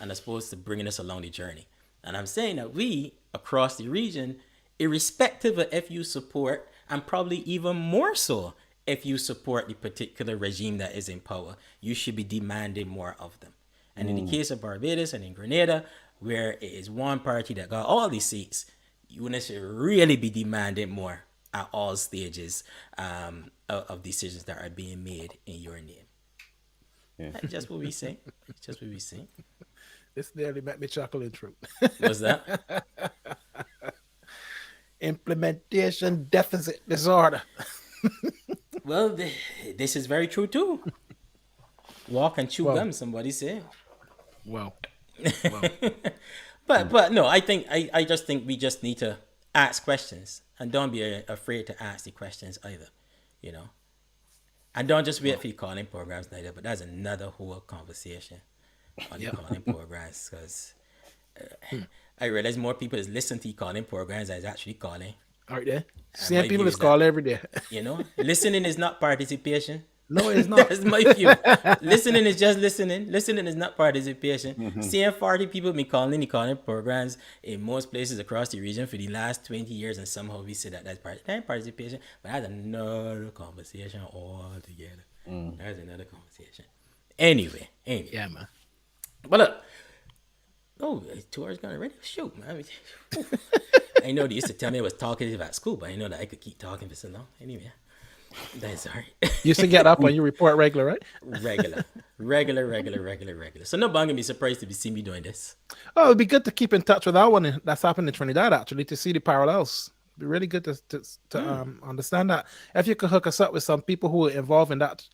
and as opposed to bringing us along the journey. And I'm saying that we, across the region, irrespective of if you support, and probably even more so, if you support the particular regime that is in power, you should be demanding more of them. And in the case of Barbados and in Grenada, where it is one party that got all these seats, you should really be demanding more at all stages of decisions that are being made in your name. Yeah. That's just what we say. This nearly made me chuckle in truth. What's that? Implementation deficit disorder. Well, this is very true too. Walk and chew gum, somebody said. Well. But no, I just think we just need to ask questions and don't be afraid to ask the questions either, and don't just wait for the calling programs neither. But that's another whole conversation on the calling programs, because I realize more people is listening to the calling programs than is actually calling. All right, there. Same people is call every day. Listening is not participation. No, it's not. That's my view. Listening is just listening. Listening is not participation. Seeing 40 people been calling programs in most places across the region for the last 20 years, and somehow we say that's participation, but that's another conversation altogether. That's another conversation. Anyway. Yeah, man. But look, 2 hours gone already. Shoot, man. I know they used to tell me I was talkative at school, but I know that I could keep talking for so long. Anyway, that's all right. You used to get up when you report regular, right? Regular. So no one can be surprised to see me doing this. Oh, it'd be good to keep in touch with that one that's happened in Trinidad, actually, to see the parallels. It'd be really good to understand that. If you could hook us up with some people who are involved in that,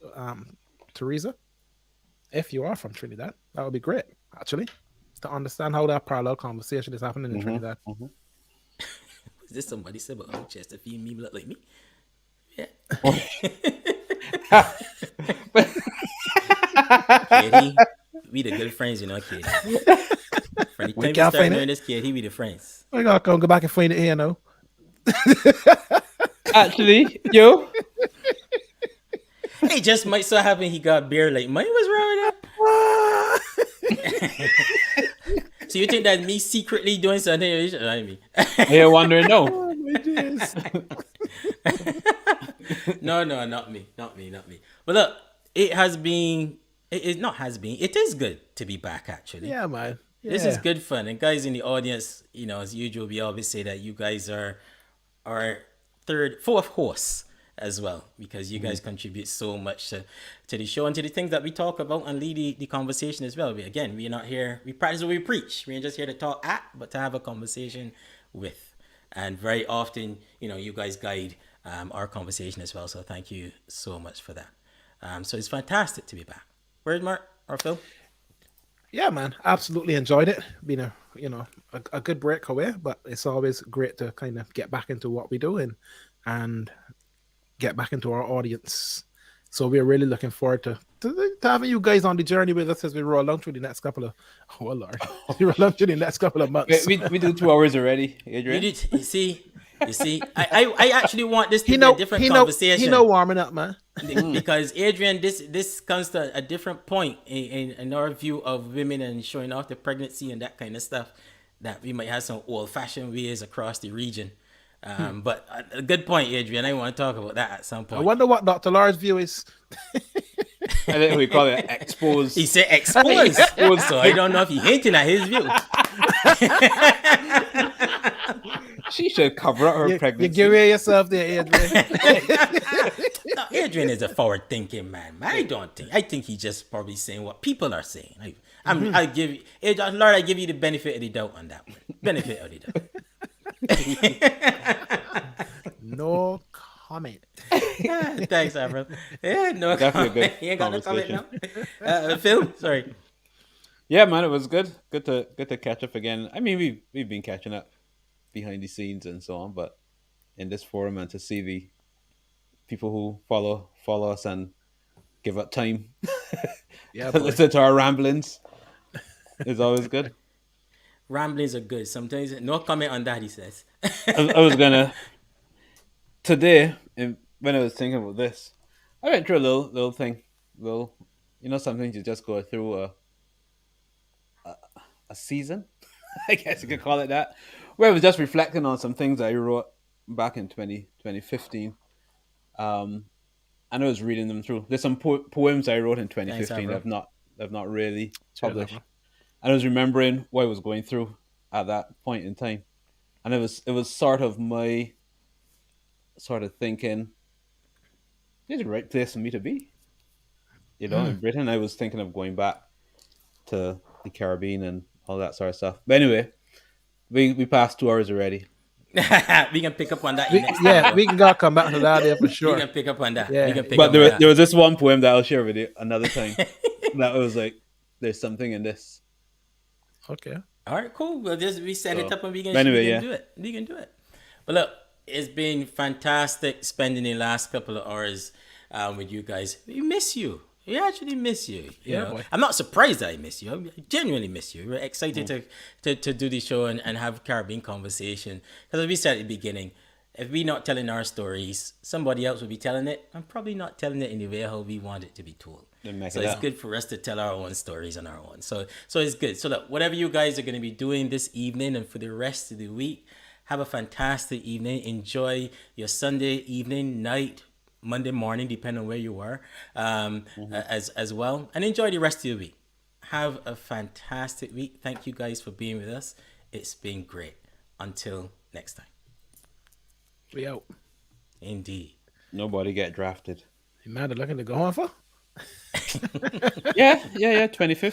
Teresa, if you are from Trinidad, that would be great, actually, to understand how that parallel conversation is happening in Trinidad. Was this somebody said about Chesterfield me look like me? Yeah. Katie, we the good friends, you know, Katie. From the time we start doing this, Katie, we the friends. I gotta go back and find it here now. Actually, yo. Hey, just might so happen he got beer like mine was wrong with that. So you think that me secretly doing something? I mean, You're wondering, no. Oh, my days. No, not me. But look, it is good to be back, actually. Yeah, man. Yeah. This is good fun. And guys in the audience, you know, as usual, we always say that you guys are our fourth horse as well, because you guys contribute so much to the show and to the things that we talk about and lead the conversation as well. We're not here, we practice what we preach. We're just here to talk but to have a conversation with. And very often, you know, you guys guide our conversation as well. So thank you so much for that. So it's fantastic to be back. Where's Mark or Phil? Yeah, man, absolutely enjoyed it. Been a good break away, but it's always great to kind of get back into what we're doing and get back into our audience. So we're really looking forward to having you guys on the journey with us as we roll along through the next couple of months. We do 2 hours already, Adrian. You see, I actually want this to be a different conversation. He know warming up, man. Because Adrian, this comes to a different point in our view of women and showing off the pregnancy and that kind of stuff, that we might have some old-fashioned ways across the region. But a good point, Adrian. I want to talk about that at some point. I wonder what Dr. Lars' view is. I think we call it exposed. He said exposed. So I don't know if he's hinting at his view. She should cover up her pregnancy. You give away yourself there, Adrian. No, Adrian is a forward-thinking man. I think he's just probably saying what people are saying. I give you, Lord, I give you the benefit of the doubt on that one. Benefit of the doubt. No comment. Thanks, Avram. Yeah, no Definitely comment. good You ain't got no comment now. Phil, sorry. Yeah, man, it was good. Good to catch up again. I mean, we've been catching up behind the scenes and so on, but in this forum and to see the people who follow us and give up time to listen to our ramblings is always good. Ramblings are good. Sometimes no comment on that, he says. I was gonna today when I was thinking about this, I went through a little thing. Sometimes you just go through a season, I guess you could call it that, where I was just reflecting on some things I wrote back in 2015. And I was reading them through. There's some poems I wrote in 2015 that I've not really published. And I was remembering what I was going through at that point in time. And it was sort of my sort of thinking, this is the right place for me to be. In Britain, I was thinking of going back to the Caribbean and all that sort of stuff. But anyway, we passed 2 hours already. We can pick up on that. We can come back to that there for sure. We can pick up on that. Yeah. But there was this one poem that I'll share with you another time. That was like, there's something in this. Okay. All right, cool. We'll just reset it up and we can do it. We can do it. But look, it's been fantastic spending the last couple of hours with you guys. We miss you. We actually miss you. You know? I'm not surprised that I miss you. I genuinely miss you. We're excited to do the show and have Caribbean conversation. Because as we said at the beginning, if we not telling our stories, somebody else will be telling it. I'm probably not telling it in the way how we want it to be told. Then make So it it's up. good for us to tell our own stories on our own. So it's good. So look, whatever you guys are going to be doing this evening and for the rest of the week, have a fantastic evening. Enjoy your Sunday evening, night, Monday morning, depending on where you are, as well, and enjoy the rest of your week. Have a fantastic week. Thank you guys for being with us. It's been great. Until next time. We out. Indeed. Nobody get drafted. You mad at looking to go on for? Yeah. 25th.